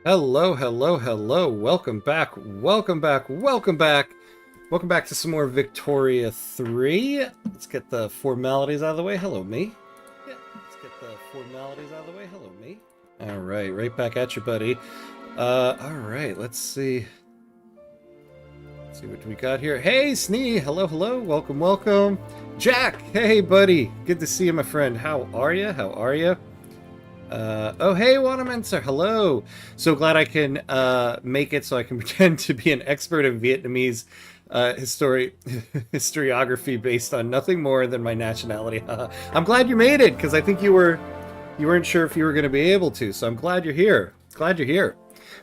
Hello, hello, hello. Welcome back. Welcome back. Welcome back. Welcome back to some more Victoria 3. Let's get the formalities out of the way. Hello, me. Yeah, let's get the formalities out of the way. Hello, me. All right back at you, buddy. All right, let's see. Let's see what we got here. Hey, Snee. Hello, hello. Welcome, welcome. Jack. Hey, buddy. Good to see you, my friend. How are you? How are you? Oh, hey, Wanamancer, hello. So glad I can make it so I can pretend to be an expert in Vietnamese historiography based on nothing more than my nationality. I'm glad you made it because I think you weren't sure if you were going to be able to. So I'm glad you're here. Glad you're here.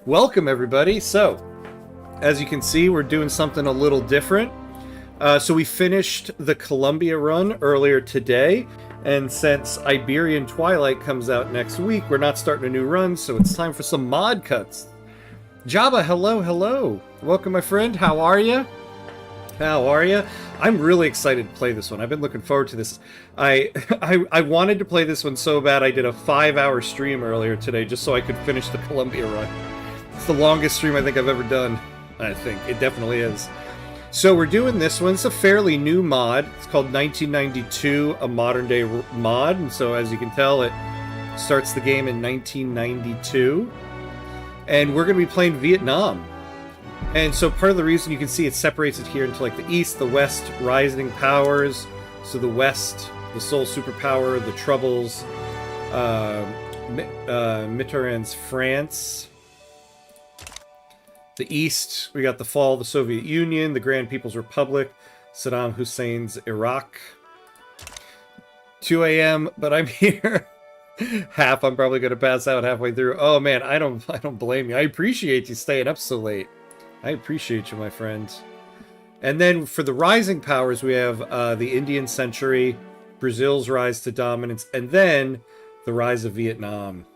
Welcome, everybody. So, as you can see, we're doing something a little different. So we finished the Columbia run earlier today. And since Iberian Twilight comes out next week, we're not starting a new run, so it's time for some ModKutz. Jabba, hello, hello. Welcome, my friend. How are you? How are you? I'm really excited to play this one. I've been looking forward to this. I wanted to play this one so bad I did a 5-hour stream earlier today just so I could finish the Columbia run. It's the longest stream I think I've ever done. I think. It definitely is. So we're doing this one. It's a fairly new mod. It's called 1992, a modern day mod. And so as you can tell, it starts the game in 1992. And we're going to be playing Vietnam. And so part of the reason you can see it separates it here into like the East, the West, rising powers. So the West, the sole superpower, the Troubles, Mitterrand's France. The East, we got the fall of the Soviet Union, the Grand People's Republic, Saddam Hussein's Iraq. 2 a.m., but I'm here. I'm probably going to pass out halfway through. Oh man, I don't blame you. I appreciate you staying up so late. I appreciate you, my friend. And then for the rising powers, we have the Indian century, Brazil's rise to dominance, and then the rise of Vietnam.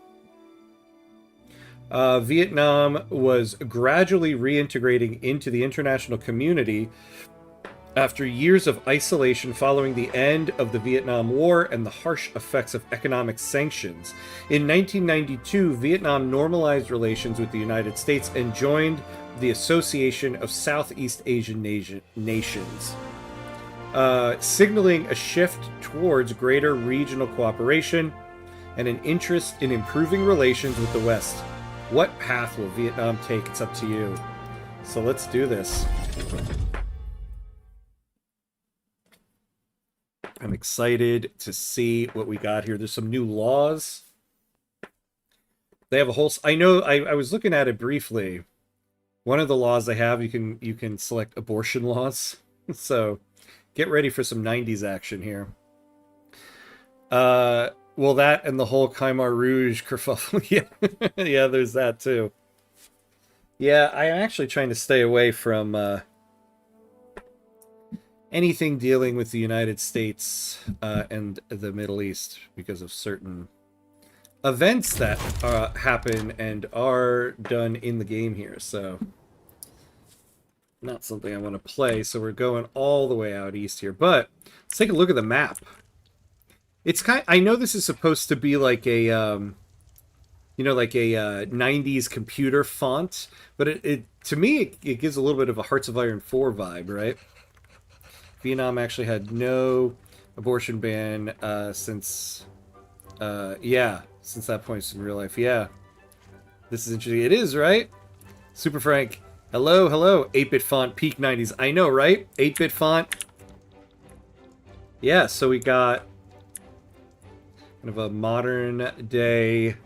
Vietnam was gradually reintegrating into the international community after years of isolation following the end of the Vietnam War and the harsh effects of economic sanctions. In 1992, Vietnam normalized relations with the United States and joined the Association of Southeast Asian Nations, signaling a shift towards greater regional cooperation and an interest in improving relations with the West. What path will Vietnam take? It's up to you. So let's do this. I'm excited to see what we got here. There's some new laws. They have a whole... I know, I was looking at it briefly. One of the laws they have, you can select abortion laws. So get ready for some 90s action here. Well, that and the whole Khmer Rouge kerfuffle. Yeah, there's that too. Yeah, I'm actually trying to stay away from anything dealing with the United States and the Middle East because of certain events that happen and are done in the game here. So, not something I want to play. So we're going all the way out east here. But let's take a look at the map. It's I know this is supposed to be like a, like a 90s computer font, but it to me, it gives a little bit of a Hearts of Iron 4 vibe, right? Vietnam actually had no abortion ban since that point in real life. Yeah, this is interesting. It is, right? Super Frank. Hello, hello. 8-bit font, peak 90s. I know, right? 8-bit font. Yeah, so we got... kind of a modern day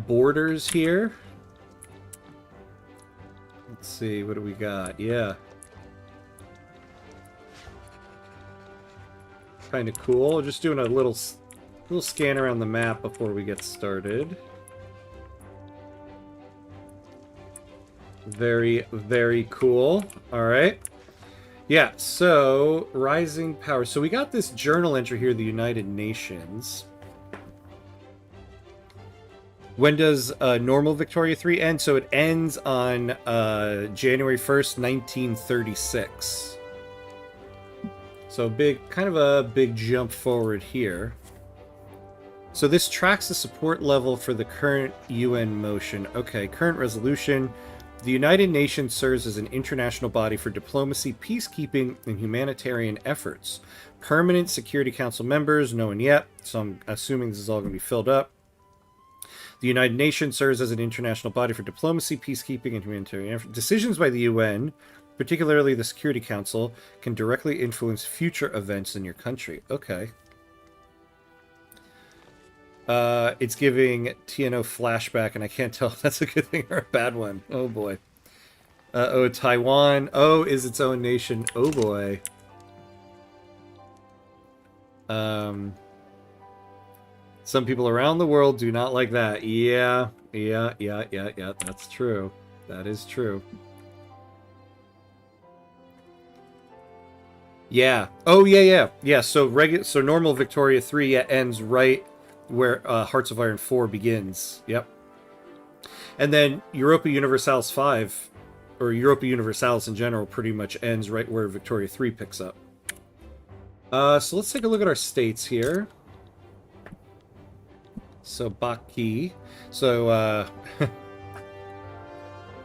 borders here. Let's see, what do we got? Yeah. Kind of cool. Just doing a little scan around the map before we get started. Very, very cool. All right. Yeah, so rising power. So we got this journal entry here, the United Nations. When does normal Victoria 3 end? So it ends on January 1st, 1936. So kind of a big jump forward here. So this tracks the support level for the current UN motion. Okay, current resolution. The United Nations serves as an international body for diplomacy, peacekeeping, and humanitarian efforts. Permanent Security Council members, no one yet, so I'm assuming this is all going to be filled up. The United Nations serves as an international body for diplomacy, peacekeeping, and humanitarian efforts. Decisions by the UN, particularly the Security Council, can directly influence future events in your country. Okay. It's giving TNO flashback, and I can't tell if that's a good thing or a bad one. Oh, boy. Oh, Taiwan. Oh, is its own nation. Oh, boy. Some people around the world do not like that. Yeah. That's true. That is true. Yeah. Oh, yeah. Yeah, so normal Victoria 3 ends right where Hearts of Iron 4 begins. Yep. And then Europa Universalis 5, or Europa Universalis in general, pretty much ends right where Victoria 3 picks up. So let's take a look at our states here. So Baki. So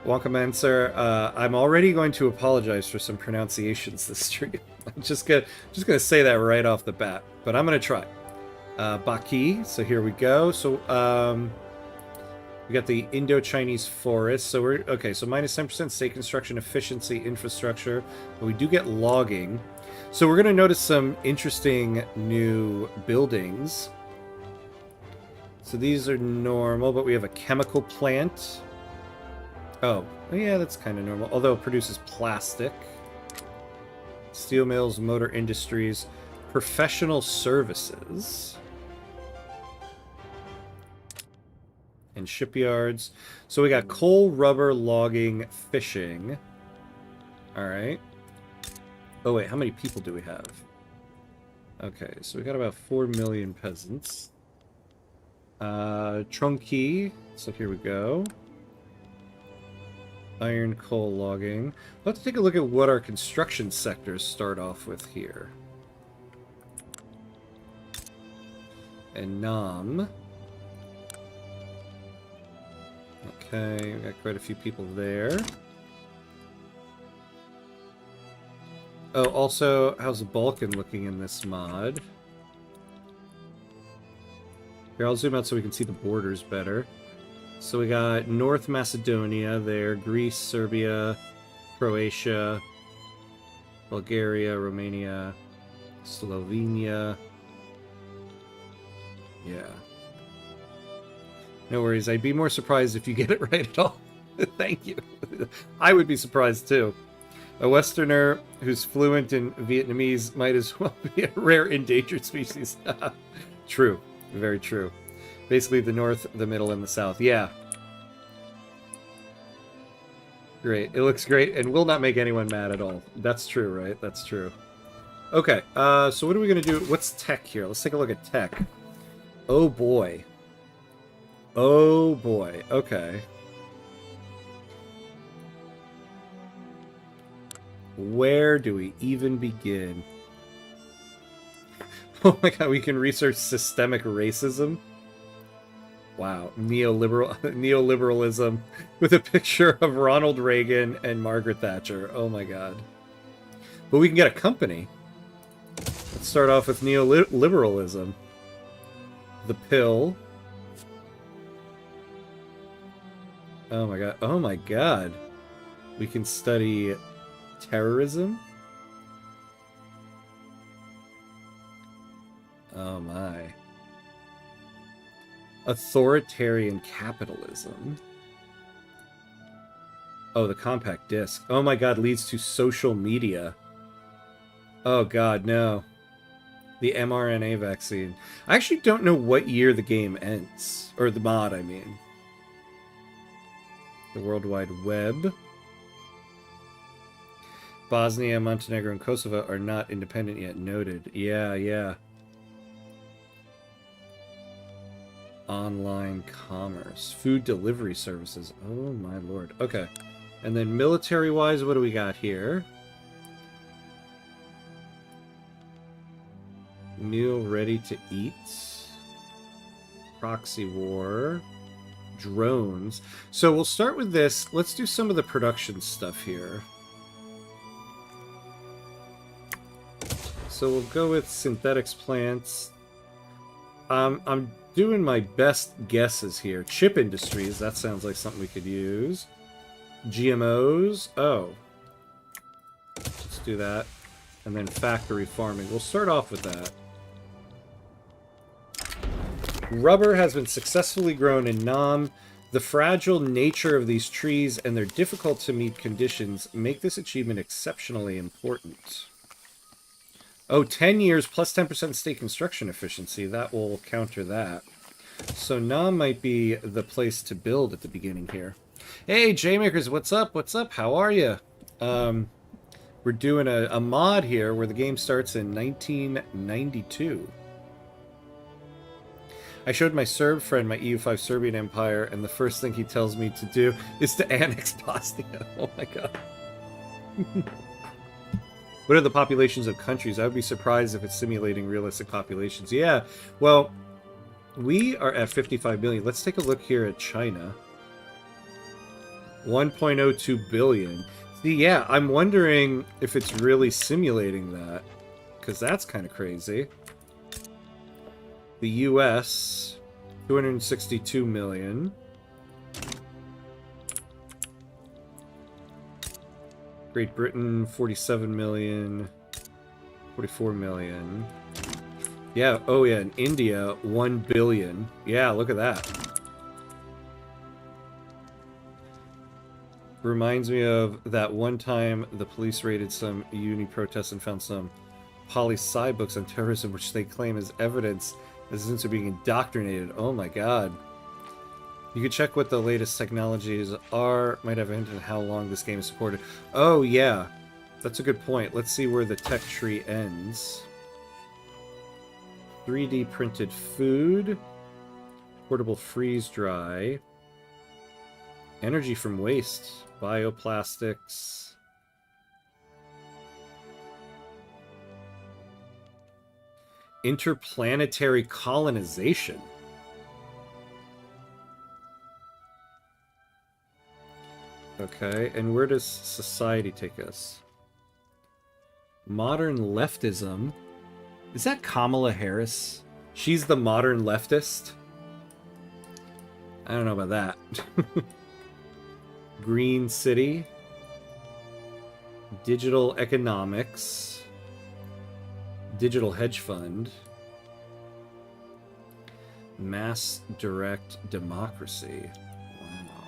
Wonkamancer, I'm already going to apologize for some pronunciations this stream. I'm just gonna say that right off the bat, but I'm gonna try. Baki. So here we go. So we got the Indo-Chinese forest. So we're okay. So minus 10% state construction efficiency infrastructure, but we do get logging. So we're gonna notice some interesting new buildings. So these are normal, but we have a chemical plant. Oh, yeah, that's kind of normal. Although it produces plastic. Steel mills, motor industries, professional services, and shipyards. So we got coal, rubber, logging, fishing. All right. Oh, wait, how many people do we have? Okay, so we got about 4 million peasants. Trunky. So here we go. Iron, coal, logging. Let's take a look at what our construction sectors start off with here. And Nam. Okay, we got quite a few people there. Oh, also, how's the Balkan looking in this mod? Here, I'll zoom out so we can see the borders better. So we got North Macedonia there, Greece, Serbia, Croatia, Bulgaria, Romania, Slovenia. Yeah. No worries, I'd be more surprised if you get it right at all. Thank you. I would be surprised too. A Westerner who's fluent in Vietnamese might as well be a rare endangered species. True. Very true. Basically the north, the middle, and the south. Yeah. Great. It looks great and will not make anyone mad at all. That's true, right? That's true. Okay, so what are we going to do? What's tech here? Let's take a look at tech. Oh, boy. Oh, boy. Okay. Where do we even begin? Oh my god, we can research systemic racism? Wow, neoliberalism with a picture of Ronald Reagan and Margaret Thatcher. Oh my god. But we can get a company. Let's start off with neoliberalism. The pill. Oh my god. Oh my god. We can study terrorism. Oh my. Authoritarian capitalism. Oh, the compact disc. Oh my god, leads to social media. Oh god, no. The mRNA vaccine. I actually don't know what year the game ends. Or the mod, I mean. The World Wide Web. Bosnia, Montenegro, and Kosovo are not independent yet. Noted. Yeah, yeah. Online commerce. Food delivery services. Oh my lord. Okay. And then military-wise, what do we got here? Meal ready to eat. Proxy war. Drones. So we'll start with this. Let's do some of the production stuff here. So we'll go with synthetics plants. I'm doing my best guesses here. Chip industries, that sounds like something we could use. GMOs. Oh. Let's do that. And then factory farming. We'll start off with that. Rubber has been successfully grown in Nam. The fragile nature of these trees and their difficult-to-meet conditions make this achievement exceptionally important. Oh, 10 years plus 10% state construction efficiency. That will counter that. So Nam might be the place to build at the beginning here. Hey, J-Makers, what's up? What's up? How are you? We're doing a mod here where the game starts in 1992. I showed my Serb friend my EU5 Serbian Empire, and the first thing he tells me to do is to annex Bosnia. Oh my god. What are the populations of countries? I would be surprised if it's simulating realistic populations. Yeah, well, we are at 55 million. Let's take a look here at China. 1.02 billion. See, yeah, I'm wondering if it's really simulating that, because that's kind of crazy. The US, 262 million. Great Britain, 47 million. 44 million. Yeah, oh yeah, and India, 1 billion. Yeah, look at that. Reminds me of that one time the police raided some uni protests and found some poli-sci books on terrorism, which they claim as evidence as students are being indoctrinated. Oh my god. You can check what the latest technologies are. Might have a hint on how long this game is supported. Oh yeah, that's a good point. Let's see where the tech tree ends. 3D printed food. Portable freeze dry. Energy from waste. Bioplastics. Interplanetary colonization. Okay, and where does society take us? Modern leftism. Is that Kamala Harris? She's the modern leftist? I don't know about that. Green City. Digital economics. Digital hedge fund. Mass direct democracy. Wow.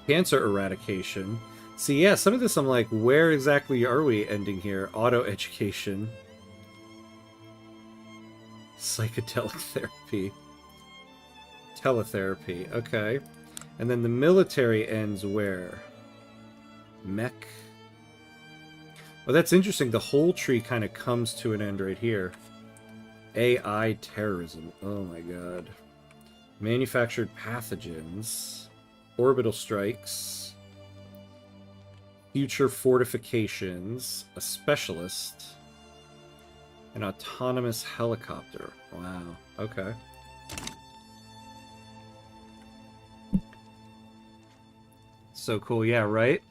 Cancer eradication. See, yeah, some of this I'm like, where exactly are we ending here? Auto education. Psychedelic therapy. Teletherapy. Okay. And then the military ends where? Mech. Oh, that's interesting. The whole tree kind of comes to an end right here. AI terrorism. Oh my god. Manufactured pathogens. Orbital strikes. Future fortifications. A specialist. An autonomous helicopter. Wow. Okay. So cool. Yeah, right?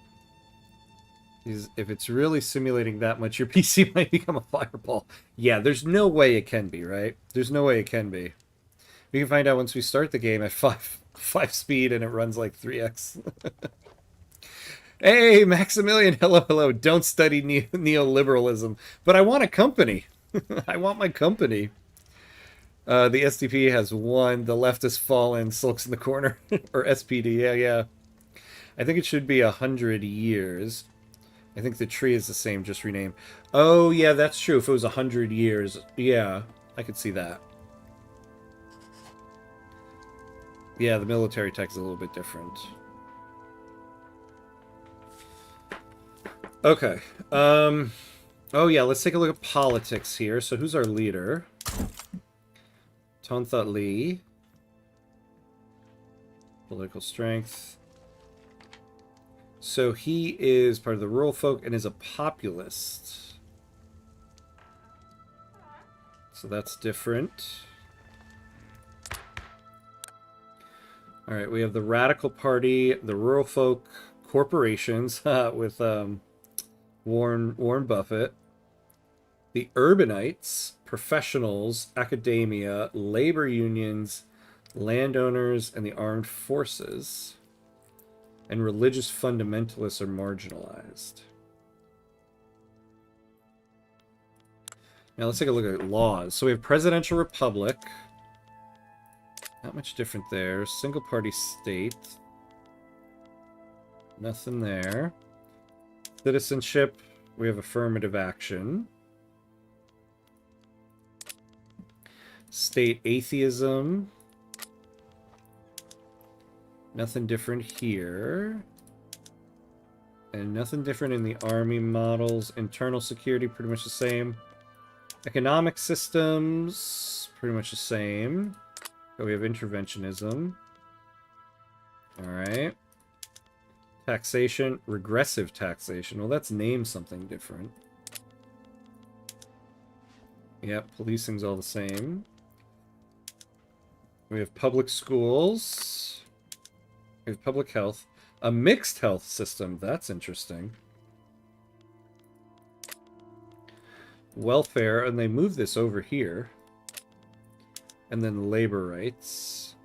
If it's really simulating that much, your PC might become a fireball. Yeah, there's no way it can be, right? There's no way it can be. We can find out once we start the game at 5 speed and it runs like 3x. Hey, Maximilian, hello, hello. Don't study neoliberalism. But I want a company. I want my company. The SDP has won. The left has fallen. Sulks in the corner. Or SPD, yeah, yeah. I think it should be 100 years. I think the tree is the same, just renamed. Oh, yeah, that's true. If it was 100 years, yeah, I could see that. Yeah, the military tech is a little bit different. Okay. Oh, yeah, let's take a look at politics here. So who's our leader? Tonthat Lee. Political strength. So he is part of the rural folk and is a populist. So that's different. All right, we have the Radical Party, the Rural Folk Corporations with Warren Buffett, the Urbanites, professionals, academia, labor unions, landowners, and the armed forces. And religious fundamentalists are marginalized. Now let's take a look at laws. So we have presidential republic. Not much different there. Single party state. Nothing there. Citizenship. We have affirmative action. State atheism. Nothing different here. And nothing different in the army models. Internal security, pretty much the same. Economic systems, pretty much the same. But we have interventionism. Alright. Taxation, regressive taxation. Well, that's named something different. Yep, policing's all the same. We have public schools. We have public health. A mixed health system. That's interesting. Welfare, and they move this over here. And then labor rights.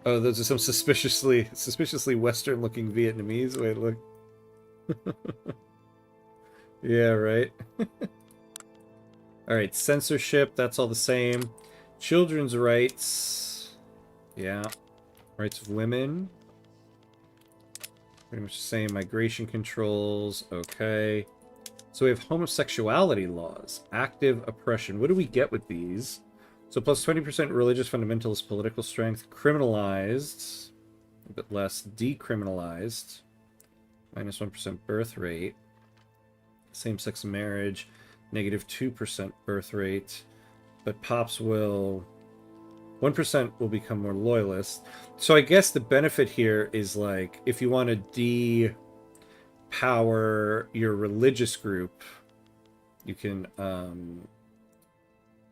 Oh, those are some suspiciously Western-looking Vietnamese. Wait, look. Yeah, right. All right, censorship. That's all the same. Children's rights. Yeah. Rights of women. Pretty much the same. Migration controls. Okay. So we have homosexuality laws. Active oppression. What do we get with these? So plus 20% religious fundamentalist political strength. Criminalized. A bit less. Decriminalized. Minus 1% birth rate. Same-sex marriage. Negative 2% birth rate. But pops will... 1% will become more loyalist. So I guess the benefit here is, like, if you want to de-power your religious group, you can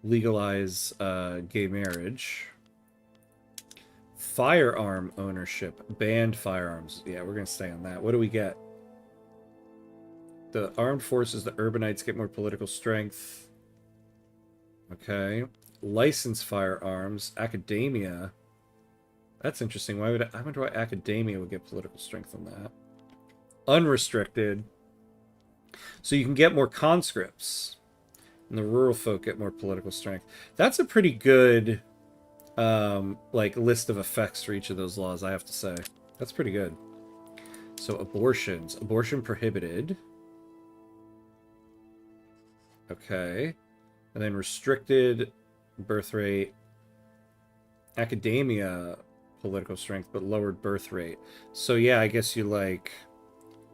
legalize gay marriage. Firearm ownership. Banned firearms. Yeah, we're going to stay on that. What do we get? The armed forces, the urbanites get more political strength. Okay. Licensed firearms. Academia. That's interesting. I wonder why academia would get political strength on that. Unrestricted. So you can get more conscripts. And the rural folk get more political strength. That's a pretty good like list of effects for each of those laws, I have to say. That's pretty good. So abortions. Abortion prohibited. Okay. And then restricted birth rate. Academia political strength, but lowered birth rate. So yeah, I guess you like...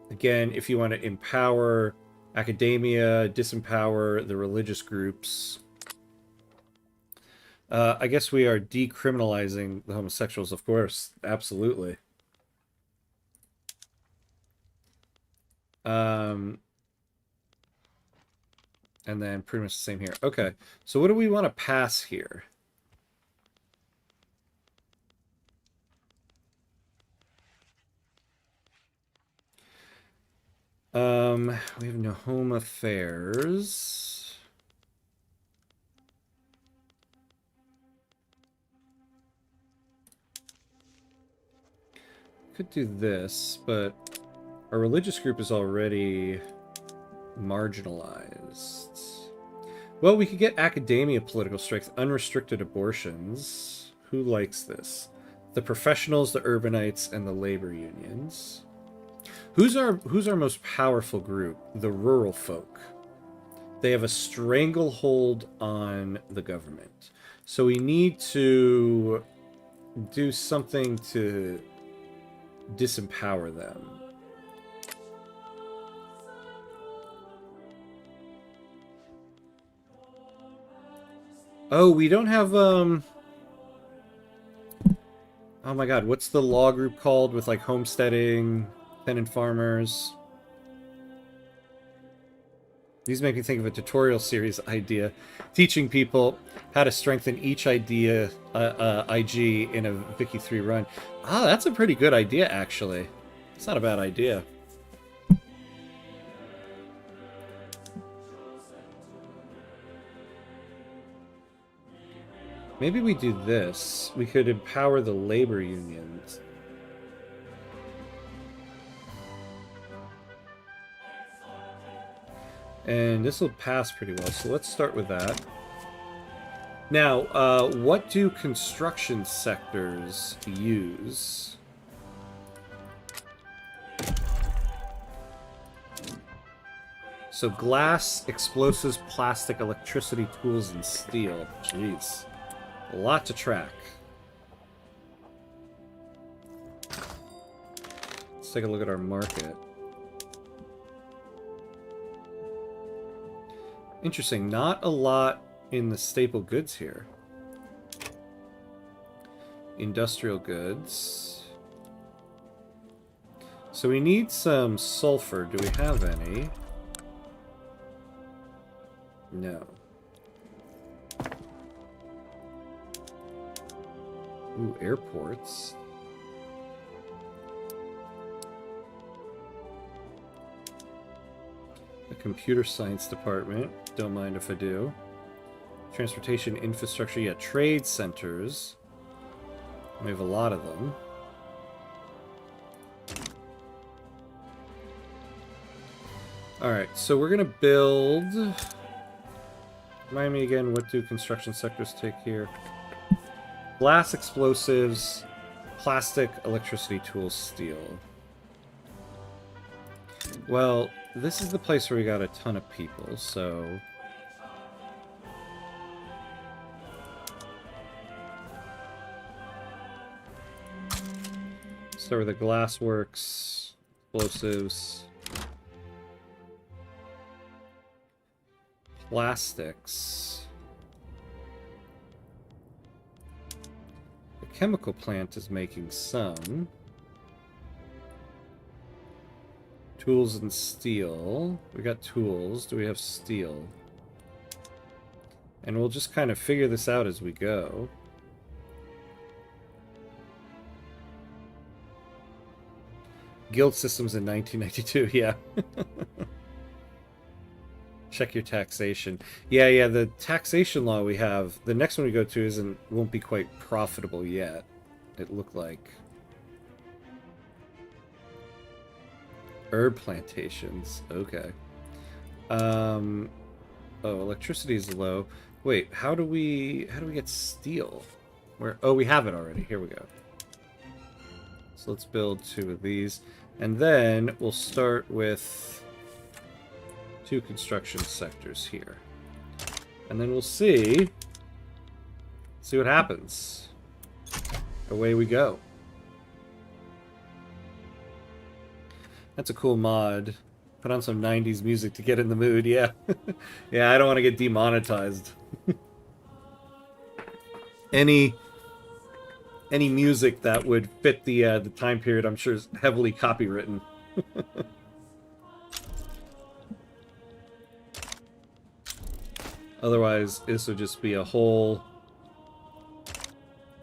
Again, if you want to empower academia, disempower the religious groups... I guess we are decriminalizing the homosexuals, of course. Absolutely. And then pretty much the same here. Okay, so what do we want to pass here? We have no home affairs. Could do this, but our religious group is already marginalized. Well, we could get academia political strength, unrestricted abortions. Who likes this? The professionals, the urbanites, and the labor unions. Who's our most powerful group? The rural folk. They have a stranglehold on the government. So we need to do something to disempower them. Oh, we don't have, oh my god, what's the law group called with, like, homesteading, tenant farmers? These make me think of a tutorial series idea, teaching people how to strengthen each idea IG in a Vicky 3 run. Ah, that's a pretty good idea, actually. It's not a bad idea. Maybe we do this. We could empower the labor unions. And this will pass pretty well, so let's start with that. Now, what do construction sectors use? So glass, explosives, plastic, electricity, tools, and steel. Jeez. A lot to track. Let's take a look at our market. Interesting, not a lot in the staple goods here. Industrial goods. So we need some sulfur. Do we have any? No. Ooh, airports. The computer science department. Don't mind if I do. Transportation infrastructure. Yeah, trade centers. We have a lot of them. Alright, so we're going to build... Remind me again, what do construction sectors take here? Glass, explosives, plastic, electricity, tools, steel. Well, this is the place where we got a ton of people, so... Start with the glassworks, explosives, plastics. The chemical plant is making some. Tools and steel. We got tools. Do we have steel? And we'll just kind of figure this out as we go. Guild systems in 1992, yeah. Check your taxation. Yeah, the taxation law we have, the next one we go to won't be quite profitable yet, it looked like. Herb plantations, okay. Oh, electricity is low. Wait, how do we get steel? Where? Oh, we have it already. Here we go. So let's build 2 of these. And then we'll start with 2 construction sectors here. And then we'll see what happens. Away we go. That's a cool mod. Put on some 90s music to get in the mood, yeah. Yeah, I don't want to get demonetized. Any music that would fit the time period, I'm sure, is heavily copywritten. Otherwise, this would just be a whole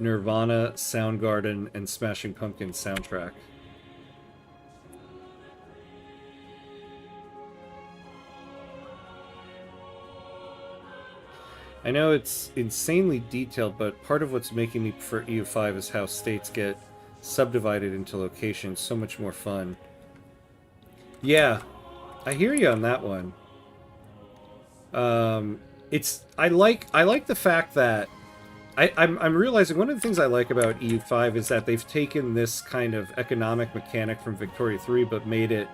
Nirvana, Soundgarden, and Smashing Pumpkins soundtrack. I know it's insanely detailed, but part of what's making me prefer EU5 is how states get subdivided into locations. So much more fun. Yeah, I hear you on that one. I like the fact that I'm realizing one of the things I like about EU5 is that they've taken this kind of economic mechanic from Victoria 3, but made it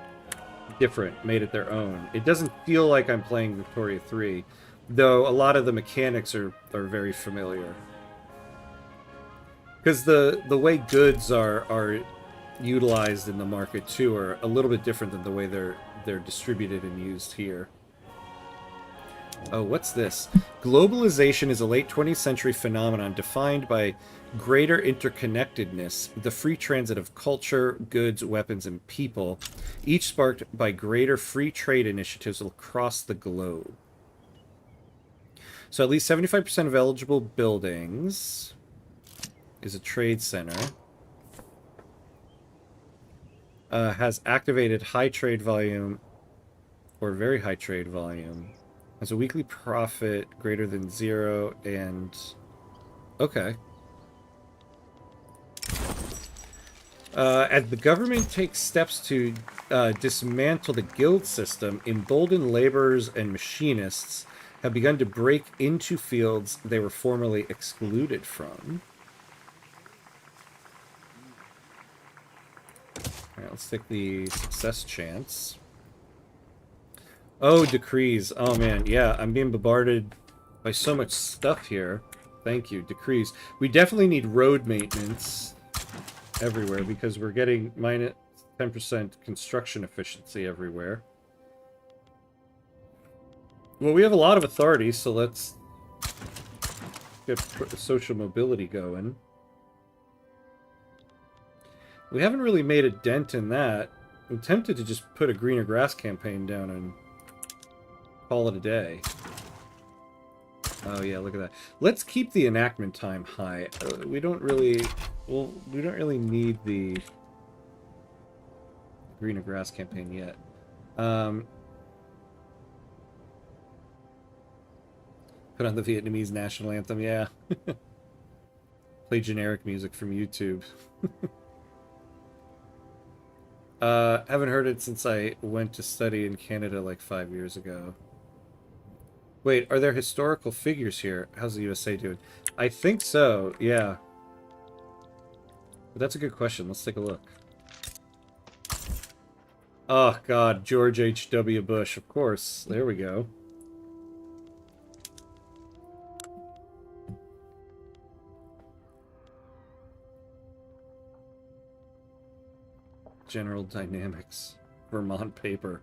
different, made it their own. It doesn't feel like I'm playing Victoria 3. Though a lot of the mechanics are very familiar. Because the way goods are utilized in the market too are a little bit different than the way they're distributed and used here. Oh, what's this? Globalization is a late 20th century phenomenon defined by greater interconnectedness, the free transit of culture, goods, weapons, and people, each sparked by greater free trade initiatives across the globe. So at least 75% of eligible buildings is a trade center. Has activated high trade volume or very high trade volume. Has a weekly profit greater than 0 and... Okay. As the government takes steps to dismantle the guild system, emboldened laborers and machinists have begun to break into fields they were formerly excluded from. Alright, let's take the success chance. Oh, decrees. Oh, man. Yeah, I'm being bombarded by so much stuff here. Thank you. Decrees. We definitely need road maintenance everywhere because we're getting minus 10% construction efficiency everywhere. Well, we have a lot of authority, so let's get social mobility going. We haven't really made a dent in that. I'm tempted to just put a greener grass campaign down and call it a day. Oh yeah, look at that. Let's keep the enactment time high. We don't really need the greener grass campaign yet. Put on the Vietnamese national anthem, yeah. Play generic music from YouTube. Haven't heard it since I went to study in Canada like 5 years ago. Wait, are there historical figures here? How's the USA doing? I think so, yeah. But that's a good question. Let's take a look. Oh, God. George H.W. Bush, of course. There we go. General Dynamics. Vermont Paper.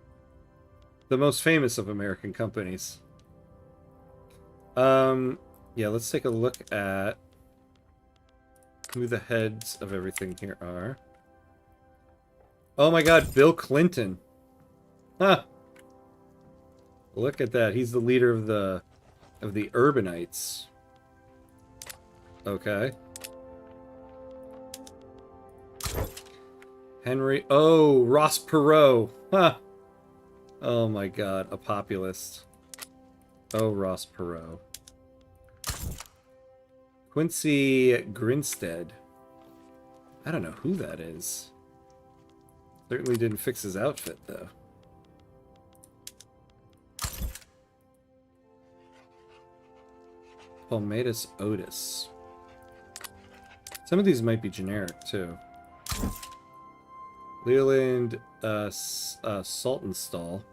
The most famous of American companies. Yeah, let's take a look at who the heads of everything here are. Oh my god, Bill Clinton. Huh. Look at that. He's the leader of the urbanites. Okay. Henry. Oh, Ross Perot. Huh. Oh my god, a populist. Oh, Ross Perot. Quincy Grinstead. I don't know who that is. Certainly didn't fix his outfit, though. Palmatus Otis. Some of these might be generic, too. Leland Saltonstall.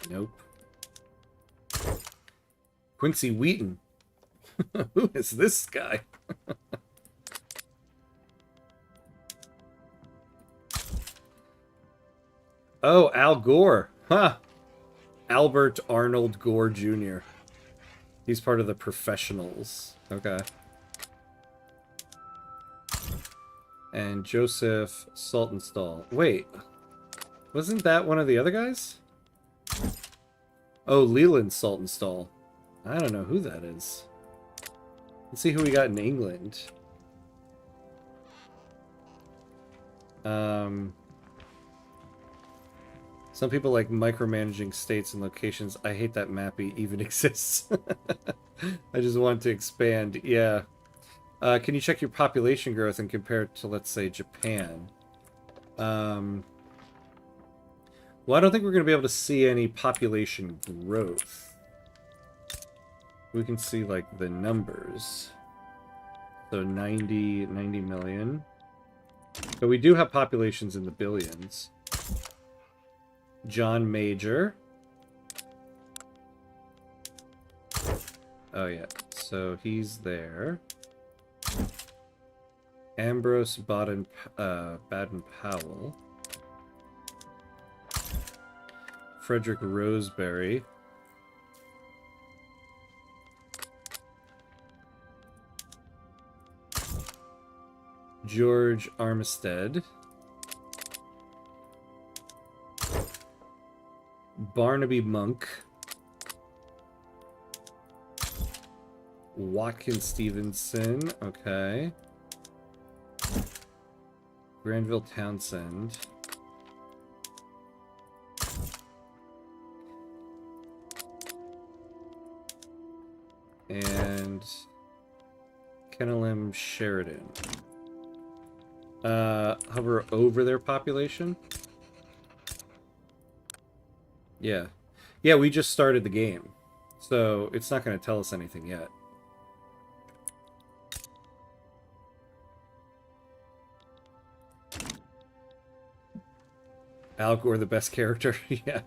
Nope. Quincy Wheaton. Who is this guy? Oh, Al Gore. Huh. Albert Arnold Gore Jr. He's part of the professionals. Okay. And Joseph Saltonstall. Wait. Wasn't that one of the other guys? Oh, Leland Saltonstall. I don't know who that is. Let's see who we got in England. Some people like micromanaging states and locations. I hate that Mappy even exists. I just want to expand. Yeah. Can you check your population growth and compare it to, let's say, Japan? Well, I don't think we're going to be able to see any population growth. We can see, like, the numbers. So 90 million. But we do have populations in the billions. John Major. Oh, yeah. So he's there. Ambrose Baden-Powell. Frederick Roseberry. George Armistead. Barnaby Monk. Watkins Stevenson. Okay. Granville Townsend. And Kenelm Sheridan. Hover over their population. Yeah. Yeah, we just started the game. So it's not going to tell us anything yet. Al Gore, the best character. Yeah.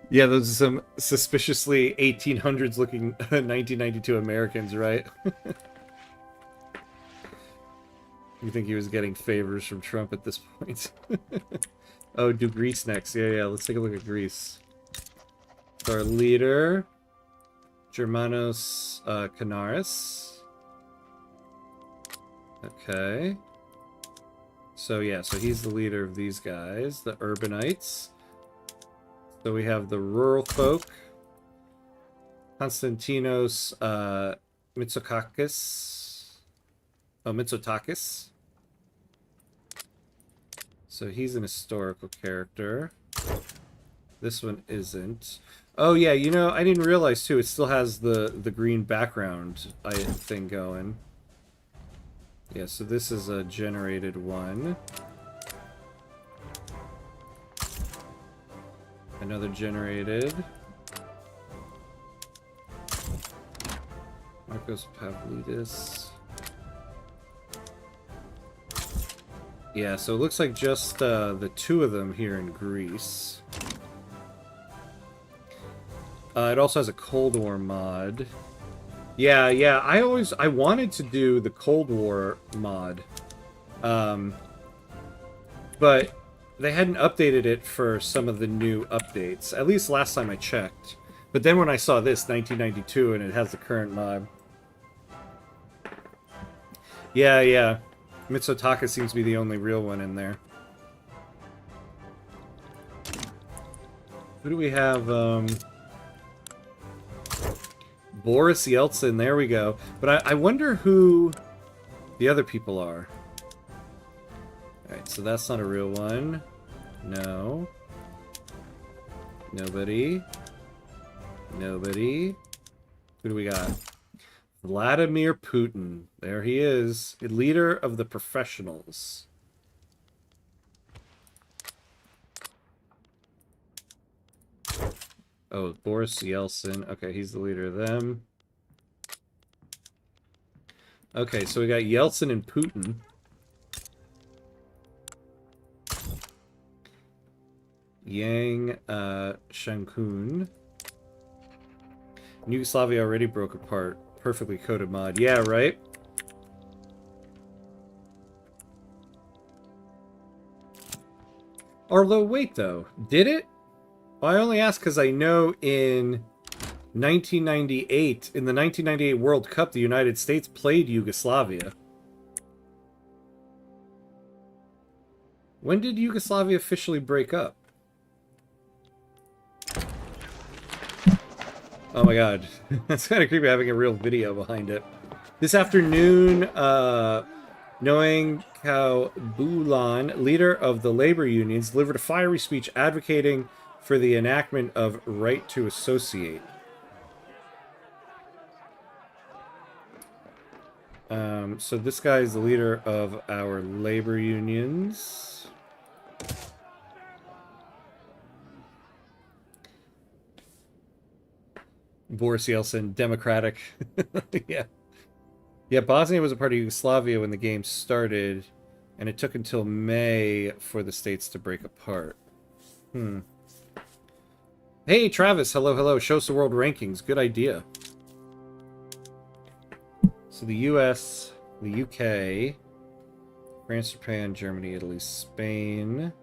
Yeah, those are some suspiciously 1800s looking 1992 Americans, right? You think he was getting favors from Trump at this point? Oh, do Greece next. Yeah, let's take a look at Greece. So our leader, Germanos Canaris. Okay. So yeah, so he's the leader of these guys, the urbanites. So we have the rural folk, Konstantinos Mitsotakis. Oh, Mitsotakis. So he's an historical character. This one isn't. Oh yeah, you know, I didn't realize too, it still has the green background thing going. Yeah, so this is a generated one. Another generated. Marcos Pavlidis. Yeah, so it looks like just the two of them here in Greece. It also has a Cold War mod. Yeah, I wanted to do the Cold War mod. But they hadn't updated it for some of the new updates. At least last time I checked. But then when I saw this, 1992, and it has the current mod. Yeah. Mitsutaka seems to be the only real one in there. Who do we have? Boris Yeltsin, there we go. But I wonder who the other people are. Alright, so that's not a real one. No. Nobody. Nobody. Who do we got? Vladimir Putin. There he is. Leader of the professionals. Oh, Boris Yeltsin. Okay, he's the leader of them. Okay, so we got Yeltsin and Putin. Yang Shankun. Yugoslavia already broke apart. Perfectly coded mod. Yeah, right? Although, wait though. Did it? Well, I only ask because I know in 1998, in the 1998 World Cup, the United States played Yugoslavia. When did Yugoslavia officially break up? Oh my god. That's kind of creepy having a real video behind it. This afternoon, Noeng Kaubulan, leader of the labor unions, delivered a fiery speech advocating for the enactment of right to associate. So this guy is the leader of our labor unions. Boris Yeltsin, Democratic. Yeah. Yeah, Bosnia was a part of Yugoslavia when the game started, and it took until May for the states to break apart. Hey, Travis, hello. Show us the world rankings. Good idea. So the US, the UK, France, Japan, Germany, Italy, Spain.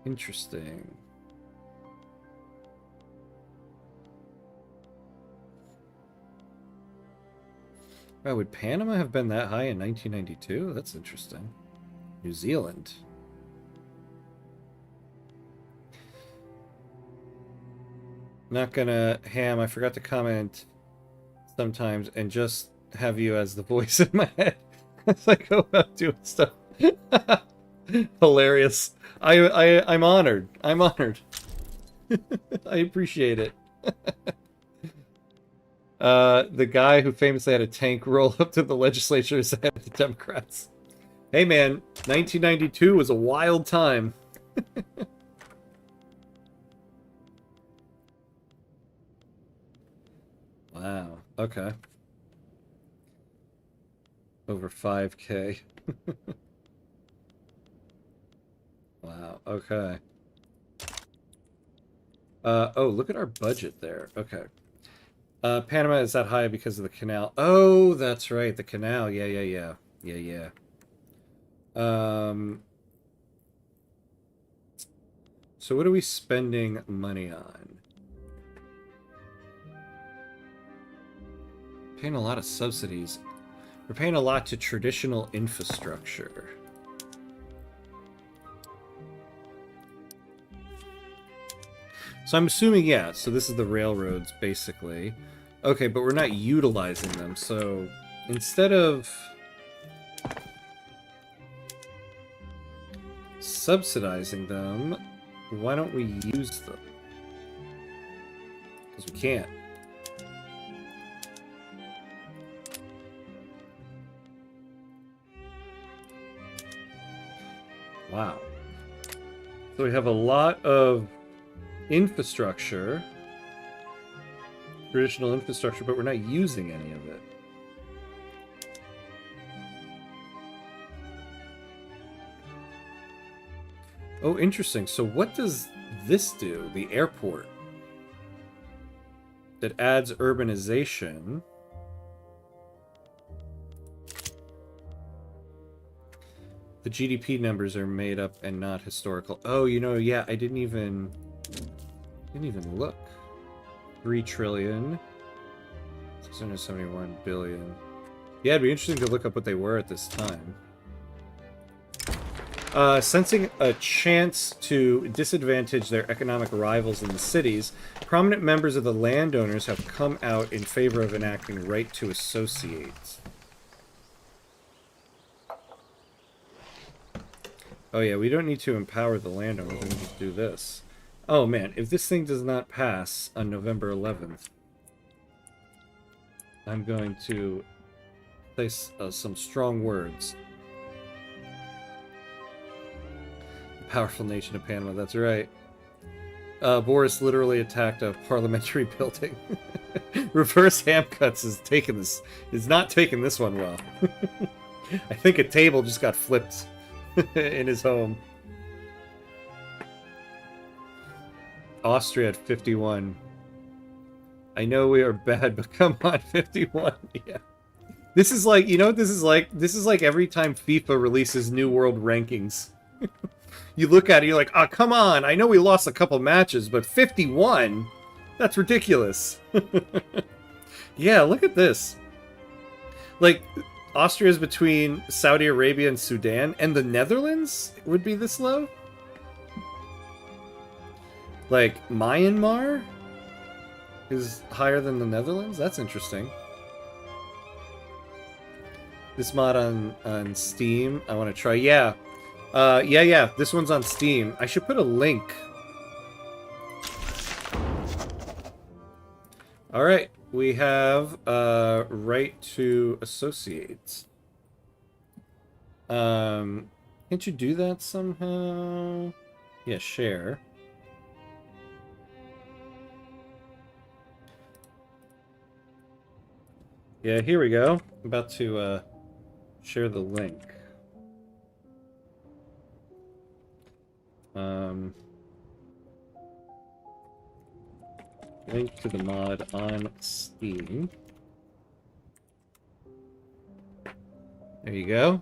Interesting. Oh, would Panama have been that high in 1992? That's interesting. New Zealand. Not gonna ham. I forgot to comment sometimes and just have you as the voice in my head as I go about doing stuff. Hilarious. I'm honored. I'm honored. I appreciate it. The guy who famously had a tank roll up to the legislature said the Democrats. Hey man, 1992 was a wild time. Wow. Okay. Over 5K. Wow. Okay. Oh, look at our budget there. Okay. Panama is that high because of the canal. Oh, that's right. The canal. Yeah, yeah, yeah. Yeah, yeah. So what are we spending money on? Paying a lot of subsidies. We're paying a lot to traditional infrastructure. So I'm assuming, yeah, so this is the railroads, basically. Okay, but we're not utilizing them, so instead of subsidizing them, why don't we use them? Because we can't. Wow. So we have a lot of infrastructure, traditional infrastructure, but we're not using any of it. Oh, interesting. So what does this do? The airport that adds urbanization. The GDP numbers are made up and not historical. Oh, you know, yeah, I didn't even look. 3 trillion. 671 billion. Yeah, it'd be interesting to look up what they were at this time. Sensing a chance to disadvantage their economic rivals in the cities, prominent members of the landowners have come out in favor of enacting right to associate. Oh yeah, we don't need to empower the landowners, we can just do this. Oh man, if this thing does not pass on November 11th, I'm going to place some strong words. The powerful nation of Panama, that's right. Boris literally attacked a parliamentary building. Reverse ModKutz is not taking this one well. I think a table just got flipped in his home. Austria at 51. I know we are bad, but come on, 51. Yeah. This is like, you know what this is like? This is like every time FIFA releases new world rankings. You look at it, you're like, oh, come on. I know we lost a couple matches, but 51? That's ridiculous. Yeah, look at this. Like, Austria's between Saudi Arabia and Sudan, and the Netherlands would be this low? Like, Myanmar is higher than the Netherlands? That's interesting. This mod on Steam, I want to try. Yeah. Yeah, this one's on Steam. I should put a link. Alright, we have right to associate. Can't you do that somehow? Yeah, share. Yeah, here we go. I'm about to share the link. Link to the mod on Steam. There you go.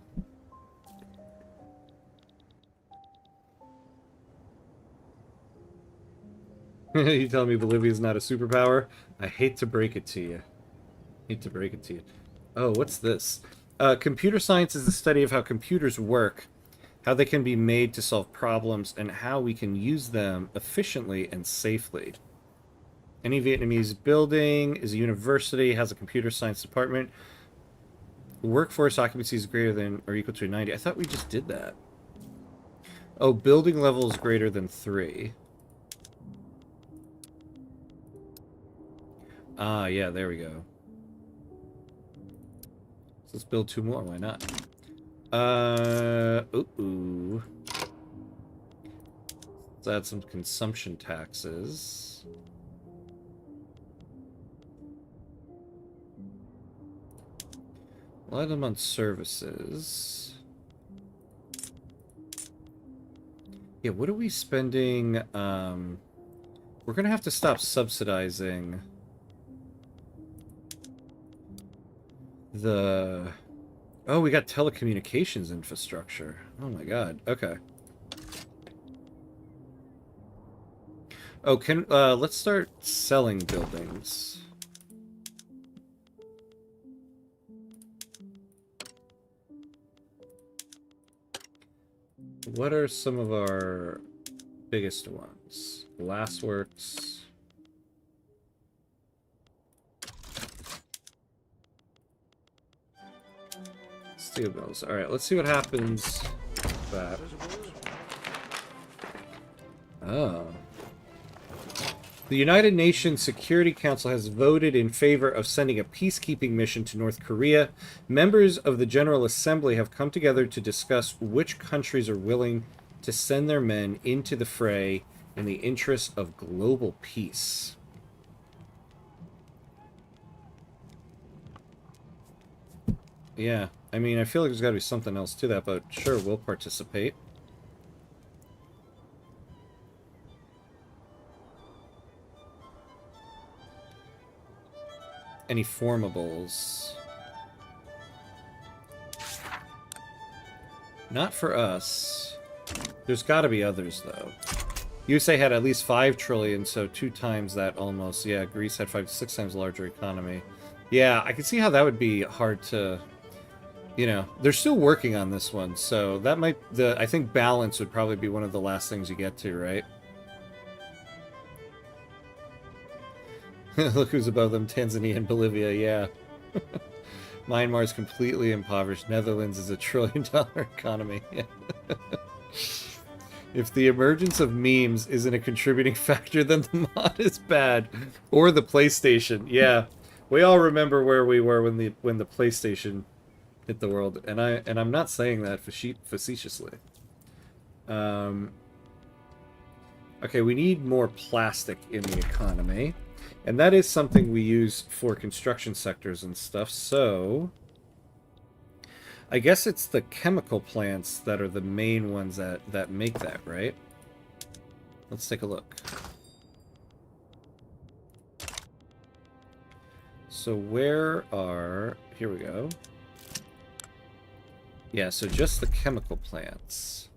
You telling me Bolivia's not a superpower? I hate to break it to you. Hate to break it to you. Oh, what's this? Computer science is the study of how computers work, how they can be made to solve problems, and how we can use them efficiently and safely. Any Vietnamese building is a university, has a computer science department. Workforce occupancy is greater than or equal to 90. I thought we just did that. Oh, building level is greater than 3. Ah, yeah, there we go. So let's build 2 more, why not? Ooh. Let's add some consumption taxes. We'll add them on services. Yeah, what are we spending? We're gonna have to stop subsidizing the... Oh, we got telecommunications infrastructure. Oh my god. Okay. Oh, let's start selling buildings. What are some of our biggest ones? Glassworks. Steel mills. Alright, let's see what happens with that. Oh. The United Nations Security Council has voted in favor of sending a peacekeeping mission to North Korea. Members of the General Assembly have come together to discuss which countries are willing to send their men into the fray in the interest of global peace. Yeah, I mean, I feel like there's got to be something else to that, but sure, we'll participate. Any formables? Not for us. There's got to be others, though. USA had at least 5 trillion, so 2 times that almost. Yeah, Greece had 5 to 6 times larger economy. Yeah, I can see how that would be hard to... You know, they're still working on this one, so that might... I think balance would probably be one of the last things you get to, right? Look who's above them, Tanzania and Bolivia, yeah. Myanmar is completely impoverished. Netherlands is a $1 trillion economy. If the emergence of memes isn't a contributing factor, then the mod is bad. Or the PlayStation, yeah. We all remember where we were when the PlayStation hit the world, and I'm not saying that facetiously. Okay, we need more plastic in the economy. And that is something we use for construction sectors and stuff, so... I guess it's the chemical plants that are the main ones that make that, right? Let's take a look. So where are... Here we go. Yeah, so just the chemical plants.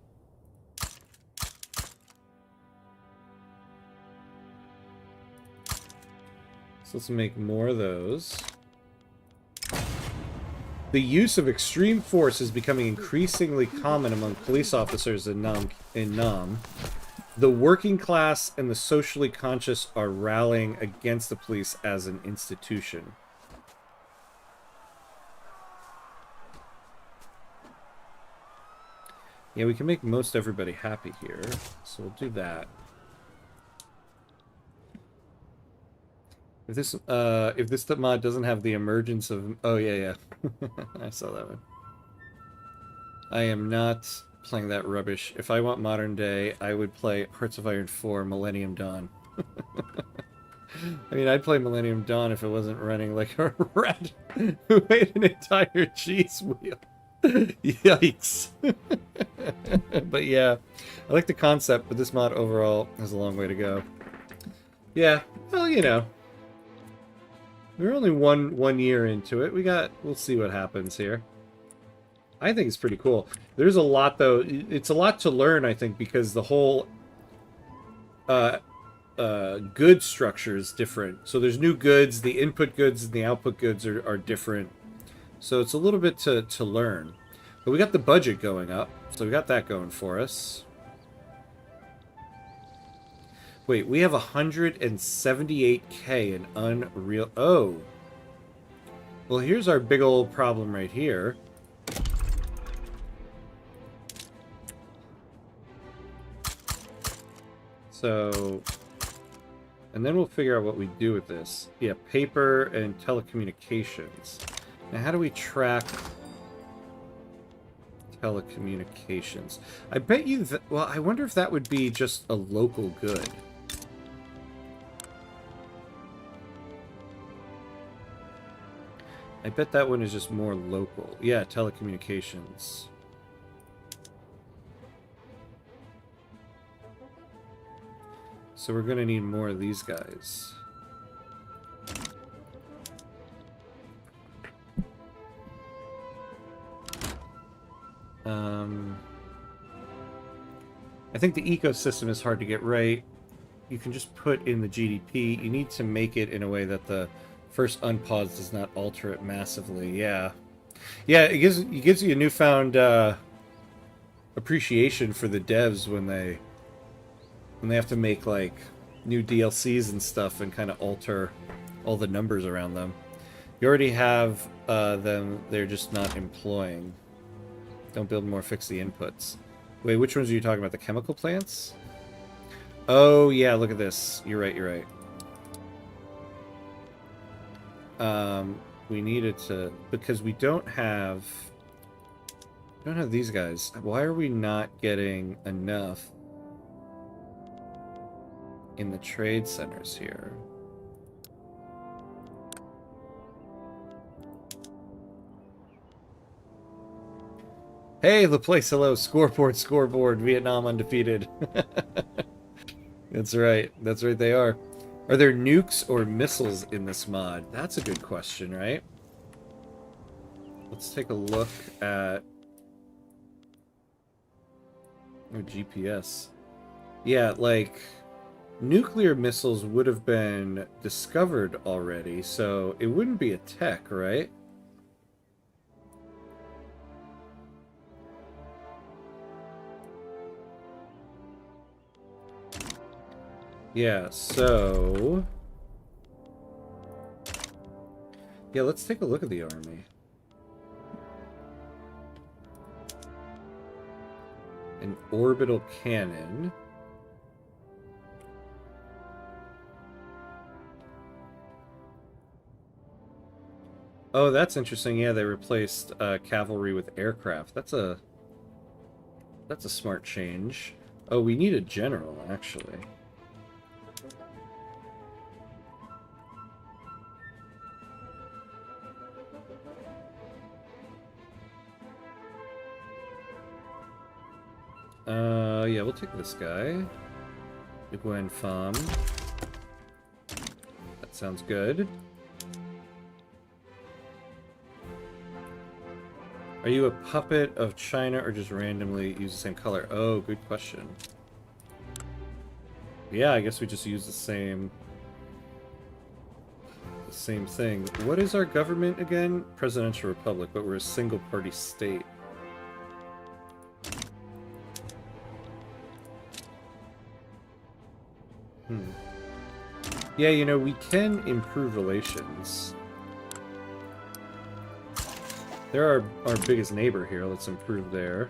So let's make more of those. The use of extreme force is becoming increasingly common among police officers in Nam. The working class and the socially conscious are rallying against the police as an institution. Yeah, we can make most everybody happy here, so we'll do that. If this mod doesn't have the emergence of... Oh, yeah. I saw that one. I am not playing that rubbish. If I want modern day, I would play Hearts of Iron 4 Millennium Dawn. I mean, I'd play Millennium Dawn if it wasn't running like a rat who ate an entire cheese wheel. Yikes. But yeah, I like the concept, but this mod overall has a long way to go. Yeah, well, you know. We're only one year into it. We'll see what happens here. I think it's pretty cool. There's a lot, though. It's a lot to learn, I think, because the whole good structure is different. So there's new goods. The input goods and the output goods are different. So it's a little bit to learn. But we got the budget going up, so we got that going for us. Wait, we have 178K in Unreal... Oh. Well, here's our big old problem right here. So... And then we'll figure out what we do with this. Yeah, paper and telecommunications. Now, how do we track telecommunications? I bet you that... Well, I wonder if that would be just a local good. I bet that one is just more local. Yeah, telecommunications. So we're going to need more of these guys. I think the ecosystem is hard to get right. You can just put in the GDP. You need to make it in a way that the first unpause does not alter it massively. Yeah. Yeah, it gives you a newfound appreciation for the devs when they have to make like new DLCs and stuff and kind of alter all the numbers around them. You already have them, they're just not employing. Don't build more, fix the inputs. Wait, which ones are you talking about? The chemical plants? Oh yeah, look at this. You're right, you're right. We needed to, because we don't have these guys. Why are we not getting enough in the trade centers here? Hey, the place, hello, scoreboard, scoreboard, Vietnam undefeated. That's right, they are. Are there nukes or missiles in this mod? That's a good question, right? Let's take a look at... Oh, GPS. Yeah, like, nuclear missiles would have been discovered already, so it wouldn't be a tech, right? Yeah, so... Yeah, let's take a look at the army. An orbital cannon. Oh, that's interesting. Yeah, they replaced cavalry with aircraft. That's a smart change. Oh, we need a general, actually. Yeah, we'll take this guy. Gwen Pham. That sounds good. Are you a puppet of China or just randomly use the same color? Oh, good question. Yeah, I guess we just use the same thing. What is our government again? Presidential Republic, but we're a single-party state. Yeah, you know, we can improve relations. They're our biggest neighbor here. Let's improve there.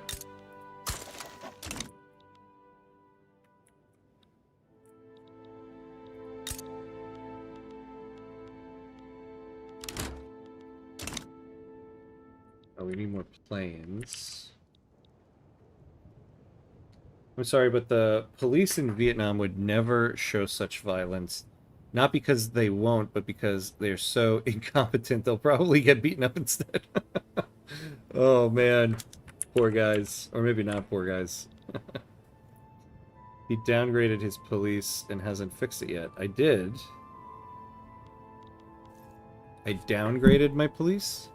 Oh, we need more planes. I'm sorry, but the police in Vietnam would never show such violence. Not because they won't, but because they're so incompetent they'll probably get beaten up instead. Oh, man. Poor guys. Or maybe not poor guys. He downgraded his police and hasn't fixed it yet. I did. I downgraded my police?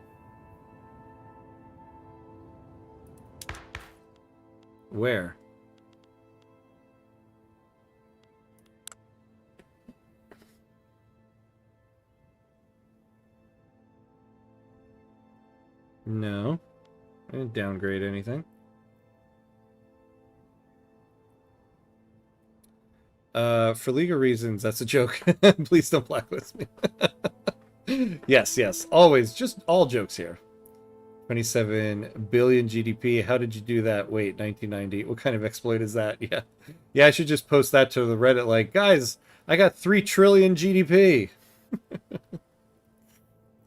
Where? No. I didn't downgrade anything. For legal reasons, that's a joke. Please don't blacklist me. Yes, yes. Always. Just all jokes here. 27 billion GDP. How did you do that? Wait, 1990. What kind of exploit is that? Yeah. Yeah, I should just post that to the Reddit like, guys, I got 3 trillion GDP.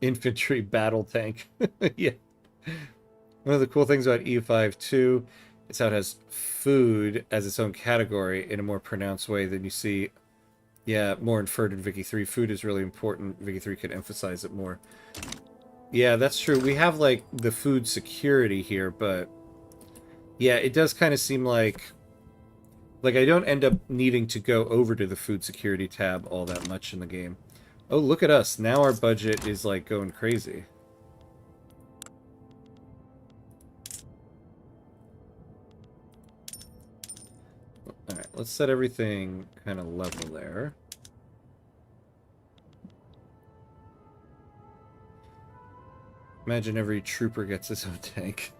Infantry battle tank. Yeah. One of the cool things about E5 too is how it has food as its own category in a more pronounced way than you see. Yeah, more inferred in Vicky 3. Food is really important. Vicky 3 could emphasize it more. Yeah, that's true. We have, like, the food security here, but... Yeah, it does kind of seem like... Like, I don't end up needing to go over to the food security tab all that much in the game. Oh, look at us. Now our budget is, like, going crazy. Alright, let's set everything kind of level there. Imagine every trooper gets his own tank.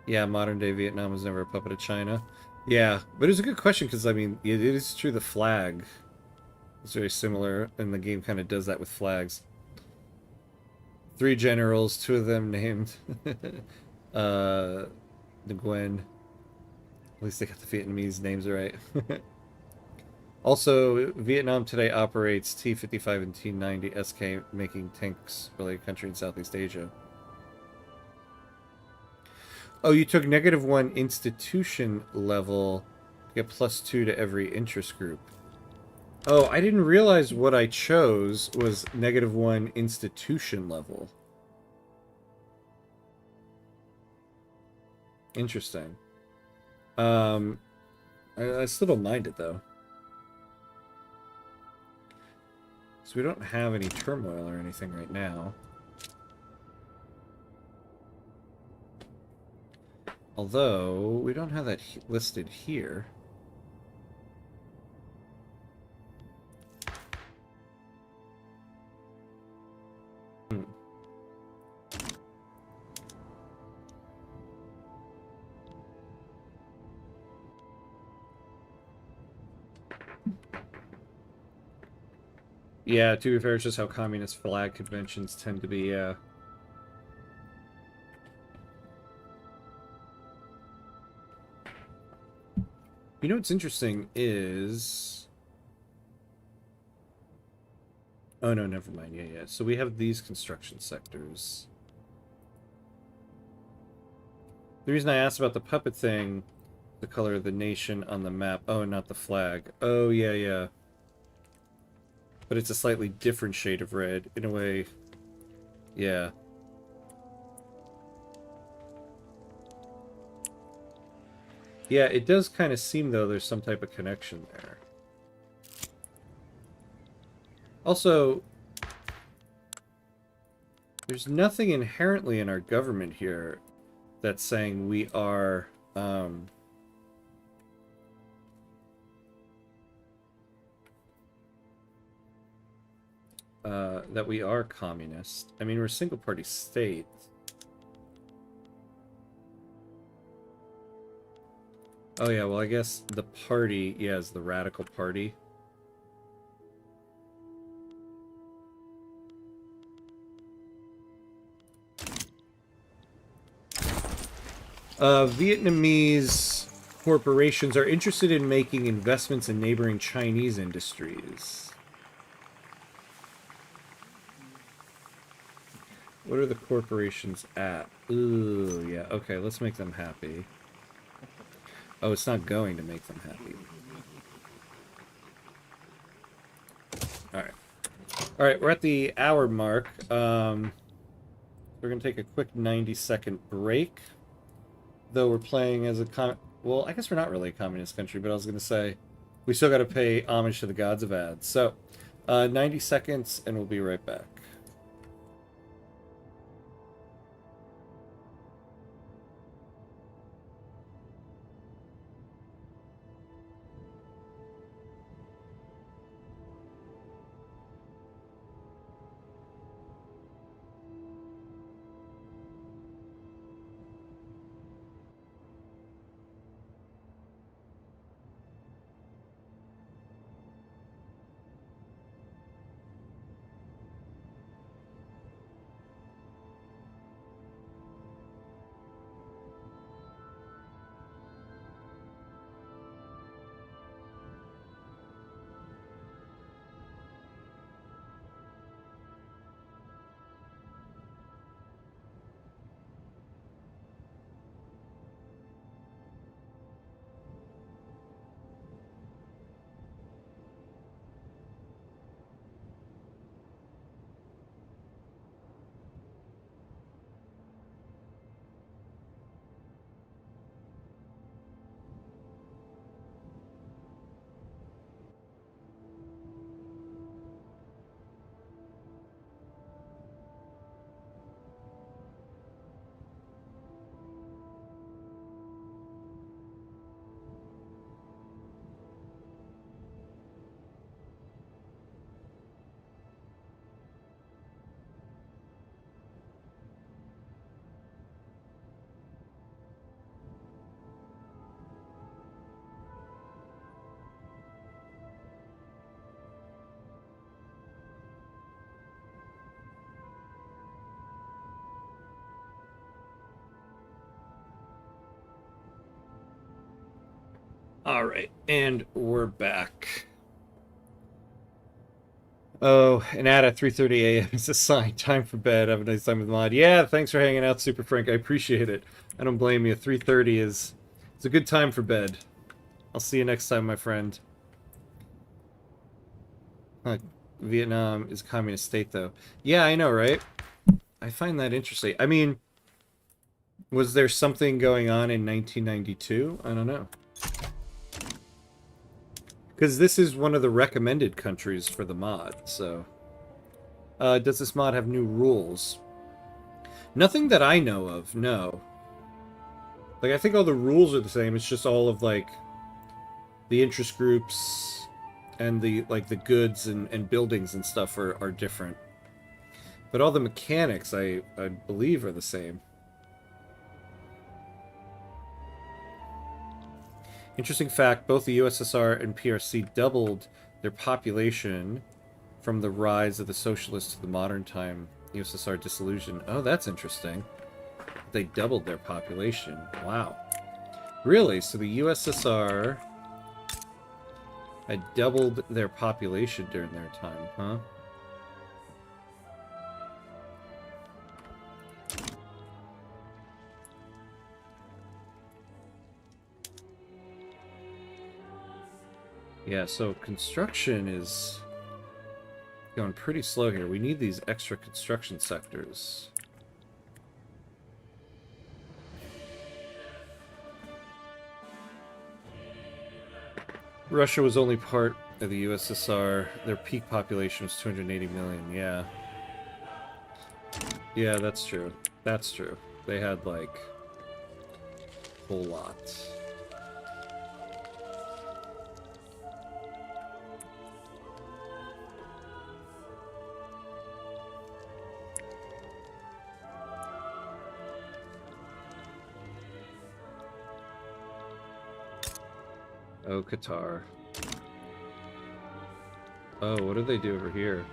Yeah, modern day Vietnam was never a puppet of China. Yeah, but it's a good question because, I mean, it is true the flag is very similar, and the game kind of does that with flags. 3 generals, 2 of them named Nguyen. At least they got the Vietnamese names right. Also, Vietnam today operates T-55 and T-90 SK, making tanks related country in Southeast Asia. Oh, you took -1 institution level to get +2 to every interest group. Oh, I didn't realize what I chose was -1 institution level. Interesting. I still don't mind it, though. So we don't have any turmoil or anything right now. Although, we don't have that listed here. Yeah, to be fair, it's just how communist flag conventions tend to be, yeah. You know what's interesting is... Oh, no, never mind. Yeah, yeah. So we have these construction sectors. The reason I asked about the puppet thing, the color of the nation on the map. Oh, not the flag. Oh, yeah, yeah. But it's a slightly different shade of red. In a way, yeah. Yeah, it does kind of seem, though, there's some type of connection there. Also, there's nothing inherently in our government here that's saying we are, that we are communist. I mean, we're a single-party state. Oh yeah, well I guess the party, yeah, is the Radical Party. Vietnamese corporations are interested in making investments in neighboring Chinese industries. What are the corporations at? Ooh, yeah, okay, let's make them happy. Oh, it's not going to make them happy. Alright. Alright, we're at the hour mark. We're going to take a quick 90-second break. Though we're playing as a well, I guess we're not really a communist country, but I was going to say, we still got to pay homage to the gods of ads. So, 90 seconds, and we'll be right back. All right, and we're back. Oh, and at 3:30 a.m. is a sign. Time for bed. Have a nice time with Mod. Yeah, thanks for hanging out, Super Frank. I appreciate it. I don't blame you. 3:30 is it's a good time for bed. I'll see you next time, my friend. Vietnam is a communist state, though. Yeah, I know, right? I find that interesting. I mean, was there something going on in 1992? I don't know. Because this is one of the recommended countries for the mod, so... does this mod have new rules? Nothing that I know of, no. Like, I think all the rules are the same, it's just all of, like, the interest groups and the, like, the goods and buildings and stuff are different. But all the mechanics, I believe, are the same. Interesting fact, both the USSR and PRC doubled their population from the rise of the socialists to the modern time USSR dissolution. Oh, that's interesting. They doubled their population. Wow. Really? So the USSR had doubled their population during their time, huh? Yeah, so construction is going pretty slow here. We need these extra construction sectors. Russia was only part of the USSR. Their peak population was 280 million, yeah. Yeah, that's true. That's true. They had, like, a whole lot. Oh, Qatar. Oh, what do they do over here?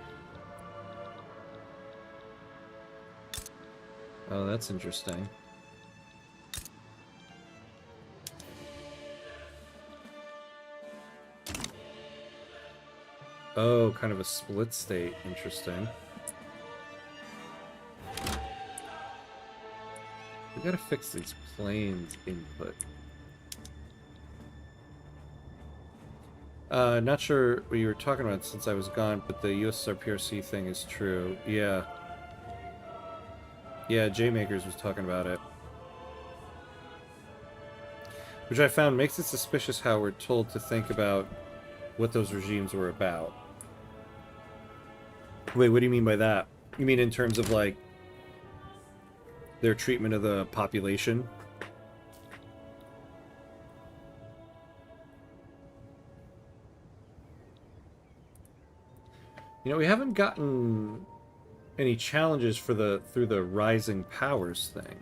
Oh, that's interesting. Oh, kind of a split state. Interesting. We gotta fix these planes input. Not sure what you were talking about since I was gone, but the USSR PRC thing is true. Yeah. Yeah, J-Makers was talking about it. Which I found makes it suspicious how we're told to think about what those regimes were about. Wait, what do you mean by that? You mean in terms of, like, their treatment of the population? You know, we haven't gotten any challenges for through the rising powers thing.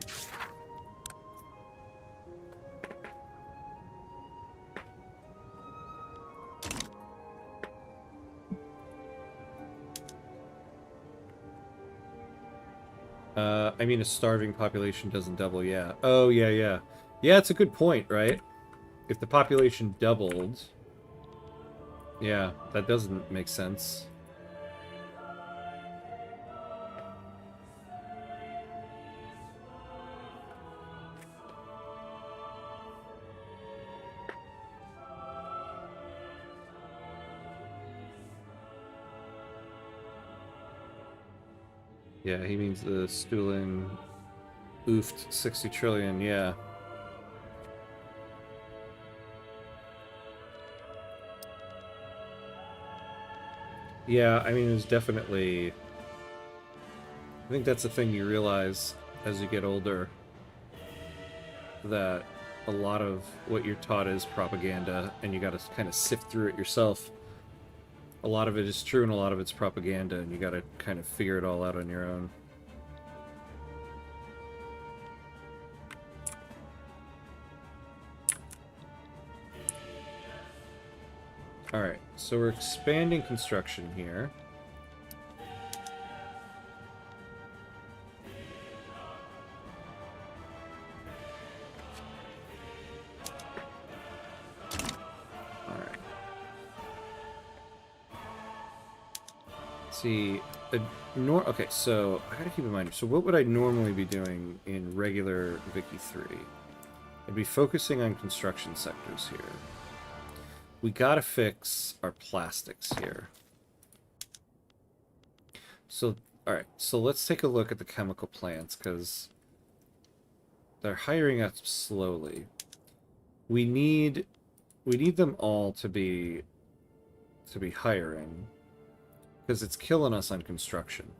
I mean, a starving population doesn't double, yeah. Oh, yeah, yeah. Yeah, it's a good point, right? If the population doubled... Yeah, that doesn't make sense. Yeah, he means the Stulin oofed 60 trillion, yeah. Yeah, I mean, it was definitely... I think that's the thing you realize as you get older, that a lot of what you're taught is propaganda, and you gotta kind of sift through it yourself. A lot of it is true and a lot of it's propaganda, and you gotta kind of figure it all out on your own. Alright, so we're expanding construction here. see. Okay, so I gotta keep in mind. So what would I normally be doing in regular Wiki 3? I'd be focusing on construction sectors here. We gotta fix our plastics here. So, alright, so let's take a look at the chemical plants, because they're hiring us slowly. We need them all to be hiring, because it's killing us on construction.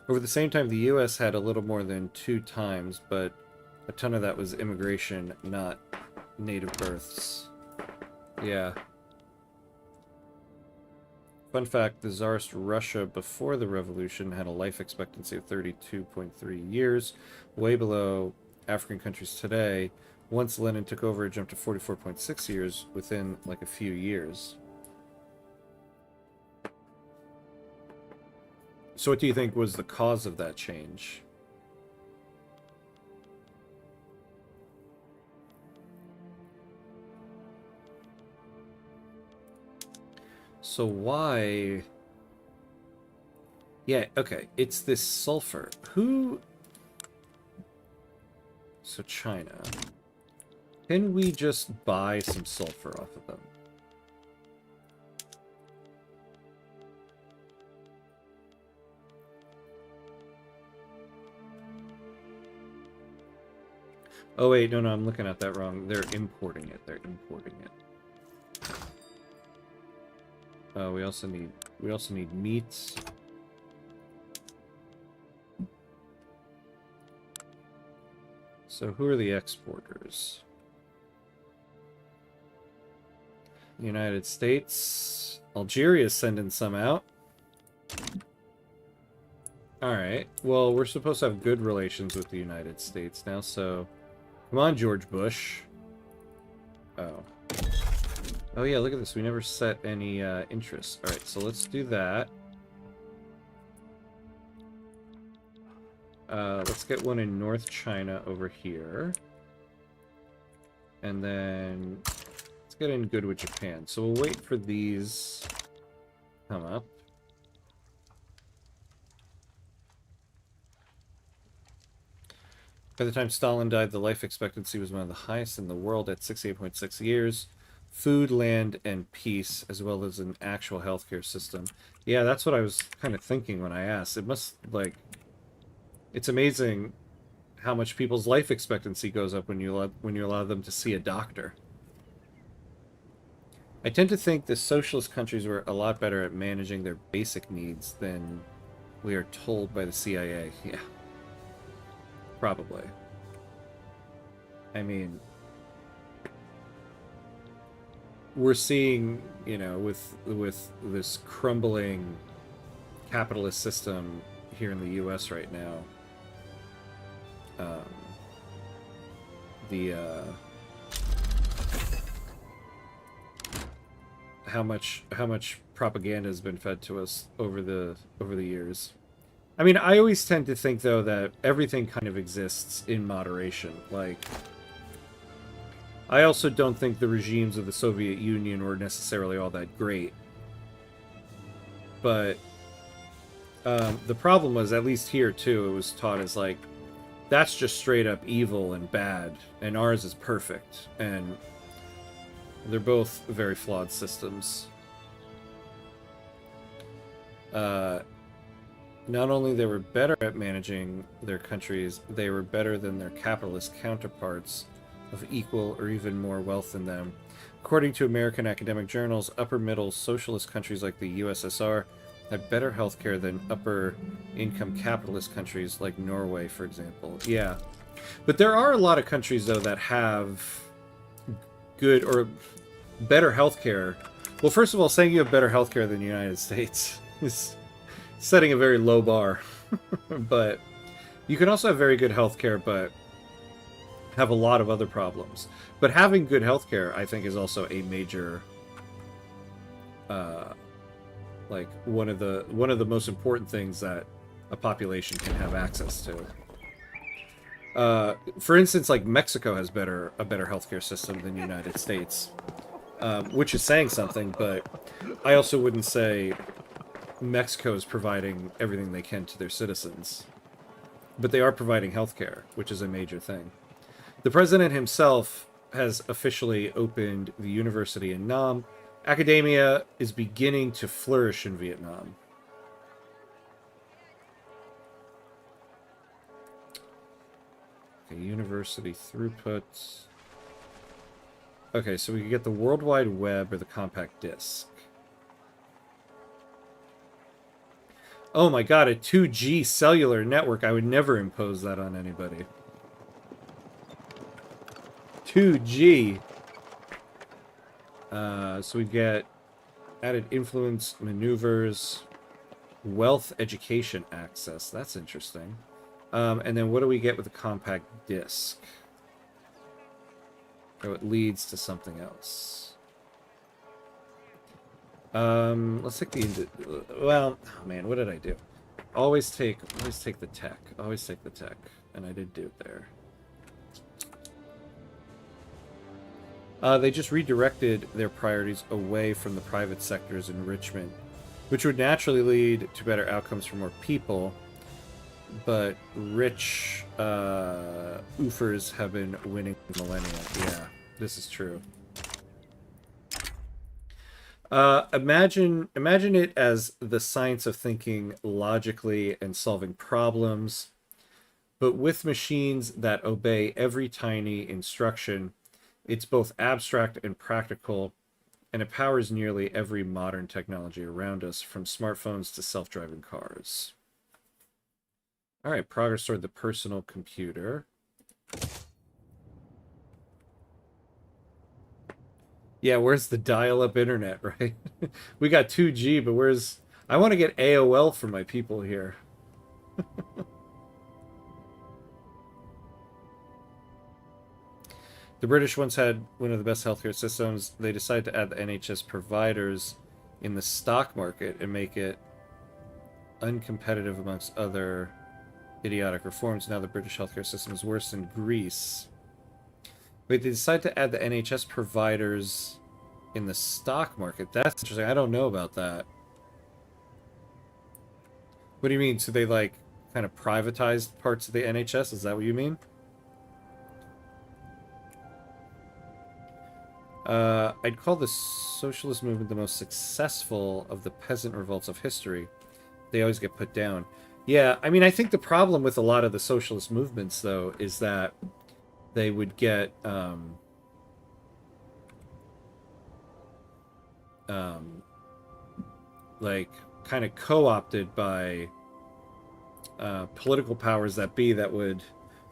Over the same time, the U.S. had a little more than 2 times, but a ton of that was immigration, not native births. Yeah. Fun fact, the Tsarist Russia before the revolution had a life expectancy of 32.3 years, way below African countries today. Once Lenin took over, it jumped to 44.6 years within like a few years. So what do you think was the cause of that change? So why... Yeah, okay, it's this sulfur. Who... So China. Can we just buy some sulfur off of them? Oh wait, no, I'm looking at that wrong. They're importing it. They're importing it. We also need meats. So who are the exporters? United States. Algeria's sending some out. Alright. Well, we're supposed to have good relations with the United States now, so... Come on, George Bush. Oh. Oh yeah, look at this. We never set any interest. Alright, so let's do that. Let's get one in North China over here. And then let's get in good with Japan. So we'll wait for these to come up. By the time Stalin died, the life expectancy was one of the highest in the world at 68.6 years. Food, land, and peace, as well as an actual healthcare system. Yeah, that's what I was kind of thinking when I asked. It must, like... It's amazing how much people's life expectancy goes up when you allow them to see a doctor. I tend to think the socialist countries were a lot better at managing their basic needs than we are told by the CIA. Yeah. Probably. I mean, we're seeing, you know, with this crumbling capitalist system here in the U.S. right now, how much propaganda has been fed to us over the years. I mean, I always tend to think, though, that everything kind of exists in moderation. Like, I also don't think the regimes of the Soviet Union were necessarily all that great. But the problem was, at least here, too, it was taught as, like, that's just straight up evil and bad, and ours is perfect. And they're both very flawed systems. Not only they were better at managing their countries, they were better than their capitalist counterparts of equal or even more wealth than them. According to American academic journals, upper-middle socialist countries like the USSR had better healthcare than upper-income capitalist countries like Norway, for example. Yeah. But there are a lot of countries, though, that have good or better healthcare. Well, first of all, saying you have better healthcare than the United States is setting a very low bar. But you can also have very good healthcare, but have a lot of other problems. But having good healthcare, I think, is also a major, like one of the most important things that a population can have access to. For instance, like Mexico has a better healthcare system than the United States, which is saying something. But I also wouldn't say Mexico is providing everything they can to their citizens. But they are providing healthcare, which is a major thing. The president himself has officially opened the university in Nam. Academia is beginning to flourish in Vietnam. Okay, university throughput. Okay, so we can get the World Wide Web or the compact disc. Oh my god, a 2G cellular network. I would never impose that on anybody. 2G. So we get added influence, maneuvers, wealth, education access. That's interesting. And then what do we get with a compact disc? Oh, it leads to something else. Let's take the... Well, oh man, what did I do? Always take the tech. Always take the tech. And I did do it there. They just redirected their priorities away from the private sector's enrichment, which would naturally lead to better outcomes for more people. But rich oofers have been winning millennia. Yeah, this is true. Imagine it as the science of thinking logically and solving problems, but with machines that obey every tiny instruction. It's both abstract and practical, and it powers nearly every modern technology around us, from smartphones to self-driving cars. All right, progress toward the personal computer. Yeah, where's the dial-up internet, right? We got 2G, but where's... I want to get AOL for my people here. The British once had one of the best healthcare systems. They decided to add the NHS providers in the stock market and make it uncompetitive amongst other idiotic reforms. Now the British healthcare system is worse than Greece. Wait, they decided to add the NHS providers in the stock market. That's interesting. I don't know about that. What do you mean? So they, like, kind of privatized parts of the NHS? Is that what you mean? I'd call the socialist movement the most successful of the peasant revolts of history. They always get put down. Yeah, I mean, I think the problem with a lot of the socialist movements, though, is that they would get, like, kind of co-opted by political powers that be that would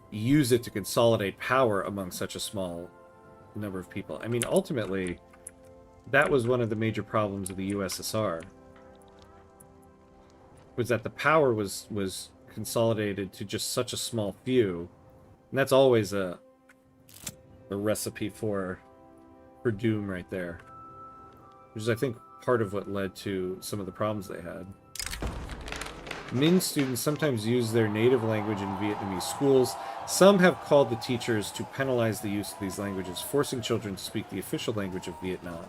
use it to consolidate power among such a small number of people. I mean, ultimately, that was one of the major problems of the USSR, was that the power was consolidated to just such a small few, and that's always a recipe for doom right there, which is, I think, part of what led to some of the problems they had. Minh students sometimes use their native language in Vietnamese schools. Some have called the teachers to penalize the use of these languages, forcing children to speak the official language of Vietnam.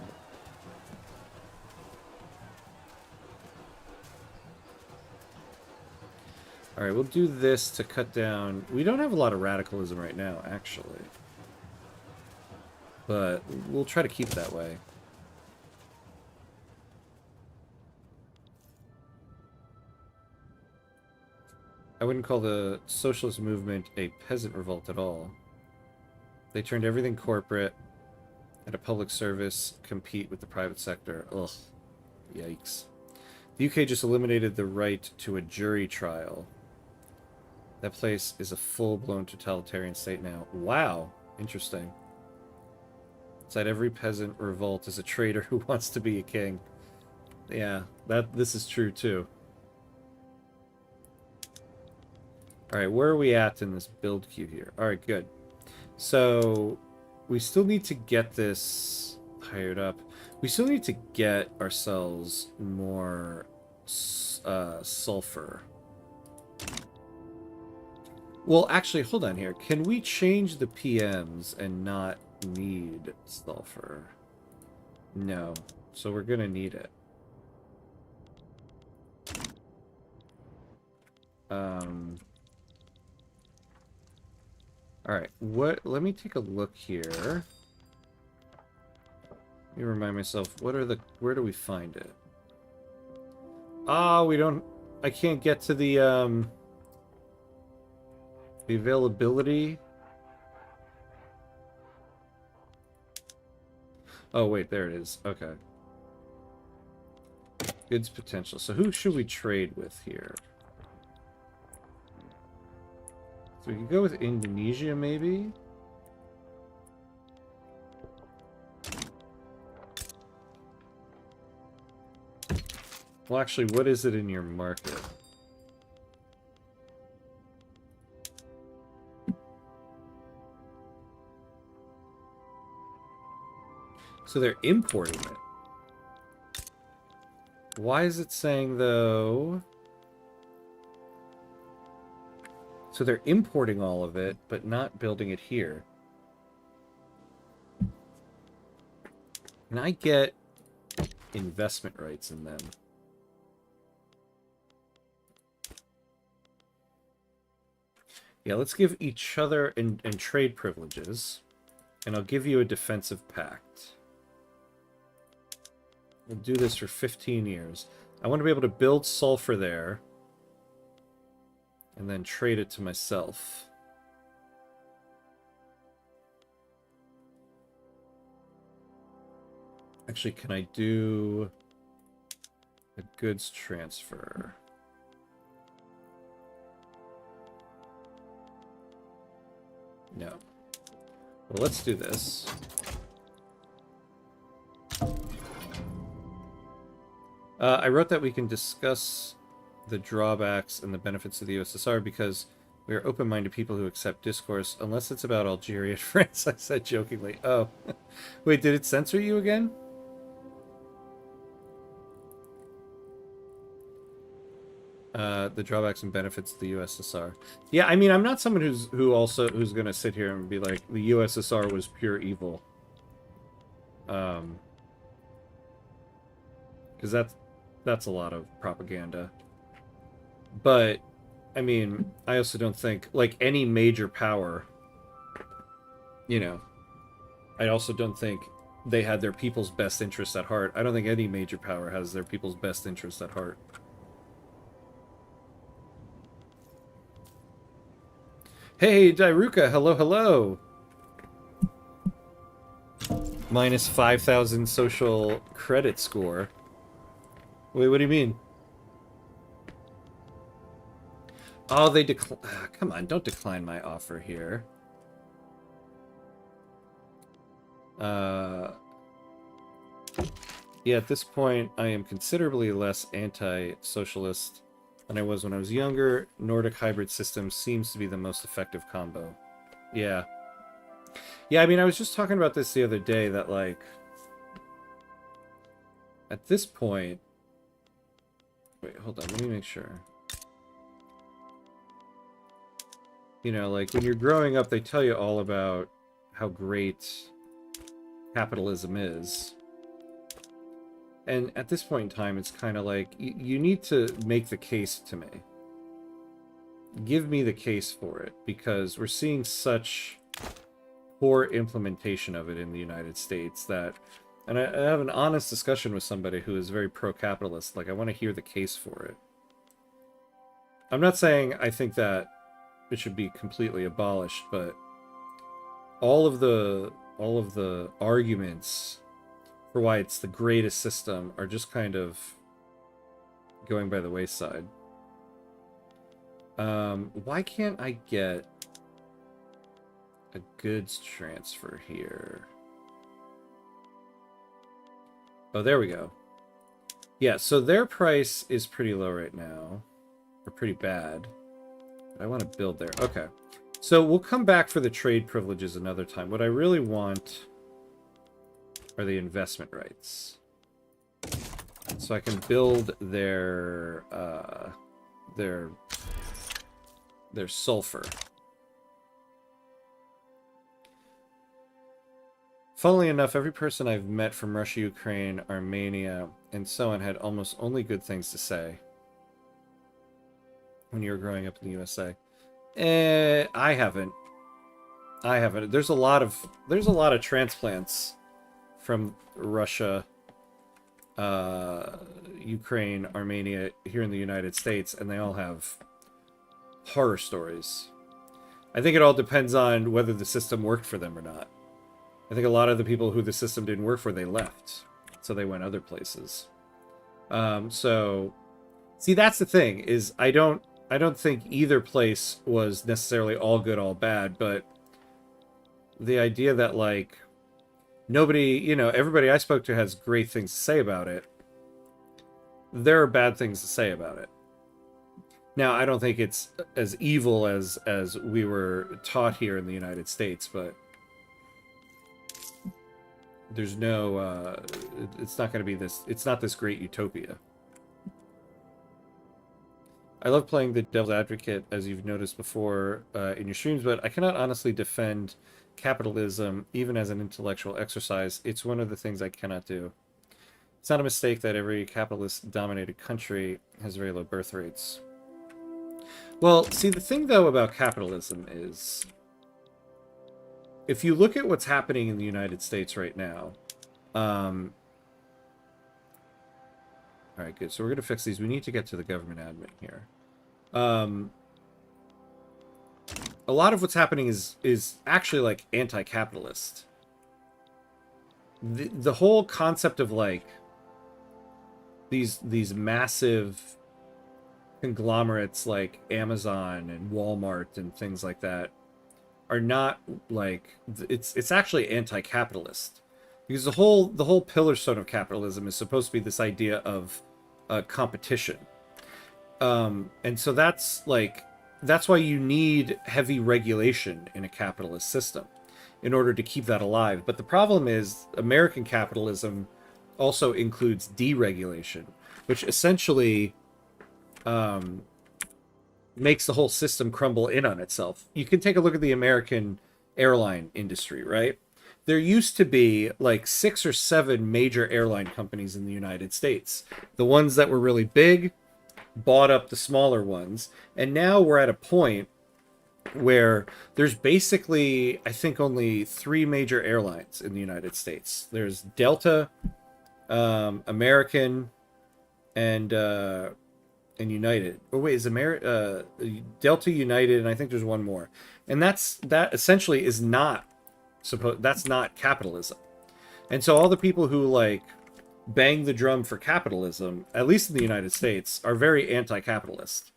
Alright, we'll do this to cut down... We don't have a lot of radicalism right now, actually. But we'll try to keep it that way. I wouldn't call the socialist movement a peasant revolt at all. They turned everything corporate and a public service compete with the private sector. Ugh. Yikes. The UK just eliminated the right to a jury trial. That place is a full-blown totalitarian state now. Wow. Interesting. Inside every peasant revolt is a traitor who wants to be a king. Yeah, this is true too. Alright, where are we at in this build queue here? Alright, good. So, we still need to get this hired up. We still need to get ourselves more sulfur. Well, actually, hold on here. Can we change the PMs and not need sulfur? No. So we're gonna need it. Alright, let me take a look here. Let me remind myself, where do we find it? Ah, I can't get to the availability. Oh, wait, there it is. Okay. Goods potential. So who should we trade with here? So we can go with Indonesia, maybe? Well, actually, what is it in your market? So they're importing it. Why is it saying, though... So they're importing all of it, but not building it here. Can I get investment rights in them? Yeah, let's give each other and trade privileges. And I'll give you a defensive pact. We'll do this for 15 years. I want to be able to build sulfur there. And then trade it to myself. Actually, can I do a goods transfer? No. Well, let's do this. I wrote that we can discuss the drawbacks and the benefits of the USSR because we are open-minded people who accept discourse, unless it's about Algeria and France, I said jokingly. Oh. Wait, did it censor you again? The drawbacks and benefits of the USSR. Yeah, I mean, I'm not someone who's going to sit here and be like, the USSR was pure evil. Because that's a lot of propaganda. But, I mean, I also don't think, like, any major power, you know, I also don't think they had their people's best interests at heart. I don't think any major power has their people's best interests at heart. Hey, Dairuka, hello, hello! Minus 5,000 social credit score. Wait, what do you mean? Oh, they decline. Come on, don't decline my offer here. Yeah, at this point, I am considerably less anti-socialist than I was when I was younger. Nordic hybrid system seems to be the most effective combo. Yeah. Yeah, I mean, I was just talking about this the other day, that, like, at this point... Wait, hold on, let me make sure. You know, like, when you're growing up, they tell you all about how great capitalism is. And at this point in time, it's kind of like, you need to make the case to me. Give me the case for it, because we're seeing such poor implementation of it in the United States that... And I have an honest discussion with somebody who is very pro-capitalist. Like, I want to hear the case for it. I'm not saying I think that it should be completely abolished, but all of the arguments for why it's the greatest system are just kind of going by the wayside. Why can't I get a goods transfer here? Oh, there we go. Yeah, so their price is pretty low right now. Or pretty bad. I want to build there. Okay. So we'll come back for the trade privileges another time. What I really want are the investment rights. So I can build their sulfur. Funnily enough, every person I've met from Russia, Ukraine, Armenia, and so on had almost only good things to say when you were growing up in the USA. I haven't. I haven't. There's a lot of transplants from Russia, Ukraine, Armenia here in the United States, and they all have horror stories. I think it all depends on whether the system worked for them or not. I think a lot of the people who the system didn't work for, they left. So they went other places. So, see, that's the thing, is I don't think either place was necessarily all good, all bad, but the idea that, like, nobody, you know, everybody I spoke to has great things to say about it. There are bad things to say about it. Now, I don't think it's as evil as we were taught here in the United States, but there's no, it's not going to be this, it's not this great utopia. I love playing the devil's advocate, as you've noticed before in your streams, but I cannot honestly defend capitalism, even as an intellectual exercise. It's one of the things I cannot do. It's not a mistake that every capitalist-dominated country has very low birth rates. Well, see, the thing, though, about capitalism is, if you look at what's happening in the United States right now, all right, good. So we're going to fix these. We need to get to the government admin here. A lot of what's happening is actually, like, anti-capitalist. The whole concept of, like, these massive conglomerates like Amazon and Walmart and things like that are not, like, it's actually anti-capitalist, because the whole pillar stone of capitalism is supposed to be this idea of competition, and so that's why you need heavy regulation in a capitalist system in order to keep that alive. But the problem is American capitalism also includes deregulation, which essentially makes the whole system crumble in on itself. You can take a look at the American airline industry, right? There used to be like 6 or 7 major airline companies in the United States. The ones that were really big bought up the smaller ones, and now we're at a point where there's basically, I think, only 3 major airlines in the United States. There's Delta, American, and United. Oh wait, is Delta, United, and I think there's one more. And that essentially is not that's not capitalism. And so all the people who, like, bang the drum for capitalism, at least in the United States, are very anti-capitalist.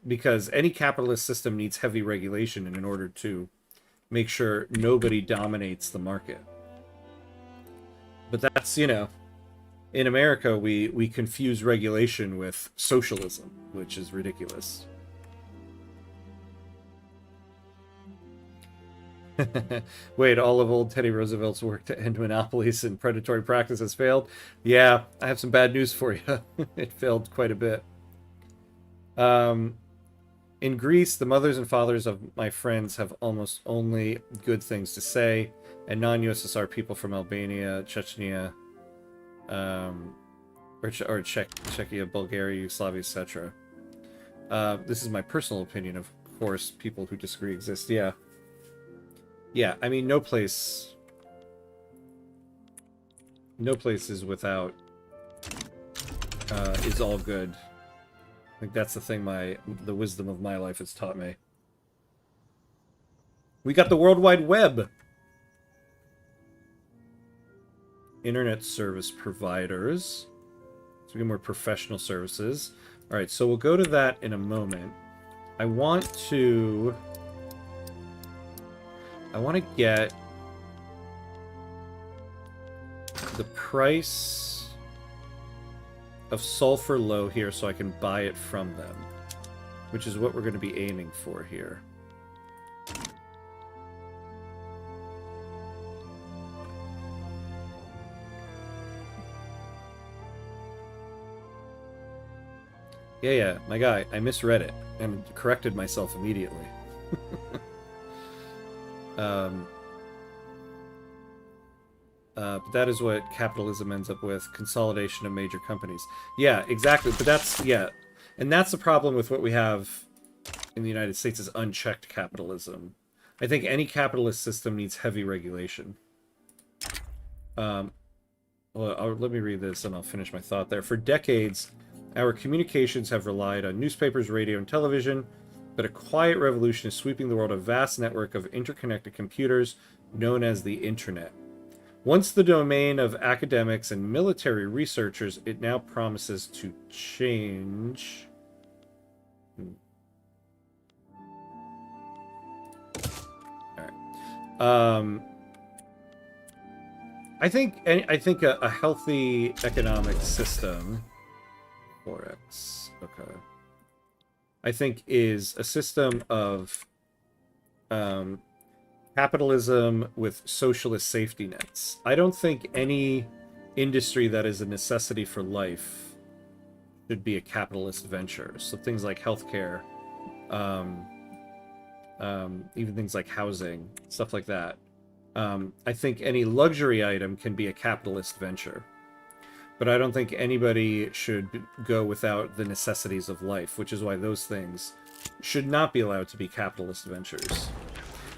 Because any capitalist system needs heavy regulation in order to make sure nobody dominates the market. But that's, you know, in America, we confuse regulation with socialism, which is ridiculous. Wait, all of old Teddy Roosevelt's work to end monopolies and predatory practices failed? Yeah, I have some bad news for you. It failed quite a bit. In Greece, the mothers and fathers of my friends have almost only good things to say, and non-USSR people from Albania, Chechnya, or Czechia, Bulgaria, Yugoslavia, etc. This is my personal opinion. Of course, people who disagree exist. Yeah, I mean, no place is without, is all good. I think that's the thing the wisdom of my life has taught me. We got the World Wide Web. Internet service providers. So we get more professional services. All right, so we'll go to that in a moment. I want to get the price of sulfur low here so I can buy it from them, which is what we're going to be aiming for here. Yeah, my guy, I misread it and corrected myself immediately. But that is what capitalism ends up with, consolidation of major companies. Yeah, exactly. But that's, yeah. And that's the problem with what we have in the United States is unchecked capitalism. I think any capitalist system needs heavy regulation. Well, let me read this and I'll finish my thought there. For decades, our communications have relied on newspapers, radio, and television, but a quiet revolution is sweeping the world, a vast network of interconnected computers known as the Internet. Once the domain of academics and military researchers, it now promises to change. All right. I think a healthy economic system, 4x, okay, I think is a system of capitalism with socialist safety nets. I don't think any industry that is a necessity for life should be a capitalist venture. So things like healthcare, even things like housing, stuff like that. I think any luxury item can be a capitalist venture. But I don't think anybody should go without the necessities of life, which is why those things should not be allowed to be capitalist ventures.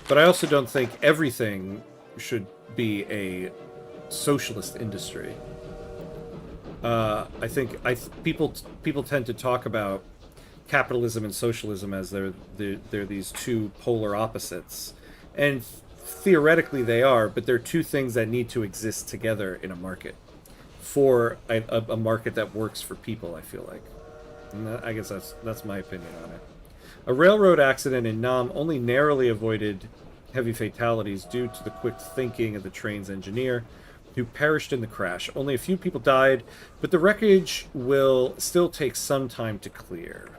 But I also don't think everything should be a socialist industry. I think people tend to talk about capitalism and socialism as they're these two polar opposites, and theoretically they are, but they're two things that need to exist together in a market for a market that works for people. I feel like, and I guess that's my opinion on it. A railroad accident in Nam only narrowly avoided heavy fatalities due to the quick thinking of the train's engineer, who perished in the crash. Only a few people died, but the wreckage will still take some time to clear.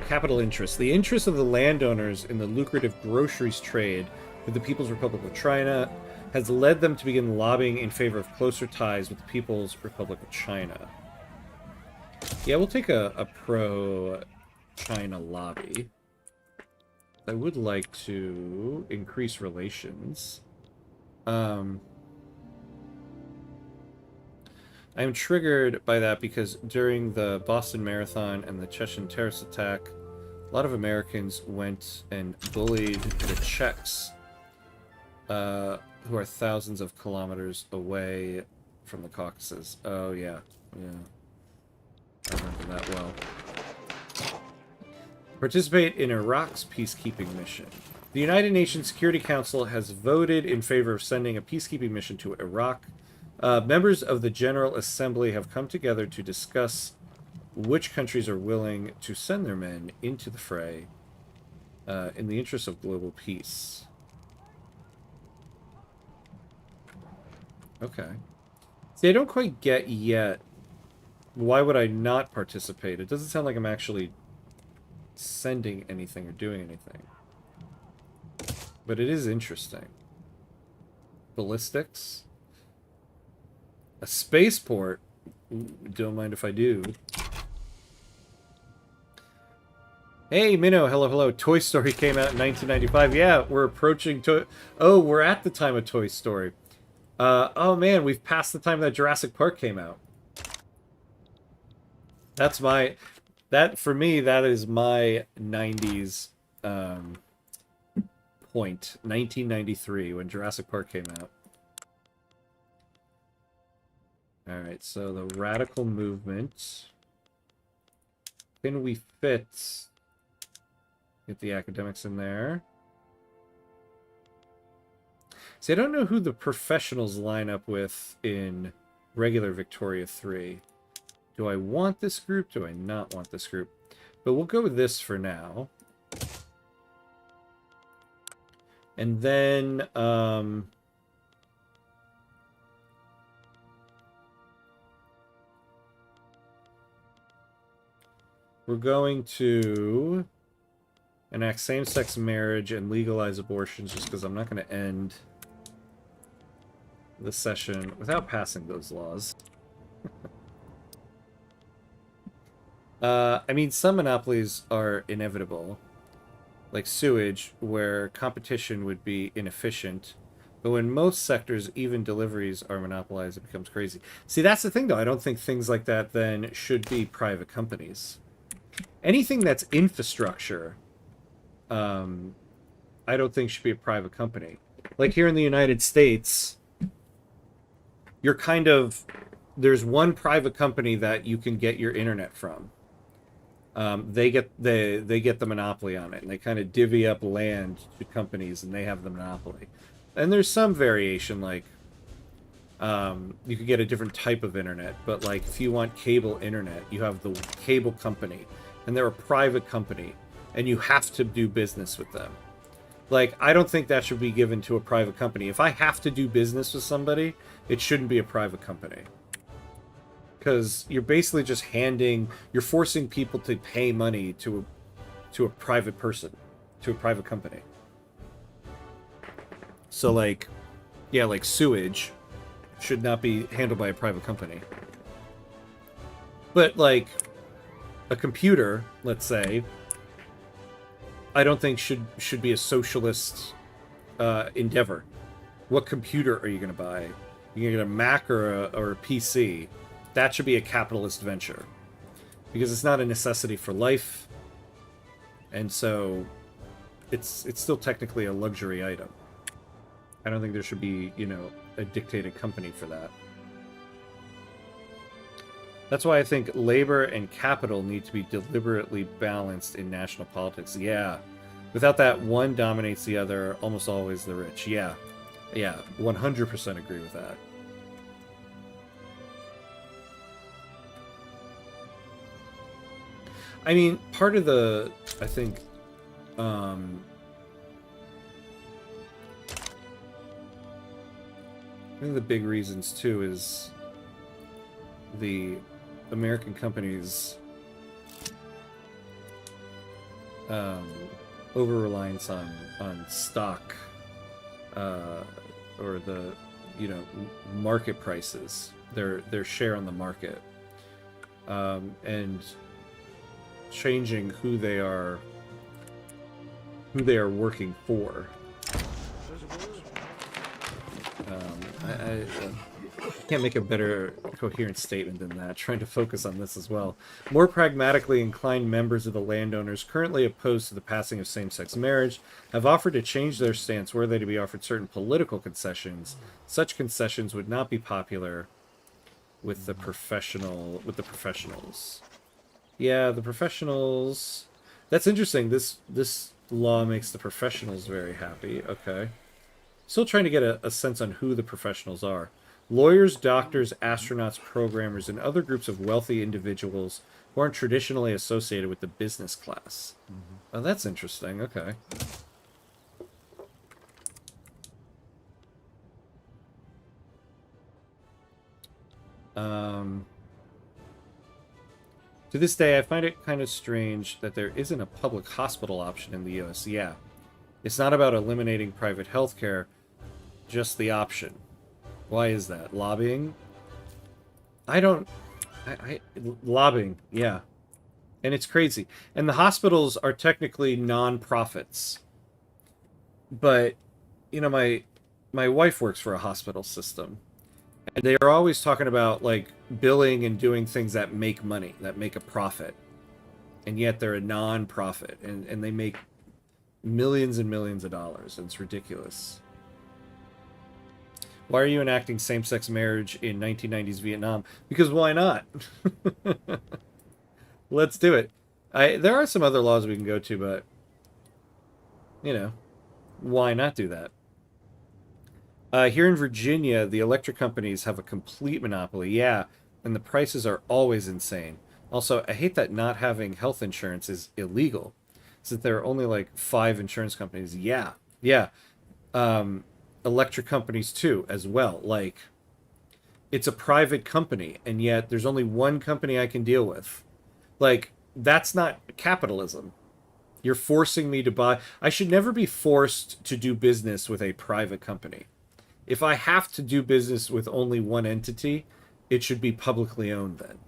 Capital interest. The interest of the landowners in the lucrative groceries trade with the People's Republic of China has led them to begin lobbying in favor of closer ties with the People's Republic of China. Yeah, we'll take a pro-China lobby. I would like to increase relations. I'm triggered by that because during the Boston Marathon and the Chechen terrorist attack, a lot of Americans went and bullied the Czechs, who are thousands of kilometers away from the Caucasus. Oh, yeah. Yeah. I remember that well. Participate in Iraq's peacekeeping mission. The United Nations Security Council has voted in favor of sending a peacekeeping mission to Iraq. Members of the General Assembly have come together to discuss which countries are willing to send their men into the fray in the interest of global peace. Okay. See, I don't quite get yet. Why would I not participate? It doesn't sound like I'm actually sending anything or doing anything. But it is interesting. Ballistics. A spaceport. Don't mind if I do. Hey, Minnow. Hello, hello. Toy Story came out in 1995. Yeah, we're approaching Oh, we're at the time of Toy Story. Oh, man, we've passed the time that Jurassic Park came out. That's my... for me, that is my 90s point. 1993, when Jurassic Park came out. Alright, so the radical movement. Can we fit... Get the academics in there. See, I don't know who the professionals line up with in regular Victoria 3. Do I want this group? Do I not want this group? But we'll go with this for now. And then, we're going to enact same-sex marriage and legalize abortions just because I'm not going to end the session without passing those laws. I mean, some monopolies are inevitable. like sewage, where competition would be inefficient. But when most sectors, even deliveries, are monopolized, it becomes crazy. See, that's the thing, though. I don't think things like that then should be private companies. Anything that's infrastructure, I don't think should be a private company. Like here in the United States, you're kind of there's one private company that you can get your internet from. They get the monopoly on it, and they kind of divvy up land to companies, and they have the monopoly. And there's some variation, like you could get a different type of internet, but like if you want cable internet, you have the cable company, and they're a private company, and you have to do business with them. Like, I don't think that should be given to a private company. If I have to do business with somebody, it shouldn't be a private company. Because you're basically just you're forcing people to pay money to a private person, to a private company. So, like, yeah, like sewage should not be handled by a private company. But, like, a computer, let's say, I don't think should be a socialist endeavor. What computer are you going to buy? You're going to get a Mac or a PC. That should be a capitalist venture, because it's not a necessity for life, and so it's still technically a luxury item. I don't think there should be, a dictated company for that. That's why I think labor and capital need to be deliberately balanced in national politics. Yeah. Without that, one dominates the other, almost always the rich. Yeah. Yeah, 100% agree with that. I mean, part of the, I think the big reasons, too, is the American companies' over-reliance on stock, or the, market prices, their share on the market, and changing who they are working for. I can't make a better coherent statement than that, trying to focus on this as well. More pragmatically inclined members of the landowners currently opposed to the passing of same-sex marriage have offered to change their stance were they to be offered certain political concessions. Such concessions would not be popular with the professionals. Yeah, the professionals. That's interesting. This law makes the professionals very happy. Okay. Still trying to get a sense on who the professionals are. Lawyers, doctors, astronauts, programmers, and other groups of wealthy individuals who aren't traditionally associated with the business class. Oh, that's interesting. Okay. To this day, I find it kind of strange that there isn't a public hospital option in the U.S. Yeah. It's not about eliminating private healthcare, just the option. Why is that? Lobbying? Lobbying, yeah. And it's crazy. And the hospitals are technically non-profits. But, my wife works for a hospital system. And they are always talking about, like, billing and doing things that make money, that make a profit. And yet they're a non-profit. And they make millions and millions of dollars. And it's ridiculous. Why are you enacting same-sex marriage in 1990s Vietnam? Because why not? Let's do it. There are some other laws we can go to, but, why not do that? Here in Virginia, the electric companies have a complete monopoly. Yeah, and the prices are always insane. Also, I hate that not having health insurance is illegal, since there are only like 5 insurance companies. Yeah. Electric companies too, as well. Like, it's a private company, and yet there's only one company I can deal with. Like, that's not capitalism. You're forcing me to buy. I should never be forced to do business with a private company. If I have to do business with only one entity, it should be publicly owned then.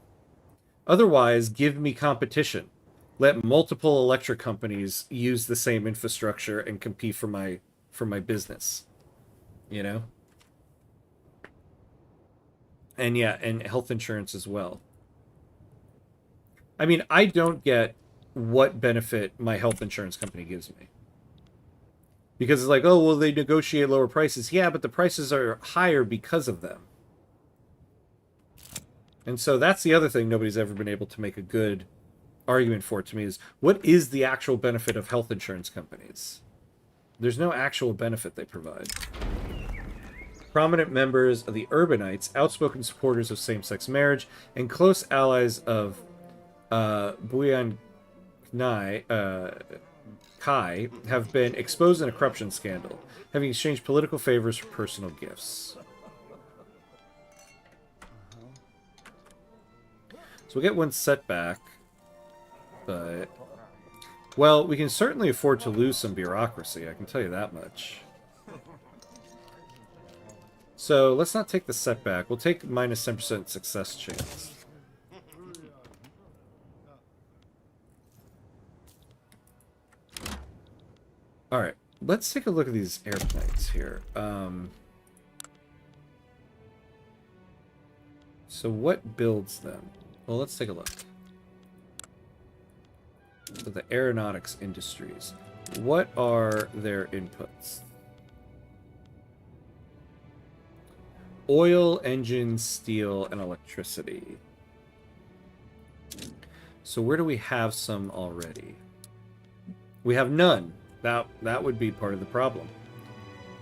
Otherwise, give me competition. let multiple electric companies use the same infrastructure and compete for my business, you know? And yeah, and health insurance as well. I mean, I don't get what benefit my health insurance company gives me. Because it's like, oh, well, they negotiate lower prices. Yeah, but the prices are higher because of them. And so that's the other thing nobody's ever been able to make a good argument for to me is, what is the actual benefit of health insurance companies? There's no actual benefit they provide. Prominent members of the urbanites, outspoken supporters of same-sex marriage, and close allies of Buyan Kai have been exposed in a corruption scandal, having exchanged political favors for personal gifts. So we'll get one setback, but... Well, we can certainly afford to lose some bureaucracy, I can tell you that much. So let's not take the setback. We'll take minus 10% success chance. Alright, let's take a look at these airplanes here. So what builds them? Well, let's take a look. So the aeronautics industries. What are their inputs? Oil, engines, steel, and electricity. So where do we have some already? We have none. That would be part of the problem.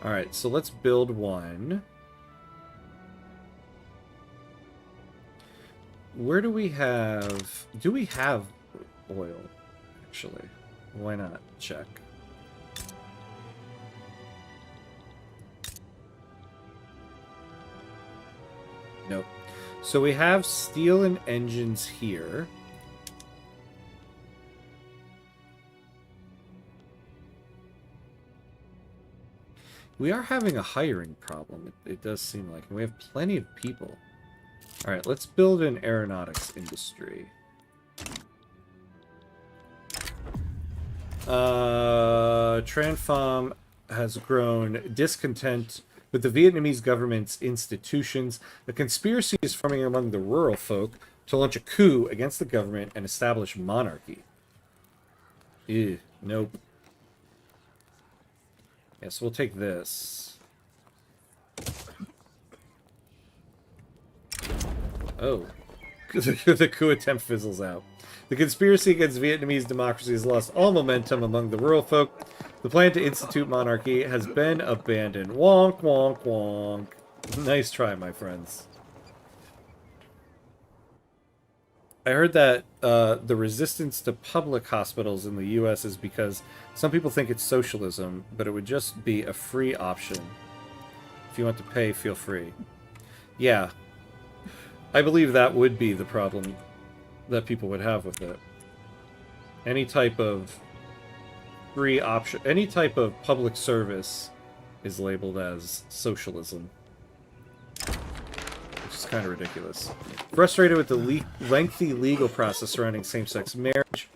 Alright, so let's build one. Where do we have... Do we have oil, actually? Why not? Check. Nope. So we have steel and engines here. We are having a hiring problem, it does seem like. And we have plenty of people. Alright, let's build an aeronautics industry. Tranfam has grown discontent with the Vietnamese government's institutions. A conspiracy is forming among the rural folk to launch a coup against the government and establish monarchy. Ew, nope. Yes, we'll take this. Oh. The coup attempt fizzles out. The conspiracy against Vietnamese democracy has lost all momentum among the rural folk. The plan to institute monarchy has been abandoned. Wonk, wonk, wonk. Nice try, my friends. I heard that the resistance to public hospitals in the U.S. is because some people think it's socialism, but it would just be a free option. If you want to pay, feel free. Yeah. I believe that would be the problem that people would have with it. Any type of free option, any type of public service is labeled as socialism. Which is kind of ridiculous. Frustrated with the lengthy legal process surrounding same-sex marriage,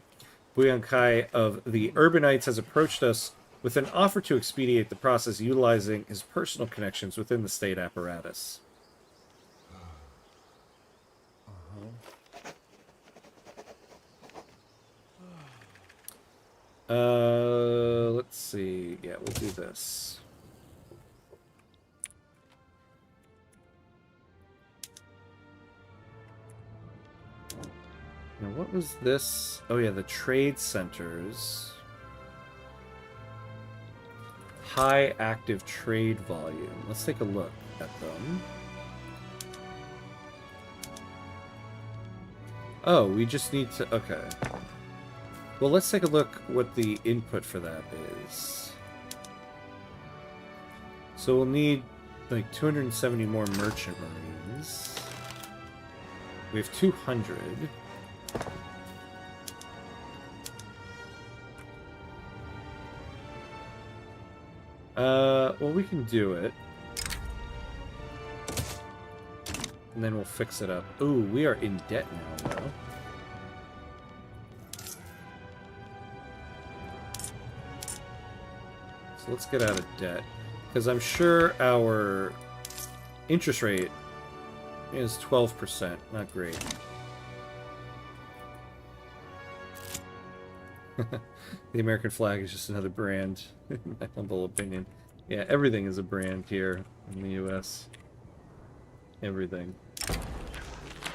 Buyan Kai of the Urbanites has approached us with an offer to expedite the process utilizing his personal connections within the state apparatus. Let's see. Yeah, we'll do this. Now, what was this? Oh, yeah, the trade centers. High active trade volume. Let's take a look at them. Oh, we just need to... Okay. Well, let's take a look what the input for that is. So we'll need, like, 270 more merchant marines. We have 200. Well, we can do it. And then we'll fix it up. Ooh, we are in debt now, though. So let's get out of debt. Because I'm sure our interest rate is 12%. Not great. The American flag is just another brand, in my humble opinion. Yeah, everything is a brand here in the U.S. Everything.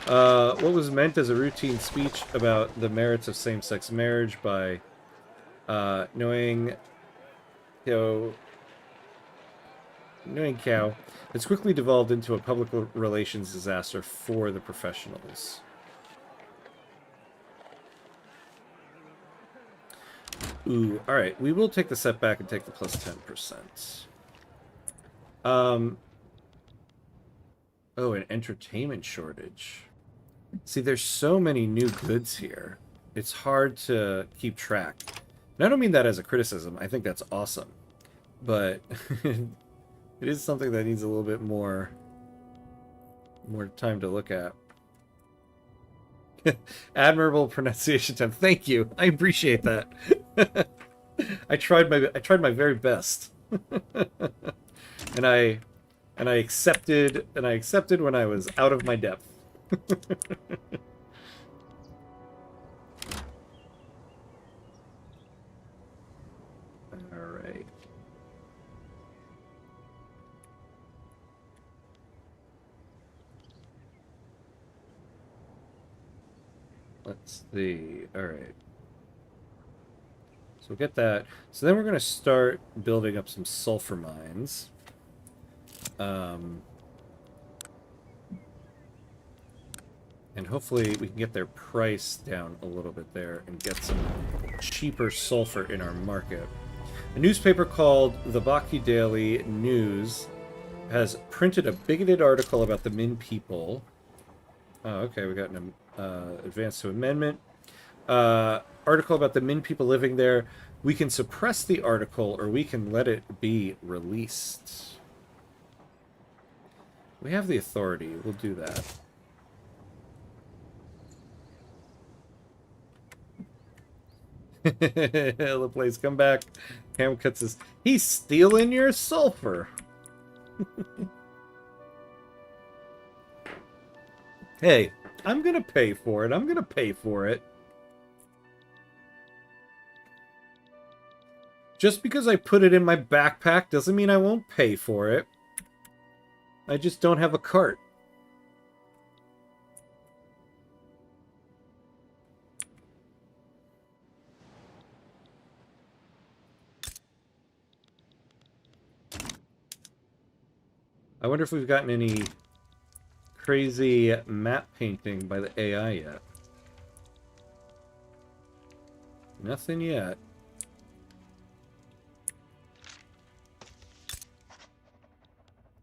What was meant as a routine speech about the merits of same-sex marriage by knowing Cow, it's quickly devolved into a public relations disaster for the professionals. Ooh, alright. We will take the setback and take the plus 10%. Oh, an entertainment shortage. See, there's so many new goods here. It's hard to keep track. And I don't mean that as a criticism. I think that's awesome. But it is something that needs a little bit more time to look at. Admirable pronunciation, Tim. Thank you. I appreciate that. I tried my very best. and I accepted when I was out of my depth. All right. Let's see. All right. So we'll get that. So then we're going to start building up some sulfur mines. And hopefully we can get their price down a little bit there and get some cheaper sulfur in our market. A newspaper called the Baki Daily News has printed a bigoted article about the Min people. Oh, okay, we got an advance to amendment. Article about the Min people living there. We can suppress the article or we can let it be released. We have the authority. We'll do that. The place, come back. ModKutz says, he's stealing your sulfur. Hey, I'm gonna pay for it. I'm gonna pay for it. Just because I put it in my backpack doesn't mean I won't pay for it. I just don't have a cart. I wonder if we've gotten any crazy map painting by the AI yet. Nothing yet.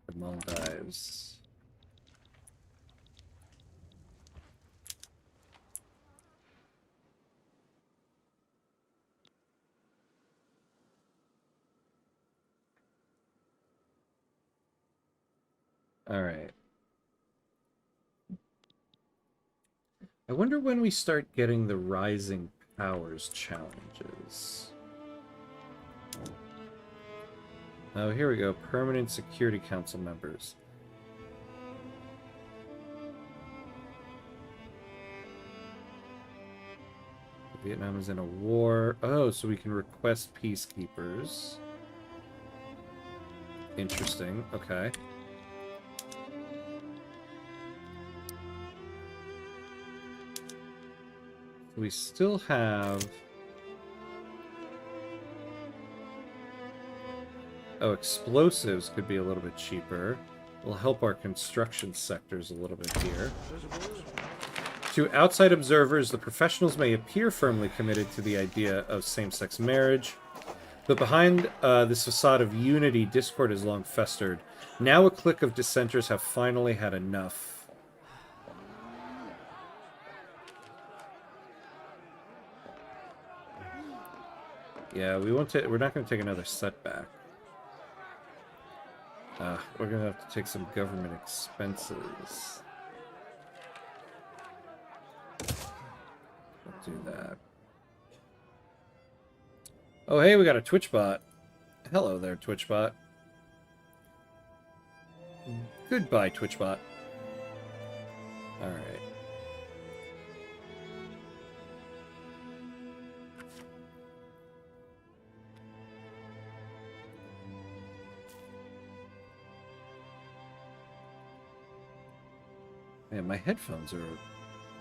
The Maldives. All right. I wonder when we start getting the Rising Powers challenges. Oh, here we go. Permanent Security Council members. Vietnam is in a war. Oh, so we can request peacekeepers. Interesting. Okay. We still have... Oh, explosives could be a little bit cheaper. Will help our construction sectors a little bit here. To outside observers, the professionals may appear firmly committed to the idea of same-sex marriage, but behind this facade of unity, discord has long festered. Now a clique of dissenters have finally had enough. Yeah, we're not going to take another setback. We're going to have to take some government expenses. Let's do that. Oh, hey, we got a Twitch bot. Hello there, TwitchBot. Goodbye, TwitchBot. Alright. Man, my headphones are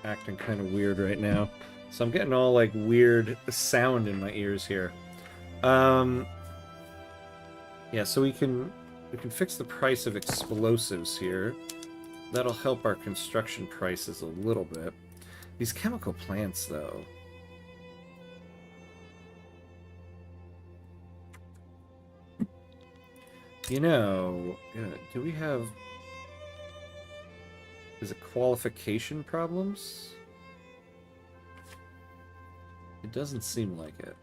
acting kind of weird right now. So I'm getting all, like, weird sound in my ears here. Yeah, so we can fix the price of explosives here. That'll help our construction prices a little bit. These chemical plants, though. You know, do we have... Is it qualification problems? It doesn't seem like it.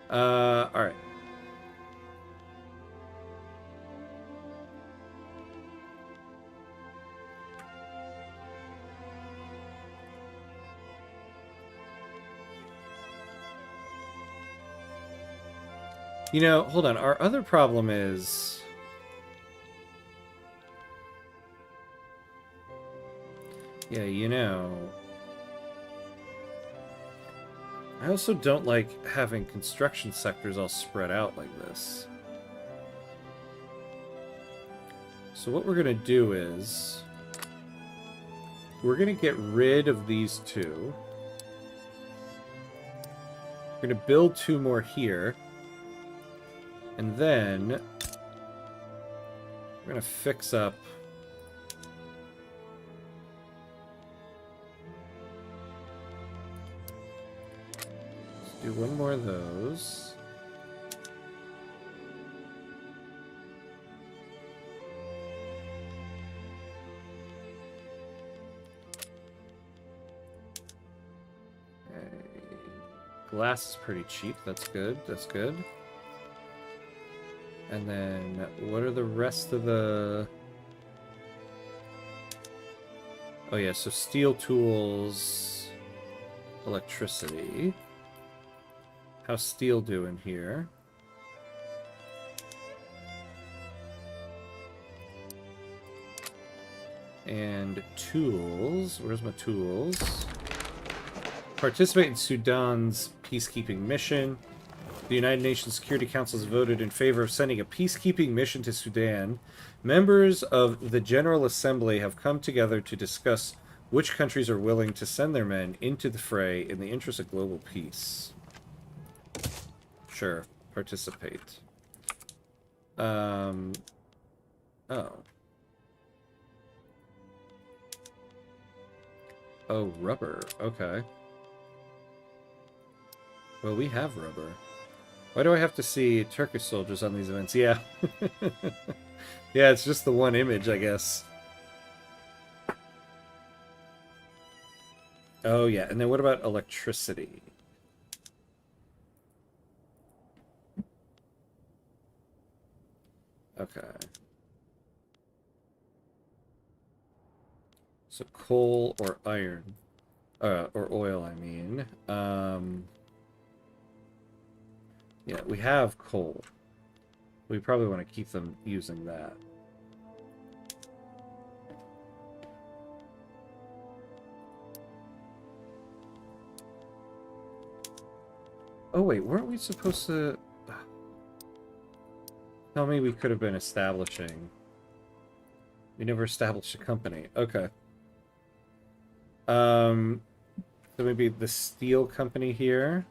Alright. You know, hold on. Our other problem is... Yeah, you know... I also don't like having construction sectors all spread out like this. So what we're going to do is... We're going to get rid of these two. We're going to build two more here. And then... We're going to fix up... Do one more of those. Okay. Glass is pretty cheap. That's good. That's good. And then, what are the rest of the... Oh yeah, so steel tools, electricity. How's steel doing here? And tools. Where's my tools? Participate in Sudan's peacekeeping mission. The United Nations Security Council has voted in favor of sending a peacekeeping mission to Sudan. Members of the General Assembly have come together to discuss which countries are willing to send their men into the fray in the interest of global peace. Sure. Participate. Oh. Oh, rubber. Okay. Well, we have rubber. Why do I have to see Turkish soldiers on these events? Yeah. Yeah, it's just the one image, I guess. Oh, yeah. And then what about electricity? Okay. So coal or iron. Or oil, I mean. Yeah, we have coal. We probably want to keep them using that. Oh wait, weren't we supposed to... Tell me we could have been establishing. We never established a company. Okay. So maybe the steel company here.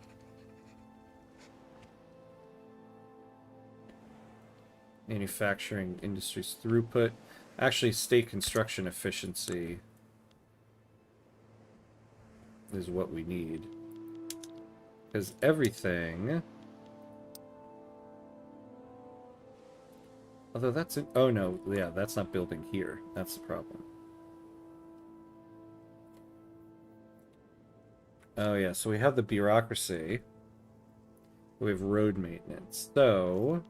Manufacturing industries throughput. Actually, state construction efficiency is what we need. Because everything... Although that's... Oh no, yeah, that's not building here. That's the problem. Oh yeah, so we have the bureaucracy. We have road maintenance. So...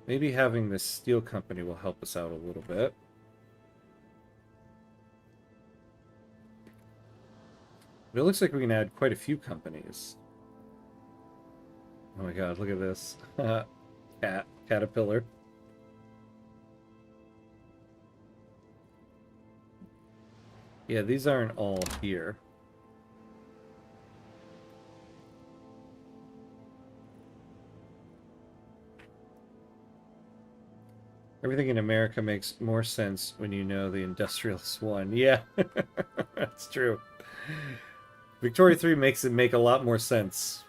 maybe having this steel company will help us out a little bit. But it looks like we can add quite a few companies. Oh my god, look at this. Caterpillar. Yeah, these aren't all here. Everything in America makes more sense when you know the industrialist won. Yeah, that's true. Victoria 3 makes it make a lot more sense.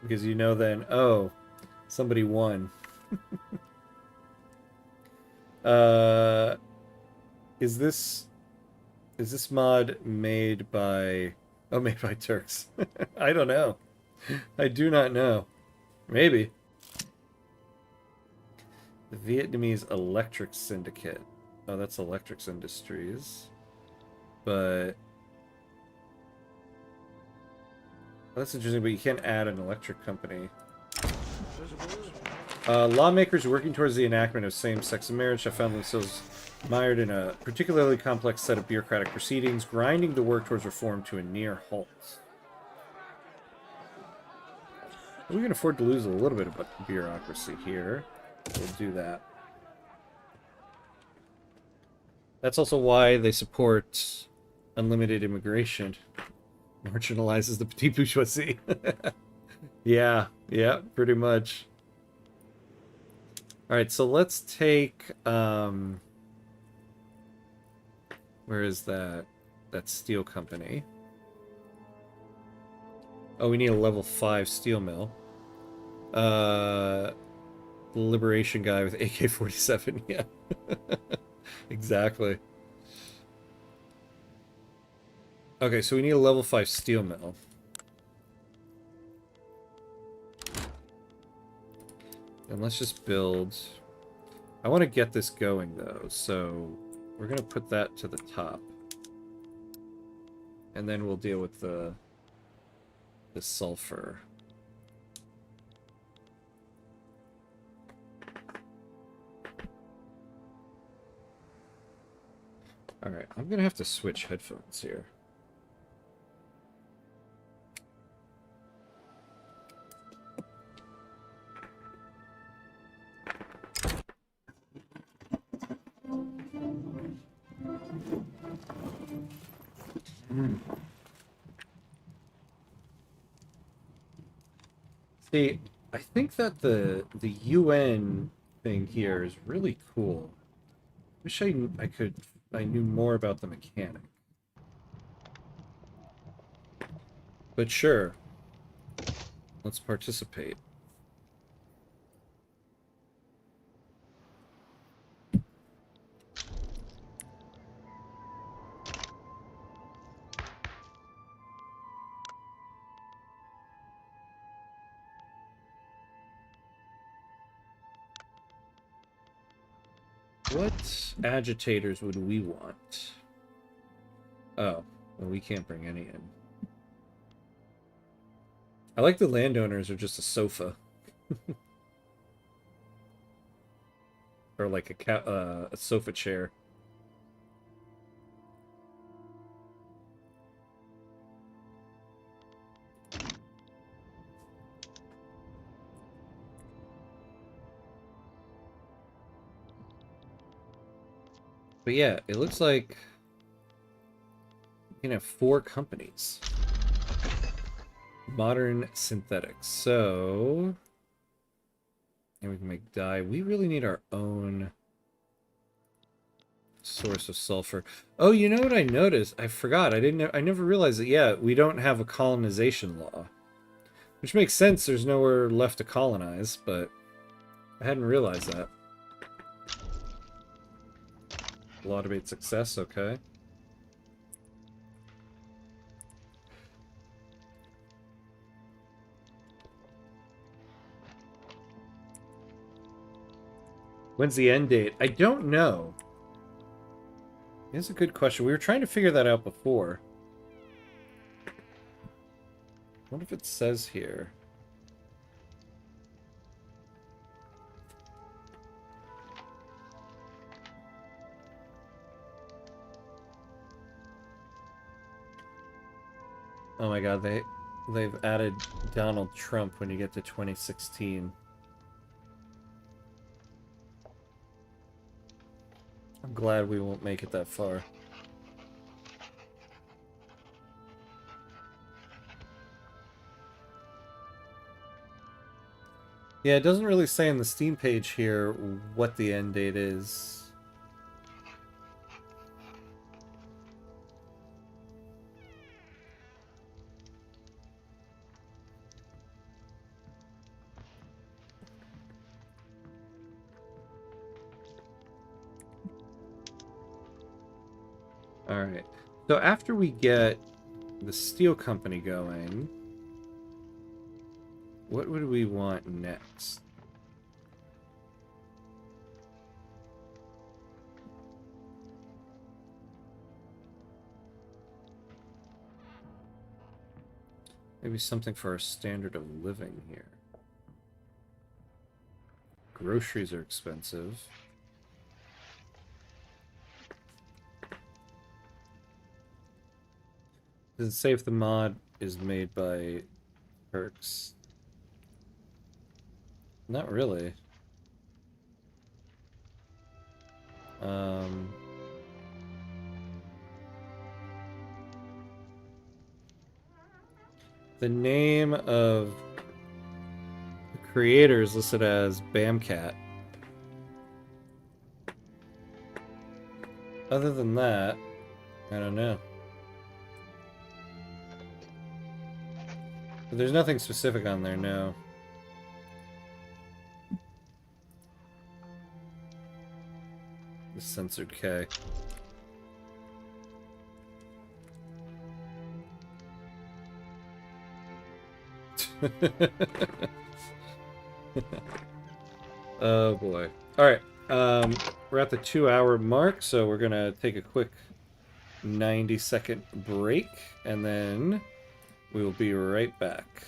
Because you know then, oh, somebody won. uh, is this mod made by... Oh, made by Turks. I don't know. I do not know. Maybe. The Vietnamese Electric Syndicate. Oh, that's Electrics Industries. But... Well, that's interesting, but you can't add an electric company. Lawmakers working towards the enactment of same-sex marriage have found themselves mired in a particularly complex set of bureaucratic proceedings, grinding to work towards reform to a near halt. We can afford to lose a little bit of bureaucracy here. We'll do that. That's also why they support unlimited immigration. Marginalizes the petite bourgeoisie. Yeah, pretty much. Alright, so let's take, where is that? That steel company. Oh, we need a level 5 steel mill. The Liberation guy with AK-47, yeah. Exactly. Okay, so we need a level 5 steel mill. And let's just build... I want to get this going, though, so we're going to put that to the top. And then we'll deal with the sulfur. Alright, I'm going to have to switch headphones here. See, I think that the UN thing here is really cool. Wish I knew more about the mechanic. But sure. Let's participate. What agitators would we want? Oh, well, we can't bring any in. I like the landowners are just a sofa. Or like a sofa chair. But yeah, it looks like you can have 4 companies. Modern synthetics. So... And we can make dye. We really need our own source of sulfur. Oh, you know what I noticed? I forgot. I never realized that, yeah, we don't have a colonization law. Which makes sense. There's nowhere left to colonize, but I hadn't realized that. Law debate success, okay. When's the end date? I don't know. It's a good question. We were trying to figure that out before. What if it says here? Oh my god, they've added Donald Trump when you get to 2016. I'm glad we won't make it that far. Yeah, it doesn't really say on the Steam page here what the end date is. Alright, so after we get the steel company going, what would we want next? Maybe something for our standard of living here. Groceries are expensive. Does it say if the mod is made by Perks? Not really. The name of the creator is listed as Bamcat. Other than that, I don't know. But there's nothing specific on there, no. The censored K. Oh boy. Alright, we're at the 2-hour mark, so we're gonna take a quick 90-second break, and then we will be right back.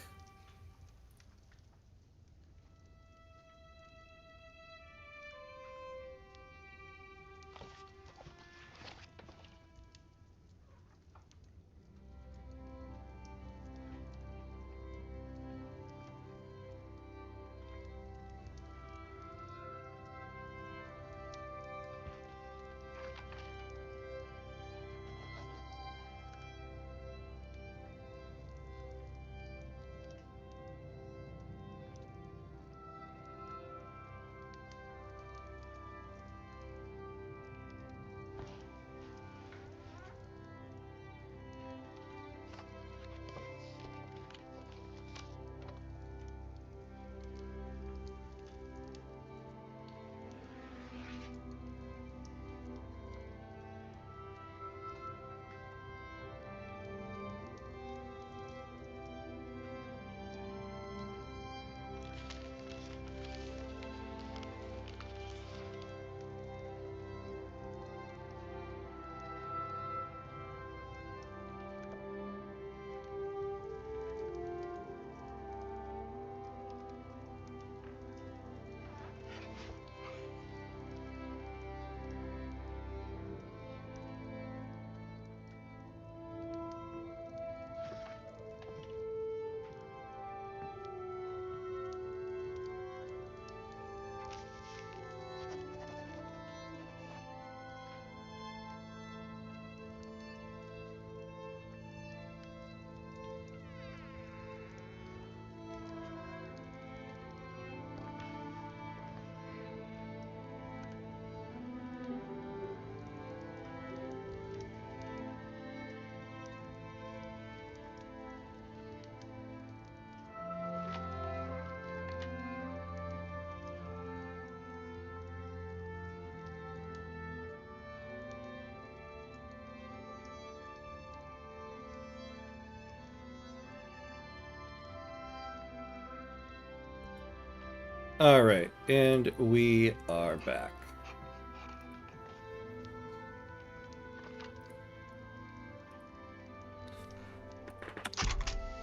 Alright, and we are back.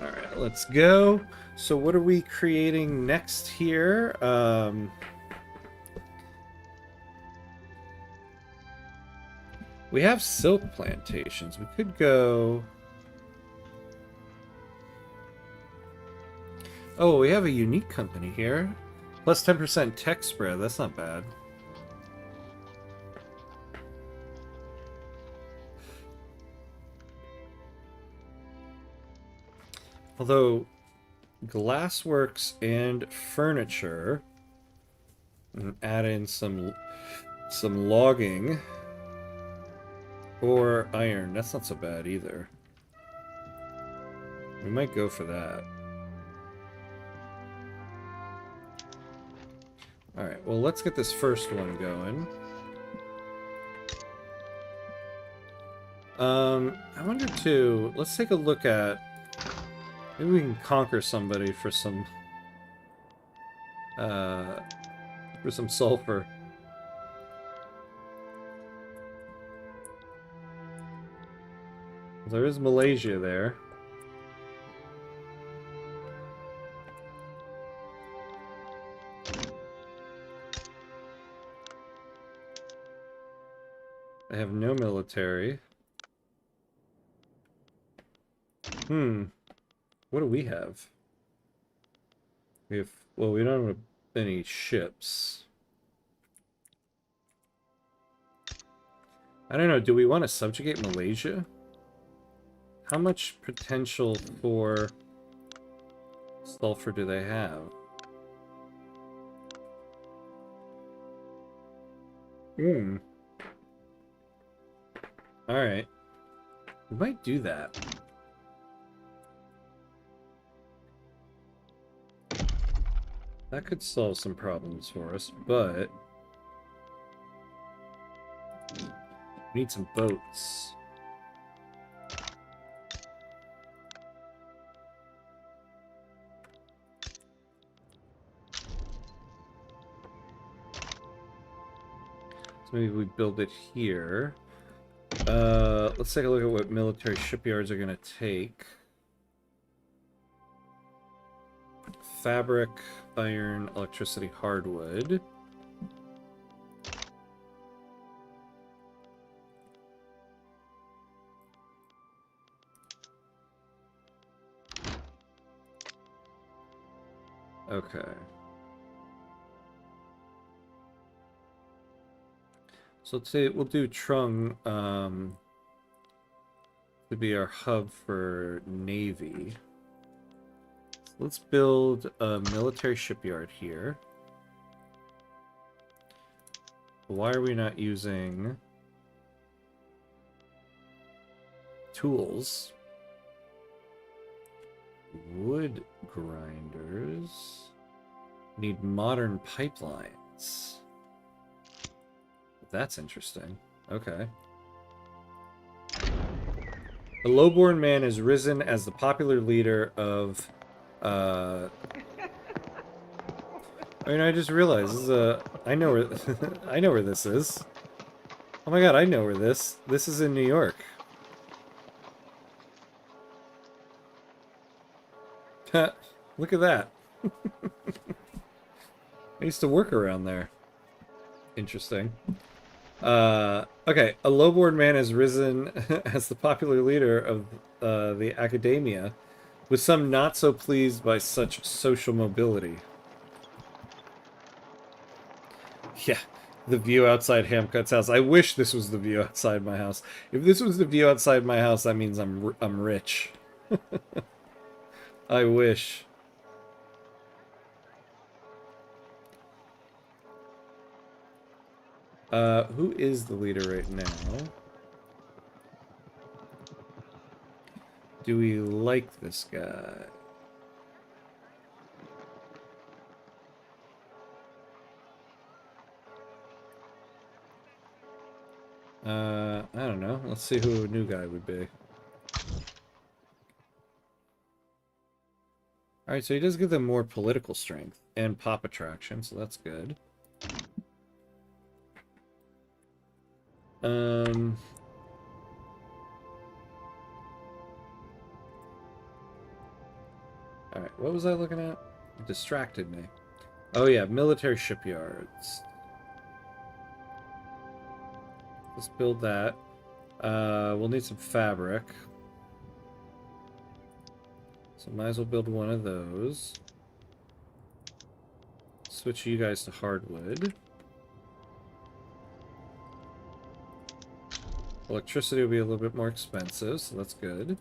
Alright, let's go. So what are we creating next here? We have silk plantations. We could go... Oh, we have a unique company here. Plus 10% tech spread. That's not bad. Although, glassworks and furniture, and add in some logging or iron. That's not so bad either. We might go for that. Alright, well, let's get this first one going. I wonder too, let's take a look at, maybe we can conquer somebody for some sulfur. There is Malaysia there. I have no military. What do we have? We have, well, we don't have any ships. I don't know, do we want to subjugate Malaysia? How much potential for sulfur do they have? Alright. We might do that. That could solve some problems for us, but we need some boats. So maybe we build it here. Let's take a look at what military shipyards are going to take. Fabric, iron, electricity, hardwood. Okay. So let's say we'll do Trung to be our hub for Navy. So let's build a military shipyard here. Why are we not using tools? Wood grinders. Need modern pipelines. That's interesting. Okay. A lowborn man has risen as the popular leader of I mean, I just realized this is I know where I know where this is. Oh my god, I know where this is in New York. Look at that. I used to work around there. Interesting. Okay, a lowborn man has risen as the popular leader of the academia, with some not so pleased by such social mobility. Yeah, the view outside ModKutz house. I wish this was the view outside my house. If this was the view outside my house, that means I'm rich. I wish. Who is the leader right now? Do we like this guy? I don't know. Let's see who a new guy would be. Alright, so he does give them more political strength and pop attraction, so that's good. Alright, what was I looking at? It distracted me. Oh yeah, military shipyards. Let's build that. We'll need some fabric. So might as well build one of those. Switch you guys to hardwood. Electricity will be a little bit more expensive, so that's good.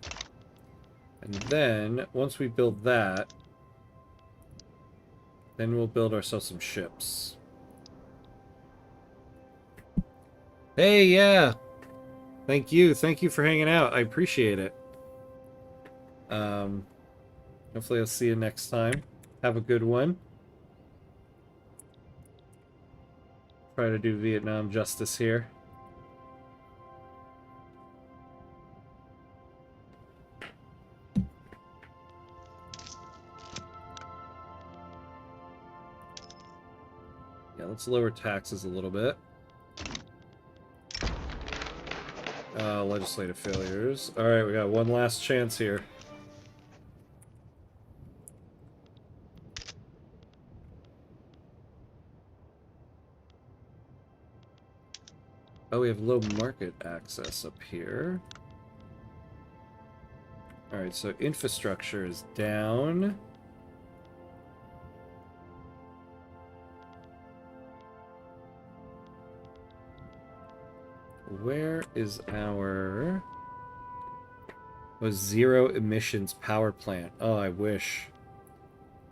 And then, once we build that, then we'll build ourselves some ships. Hey, yeah! Thank you for hanging out. I appreciate it. Hopefully I'll see you next time. Have a good one. Try to do Vietnam justice here. Yeah, let's lower taxes a little bit. Legislative failures. Alright, we got one last chance here. Oh, we have low market access up here. Alright, so infrastructure is down. Where is our... Oh, zero emissions power plant. Oh, I wish.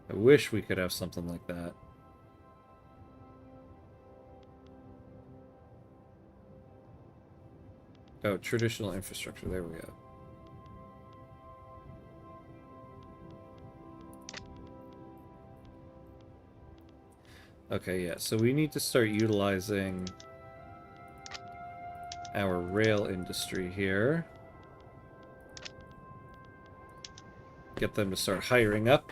I wish we could have something like that. Oh, traditional infrastructure. There we go. Okay, yeah. So we need to start utilizing our rail industry here. Get them to start hiring up.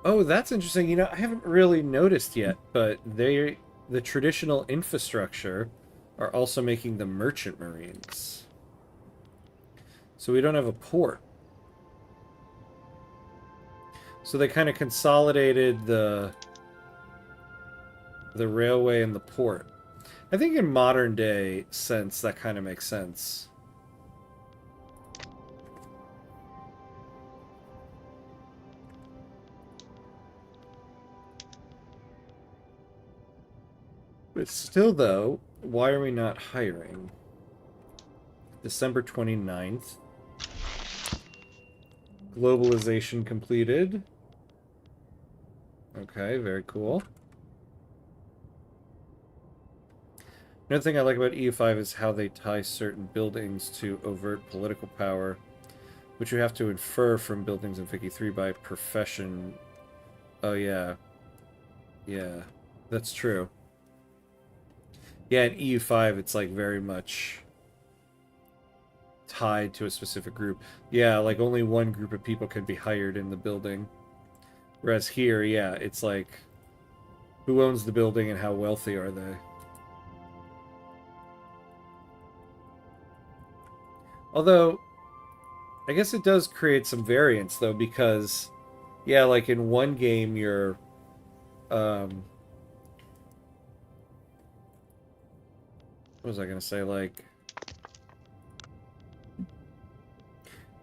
Oh, that's interesting. You know, I haven't really noticed yet, but the traditional infrastructure are also making the merchant marines. So we don't have a port. So they kind of consolidated the railway and the port. I think in modern day sense, that kind of makes sense. But still, though, why are we not hiring? December 29th. Globalization completed. Okay, very cool. Another thing I like about EU5 is how they tie certain buildings to overt political power, which you have to infer from buildings in Vicky 3 by profession. Oh, yeah. Yeah, that's true. Yeah, in EU5, it's like very much tied to a specific group. Yeah, like only one group of people can be hired in the building. Whereas here, yeah, it's like who owns the building and how wealthy are they? Although, I guess it does create some variance, though, because, yeah, like in one game, you're, what was I gonna say, like...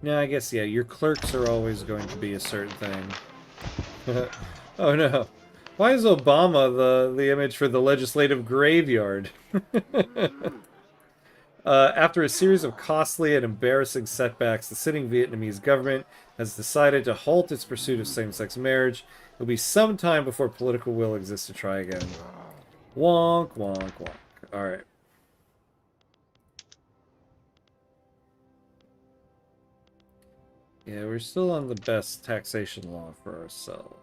No, I guess, yeah, your clerks are always going to be a certain thing. Oh, no. Why is Obama the image for the legislative graveyard? After a series of costly and embarrassing setbacks, the sitting Vietnamese government has decided to halt its pursuit of same-sex marriage. It will be some time before political will exists to try again. Wonk, wonk, wonk. Alright. Yeah, we're still on the best taxation law for ourselves.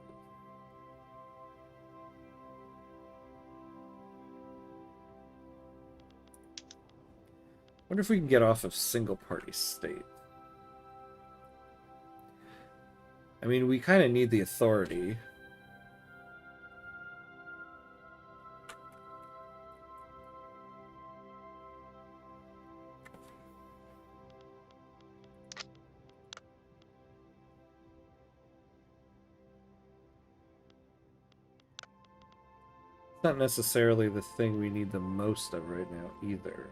Wonder if we can get off of single-party state. I mean, we kind of need the authority. It's not necessarily the thing we need the most of right now, either.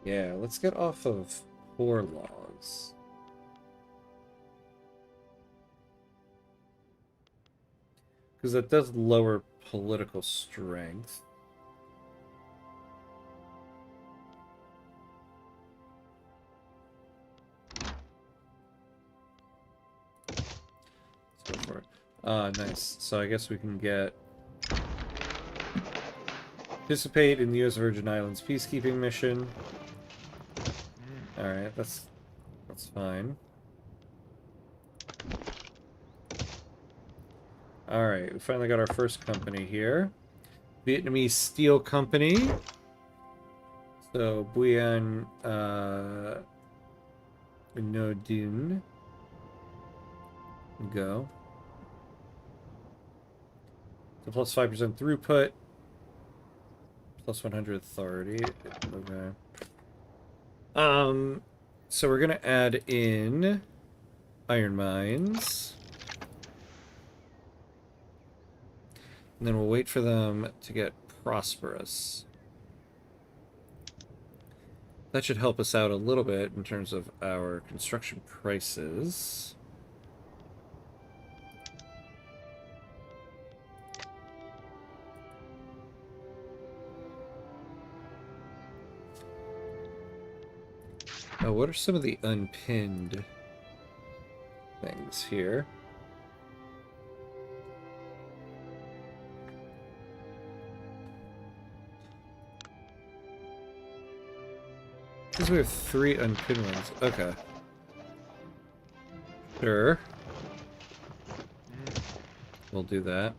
Yeah, let's get off of poor laws. Because that does lower political strength. Let's go for it. Nice. So I guess we can get... Participate in the U.S. Virgin Islands peacekeeping mission. Alright, that's fine. Alright, we finally got our first company here. Vietnamese Steel Company. So, Buyen No Dinh. Go. So plus 5% throughput. Plus 100 authority. Okay. So we're gonna add in iron mines. And then we'll wait for them to get prosperous. That should help us out a little bit in terms of our construction prices. Oh, what are some of the unpinned things here? Because we have 3 unpinned ones. Okay. Sure. We'll do that.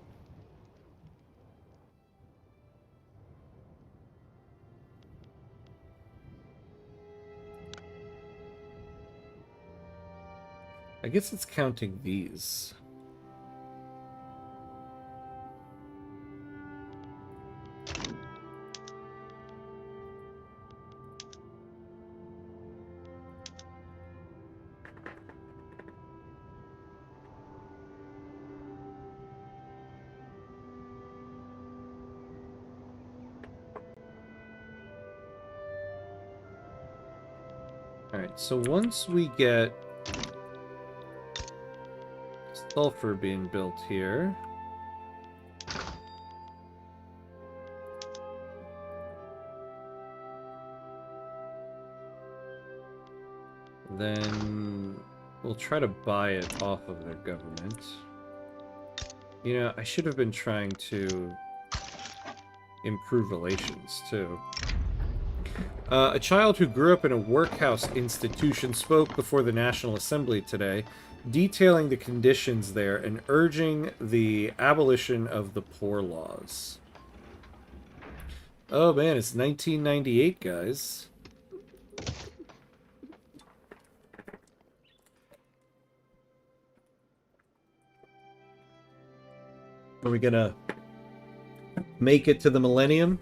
I guess it's counting these. Alright, so once we get sulfur being built here, then we'll try to buy it off of their government. You know, I should have been trying to improve relations, too. A child who grew up in a workhouse institution spoke before the National Assembly today, detailing the conditions there and urging the abolition of the poor laws. Oh man, it's 1998, guys. Are we gonna make it to the millennium?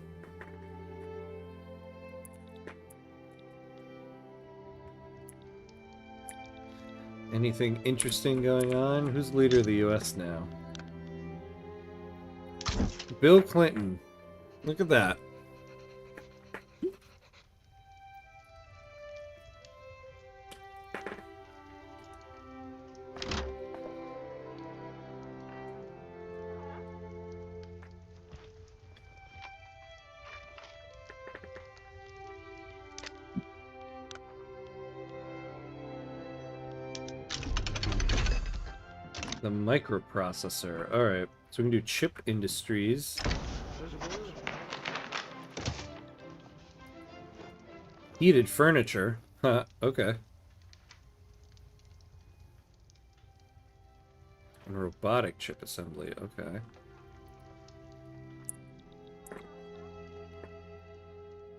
Anything interesting going on? Who's leader of the U.S. now? Bill Clinton. Look at that. The microprocessor. Alright, so we can do chip industries. Heated furniture. Huh, okay. And robotic chip assembly. Okay.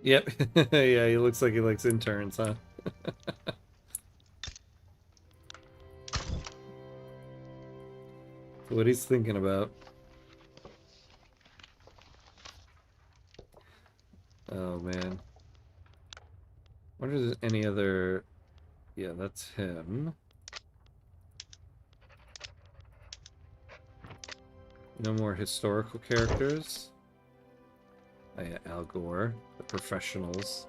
Yep. Yeah, he looks like he likes interns, huh? What he's thinking about. Oh, man. What is any other... Yeah, that's him. No more historical characters. Oh, yeah, Al Gore. The professionals.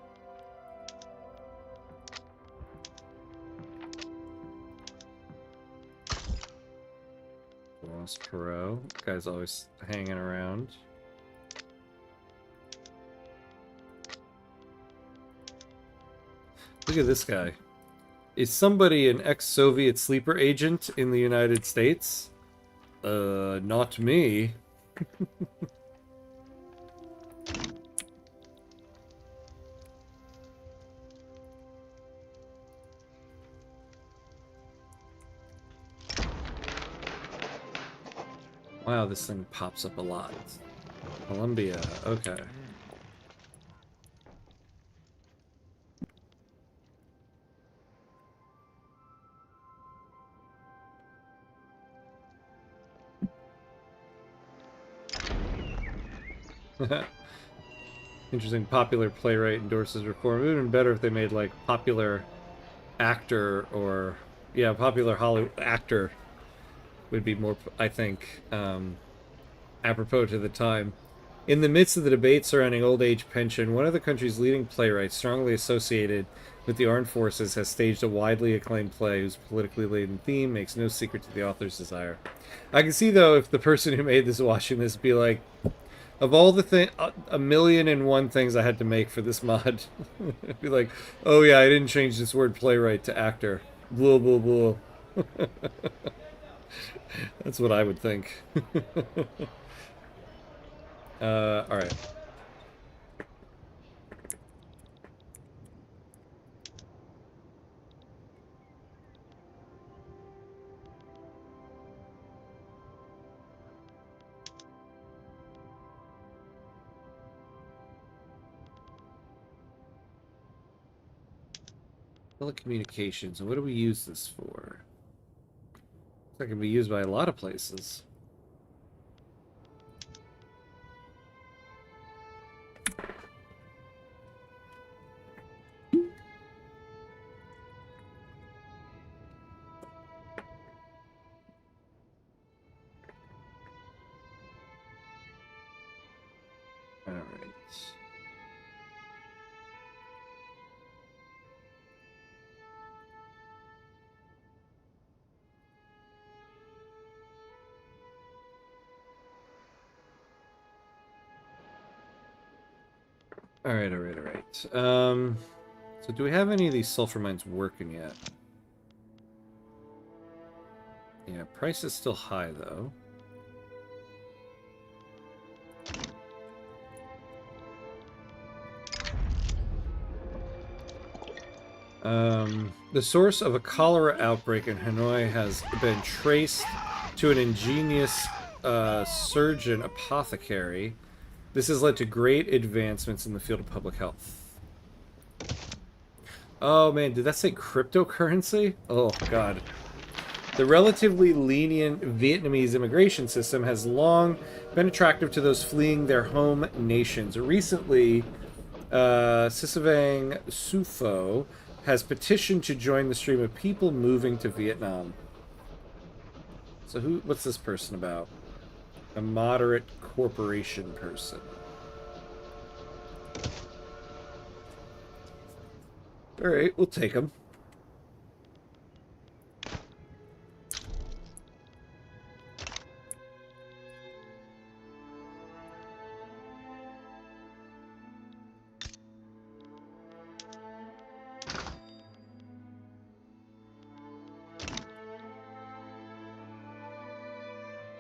Ross Perot. Guy's always hanging around. Look at this guy. Is somebody an ex-Soviet sleeper agent in the United States? Not me. Wow, this thing pops up a lot. Colombia, okay. Interesting. Popular playwright endorses reform. It would have been better if they made like popular actor or yeah, popular Hollywood actor would be more, I think, apropos to the time. In the midst of the debate surrounding old age pension, one of the country's leading playwrights, strongly associated with the armed forces, has staged a widely acclaimed play whose politically laden theme makes no secret to the author's desire. I can see, though, if the person who made this watching this be like, of all the a million and one things I had to make for this mod, be like, oh yeah, I didn't change this word playwright to actor. Blah, blah, blah. That's what I would think. Alright. Telecommunications. What do we use this for? That can be used by a lot of places. Alright. So do we have any of these sulfur mines working yet? Yeah, price is still high, though. The source of a cholera outbreak in Hanoi has been traced to an ingenious surgeon apothecary. This has led to great advancements in the field of public health. Oh man, did that say cryptocurrency? Oh god. The relatively lenient Vietnamese immigration system has long been attractive to those fleeing their home nations. Recently, Sisavang Sufo has petitioned to join the stream of people moving to Vietnam. So what's this person about? A moderate corporation person. Alright, we'll take him.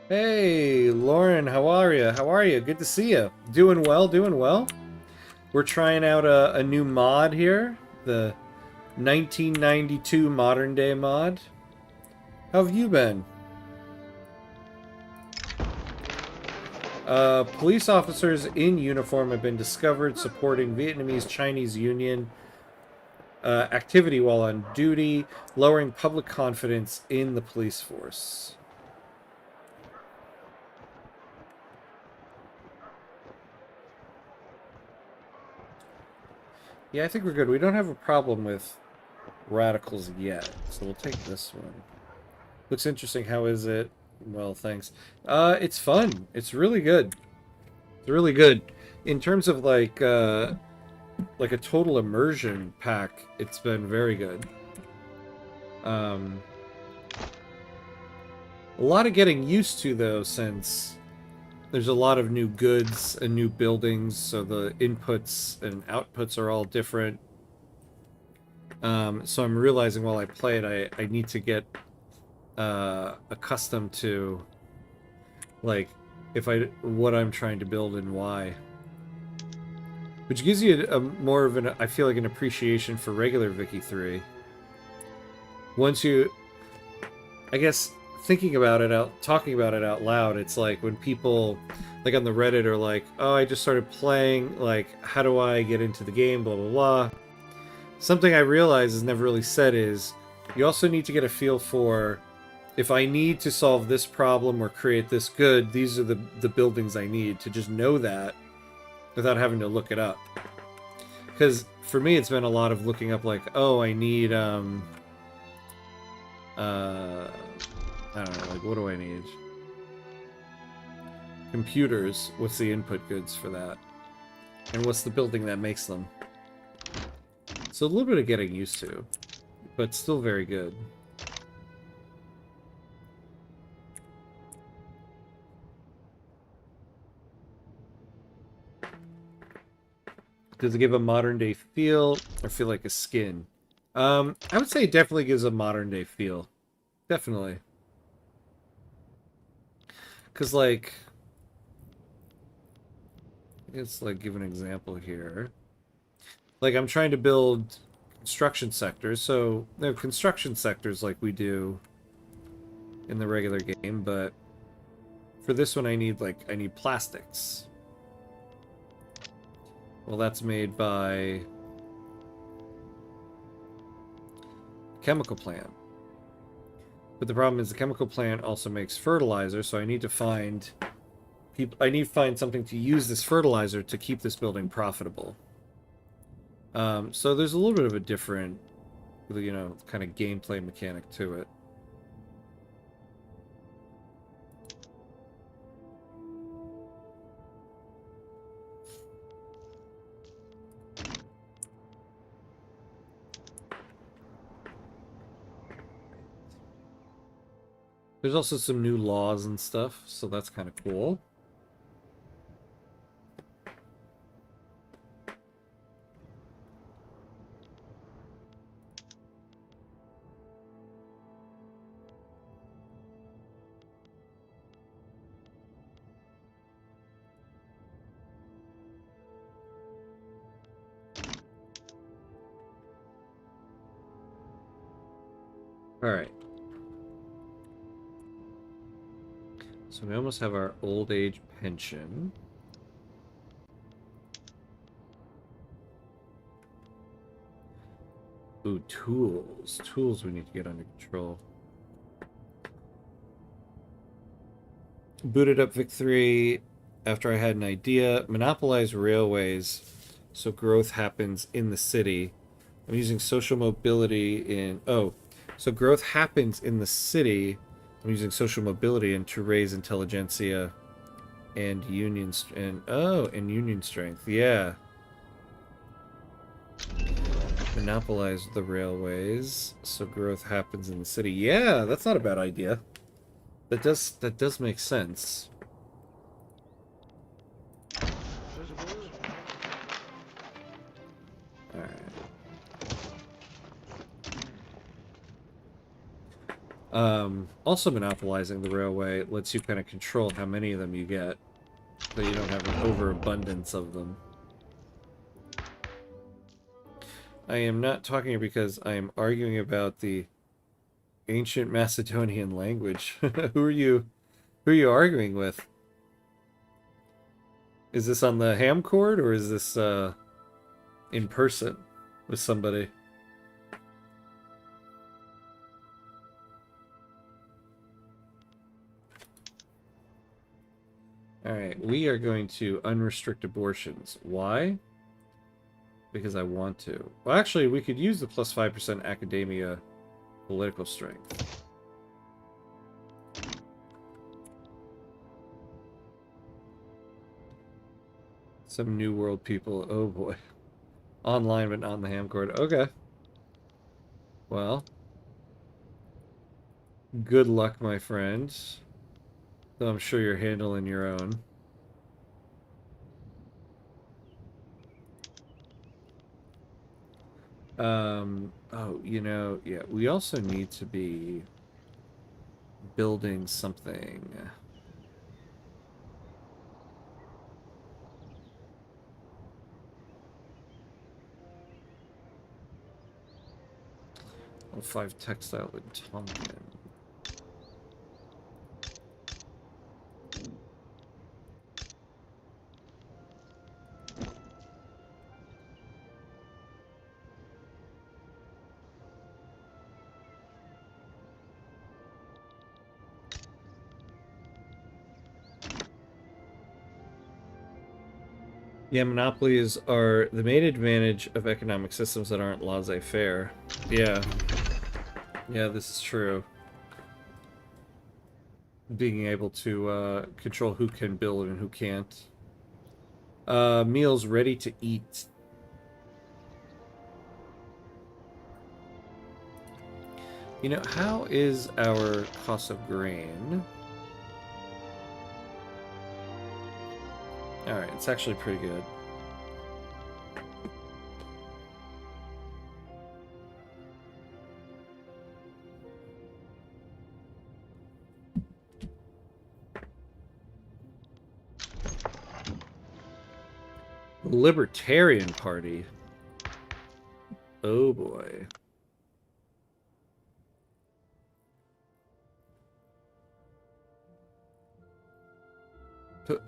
Hey, Lauren, how are you? How are you? Good to see you. Doing well, doing well. We're trying out a new mod here, the 1992 modern day mod. How have you been? Police officers in uniform have been discovered supporting Vietnamese-Chinese Union activity while on duty, lowering public confidence in the police force. Yeah, I think we're good. We don't have a problem with radicals yet, so we'll take this one. Looks interesting. How is it? Well, thanks. It's fun. It's really good. It's really good. In terms of like a total immersion pack, it's been very good. A lot of getting used to, though, since there's a lot of new goods and new buildings, so the inputs and outputs are all different. So I'm realizing while I play it, I need to get accustomed to, like, what I'm trying to build and why. Which gives you a more of I feel like, an appreciation for regular Vicky 3. Once you, I guess, talking about it out loud, it's like when people, like on the Reddit, are like, oh, I just started playing, like, how do I get into the game, blah, blah, blah. Something I realize is never really said is, you also need to get a feel for, if I need to solve this problem or create this good, these are the buildings I need, to just know that without having to look it up. Because for me, it's been a lot of looking up, like, oh, I need, I don't know, like, what do I need? Computers, what's the input goods for that? And what's the building that makes them? So a little bit of getting used to, but still very good. Does it give a modern day feel or feel like a skin? I would say it definitely gives a modern day feel. Definitely. Because, like, let's, like, give an example here. Like, I'm trying to build construction sectors, so there are construction sectors like we do in the regular game, but for this one I need plastics. Well, that's made by chemical plant. But the problem is the chemical plant also makes fertilizer, so I need to find something to use this fertilizer to keep this building profitable. So there's a little bit of a different, you know, kind of gameplay mechanic to it. There's also some new laws and stuff, so that's kind of cool. Alright. So we almost have our old age pension. Ooh, tools. Tools we need to get under control. Booted up Vic 3 after I had an idea. Monopolize railways so growth happens in the city. I'm using social mobility in... Oh, so growth happens in the city. I'm using social mobility to raise intelligentsia and union strength. Yeah. Monopolize the railways so growth happens in the city. Yeah, that's not a bad idea. That does make sense. Also monopolizing the railway lets you kind of control how many of them you get, so you don't have an overabundance of them. I am not talking because I am arguing about the ancient Macedonian language. Who are you arguing with? Is this on the ham cord, or is this in person with somebody? Alright, we are going to unrestrict abortions. Why? Because I want to. Well, actually, we could use the plus 5% academia political strength. Some New World people. Oh boy. Online, but not on the ham cord. Okay. Well. Good luck, my friend. Though I'm sure you're handling your own. Oh, you know, yeah, we also need to be building something. Oh, 5 textile in Tonkin. Yeah, monopolies are the main advantage of economic systems that aren't laissez-faire. Yeah. Yeah, this is true. Being able to control who can build and who can't. Meals ready to eat. You know, how is our cost of grain? Alright, it's actually pretty good. Libertarian Party. Oh boy.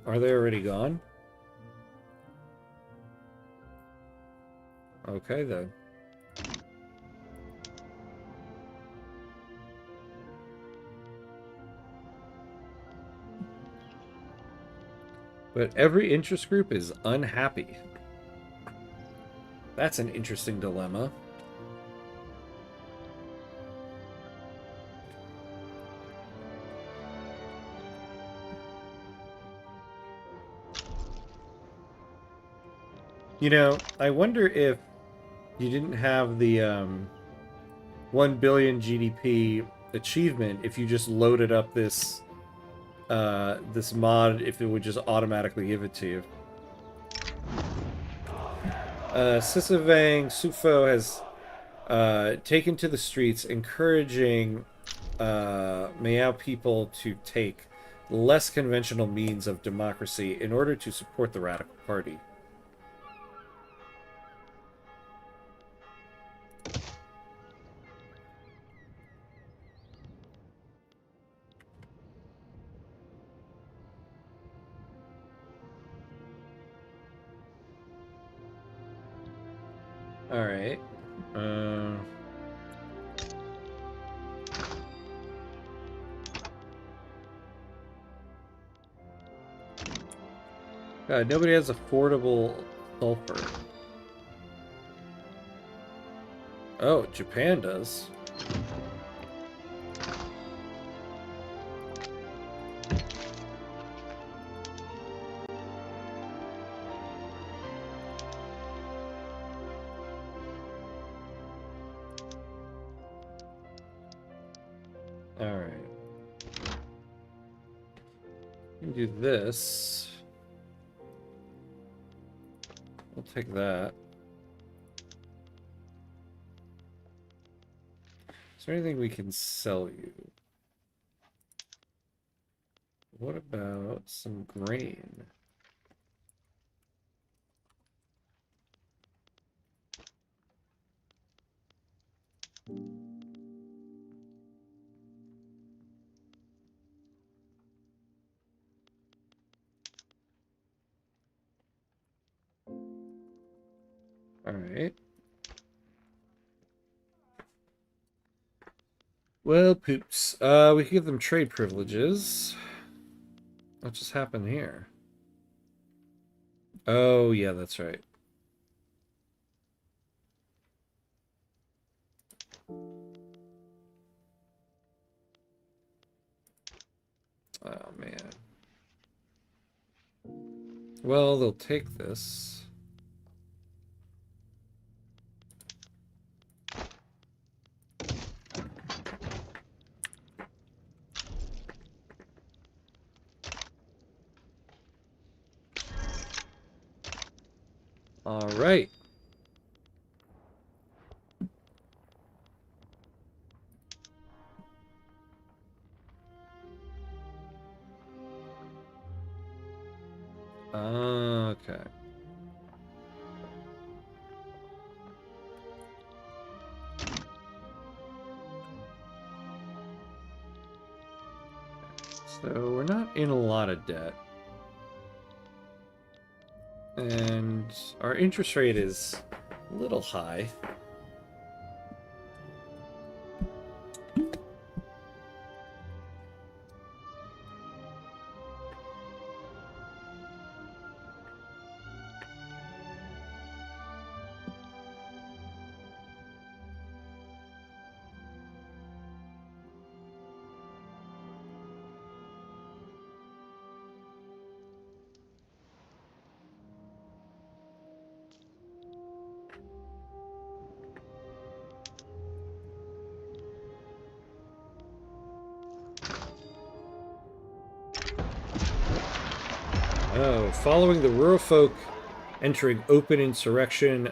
Are they already gone? Okay then. But every interest group is unhappy. That's an interesting dilemma. You know, I wonder if you didn't have the 1 billion GDP achievement, if you just loaded up this this mod, if it would just automatically give it to you. Sisavang Sufo has taken to the streets, encouraging Miao people to take less conventional means of democracy in order to support the Radical Party. Alright. God, nobody has affordable sulfur. Oh, Japan does. Alright. We can do this. We'll take that. Is there anything we can sell you? What about some grain? Alright. Well, poops. We can give them trade privileges. What just happened here? Oh, yeah, that's right. Oh, man. Well, they'll take this. All right. Okay. So we're not in a lot of debt. And our interest rate is a little high. Oh, following the rural folk entering open insurrection,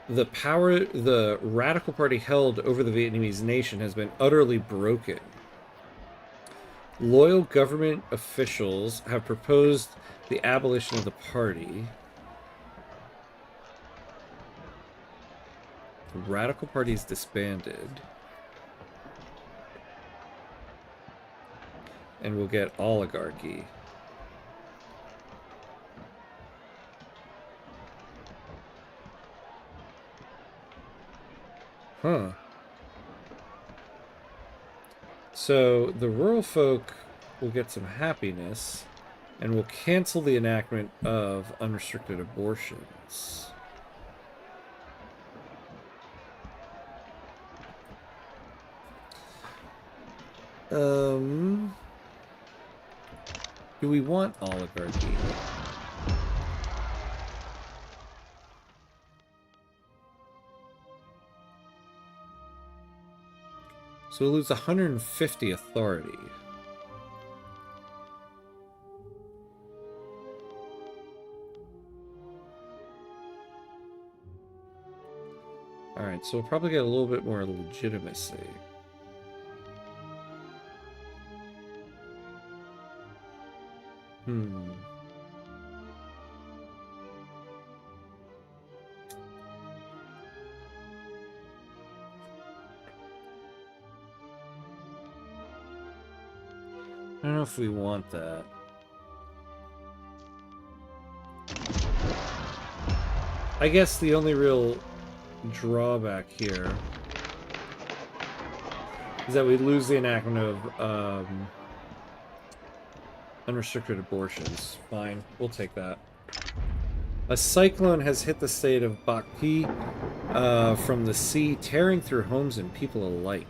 the power the Radical Party held over the Vietnamese nation has been utterly broken. Loyal government officials have proposed the abolition of the party. The Radical Party is disbanded. And we'll get oligarchy. Huh. So the rural folk will get some happiness, and will cancel the enactment of unrestricted abortions. Do we want oligarchy? So we lose 150 authority. Alright, so we'll probably get a little bit more legitimacy. I don't know if we want that. I guess the only real drawback here is that we lose the enactment of unrestricted abortions. Fine, we'll take that. A cyclone has hit the state of Bac Pi from the sea, tearing through homes and people alike.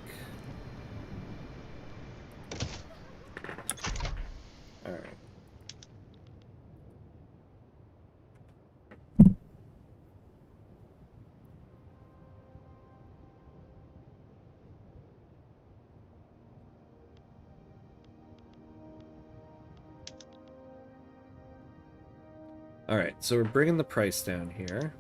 Alright, so we're bringing the price down here.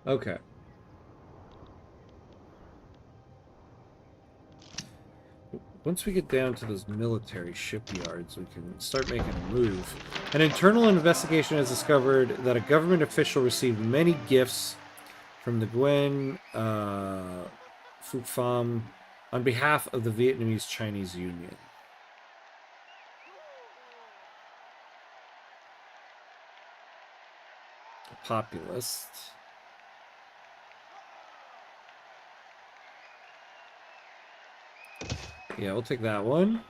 Okay. Once we get down to those military shipyards, we can start making a move. An internal investigation has discovered that a government official received many gifts from the Nguyen Phu Pham on behalf of the Vietnamese-Chinese Union. A populist. Yeah, we'll take that one.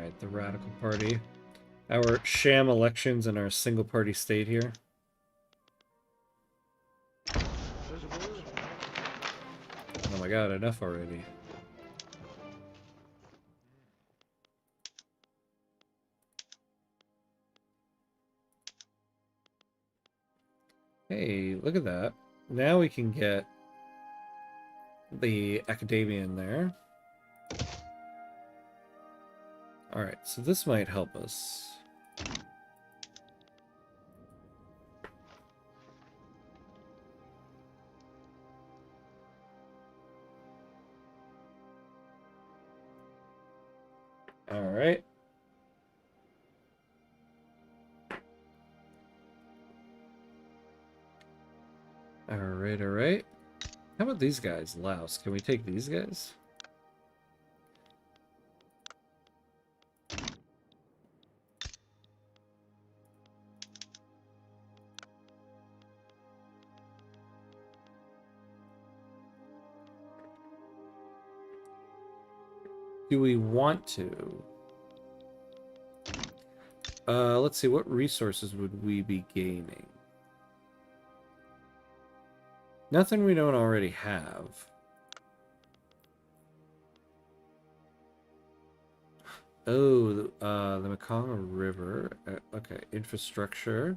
Alright, the Radical Party. Our sham elections and our single party state here. Oh my god, enough already. Hey, look at that. Now we can get the academia in there. Alright, so this might help us. Alright. Alright, alright. How about these guys? Laos. Can we take these guys? Do we want to? Let's see, what resources would we be gaining? Nothing we don't already have. Oh, the Mekong River. Okay, infrastructure.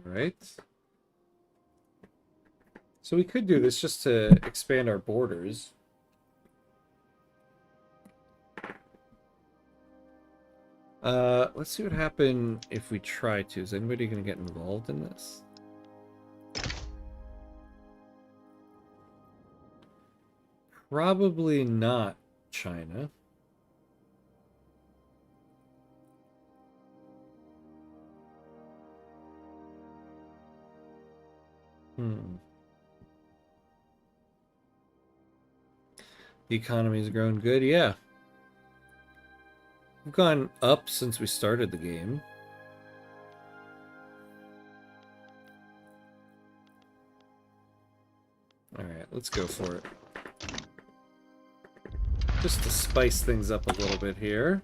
Right. So we could do this just to expand our borders. Let's see what happens if we try to. Is anybody going to get involved in this? Probably not China. The economy's grown good, yeah. We've gone up since we started the game. Alright, let's go for it. Just to spice things up a little bit here.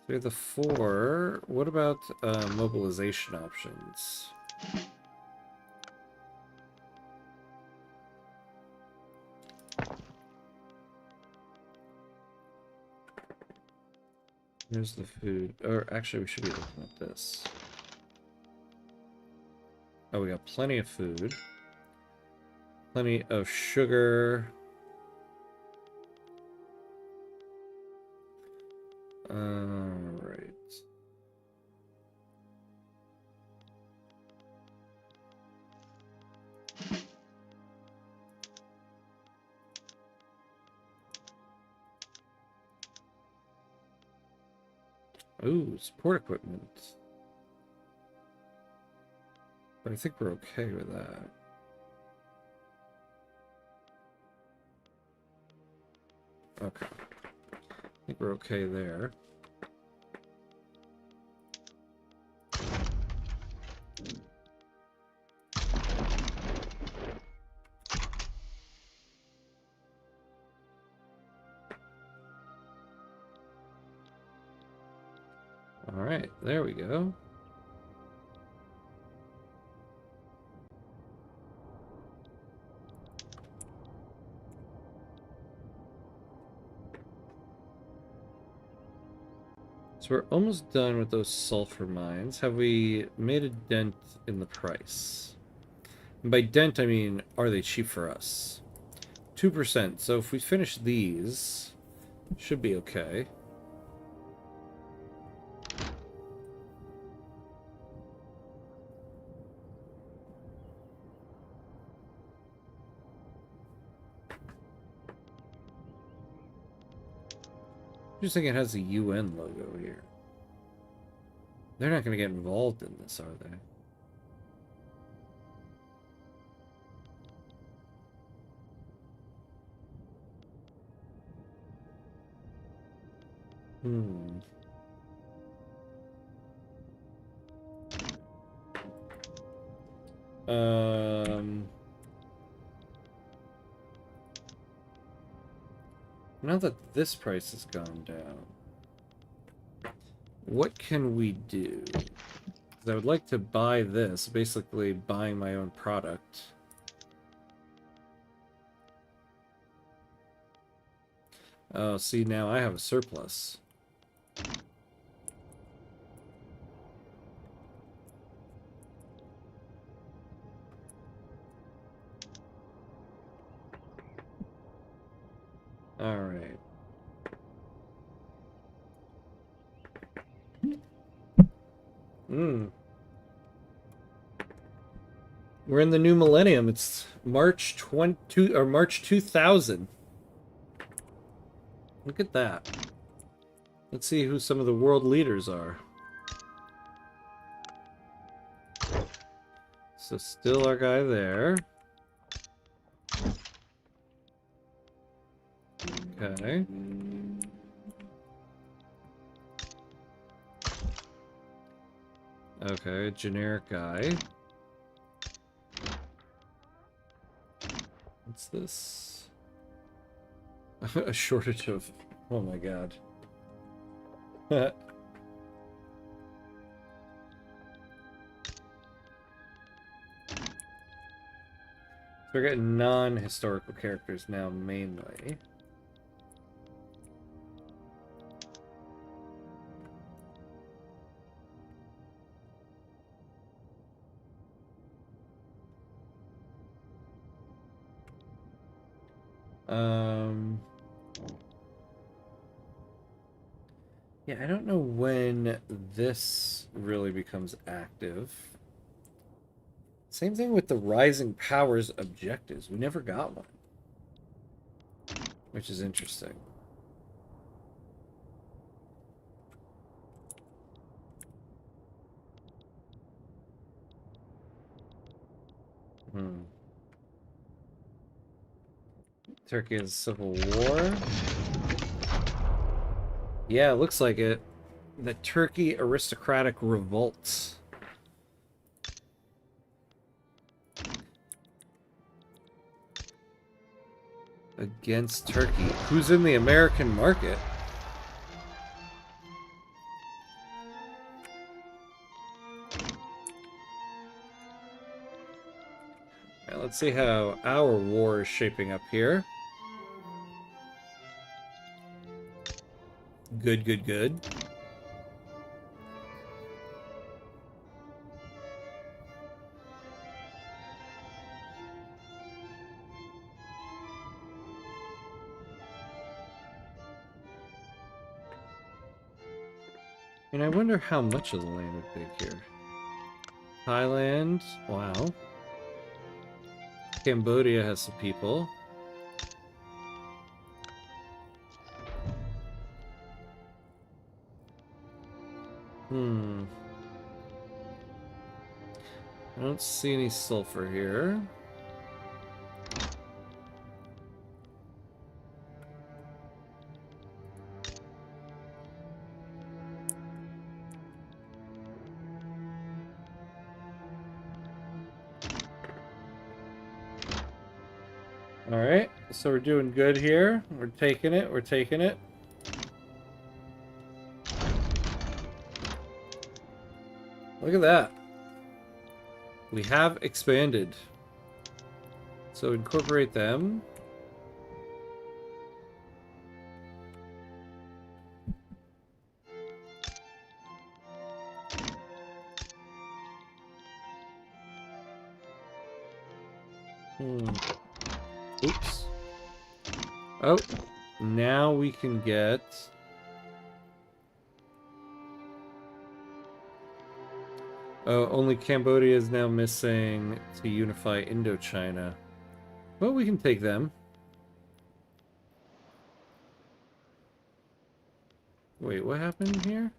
Through the 4. What about mobilization options? Here's the food. Or actually, we should be looking at this. Oh, we got plenty of food. Plenty of sugar. Alright. Ooh, support equipment. But I think we're okay with that. Okay. I think we're okay there. Alright, there we go. So we're almost done with those sulfur mines. Have we made a dent in the price? And by dent, I mean, are they cheap for us? 2%. So if we finish these, should be okay. I just think it has the UN logo here. They're not going to get involved in this, are they? Hmm. Now that this price has gone down, what can we do? 'Cause I would like to buy this, basically buying my own product. Oh, see, now I have a surplus. All right. We're in the new millennium. It's March 22 or March 2000. Look at that. Let's see who some of the world leaders are. So still our guy there. Okay. Okay, generic guy. What's this? A shortage of... Oh my god. We're getting non-historical characters now, mainly. Yeah, I don't know when this really becomes active. Same thing with the Rising Powers objectives. We never got one. Which is interesting. Turkey has civil war. Yeah, it looks like it. The Turkey aristocratic revolts. Against Turkey. Who's in the American market? Right, let's see how our war is shaping up here. Good, good, good. And I wonder how much of the land would be here. Thailand, wow. Cambodia has some people. I don't see any sulfur here. Alright, so we're doing good here. We're taking it, we're taking it. Look at that. We have expanded. So incorporate them. Oops. Oh, now we can get... Oh, only Cambodia is now missing to unify Indochina. Well, we can take them. Wait, what happened here?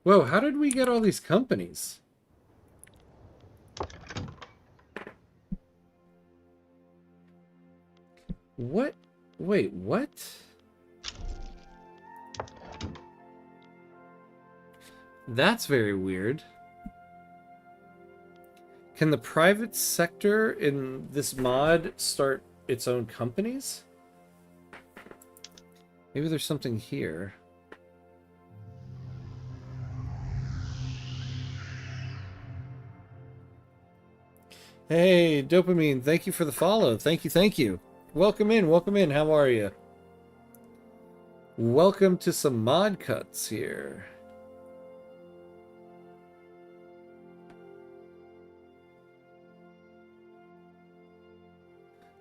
Whoa, how did we get all these companies? What? Wait, what? That's very weird. Can the private sector in this mod start its own companies? Maybe there's something here. Hey, Dopamine, thank you for the follow. Thank you, thank you. Welcome in, welcome in. How are you? Welcome to some ModKutz here.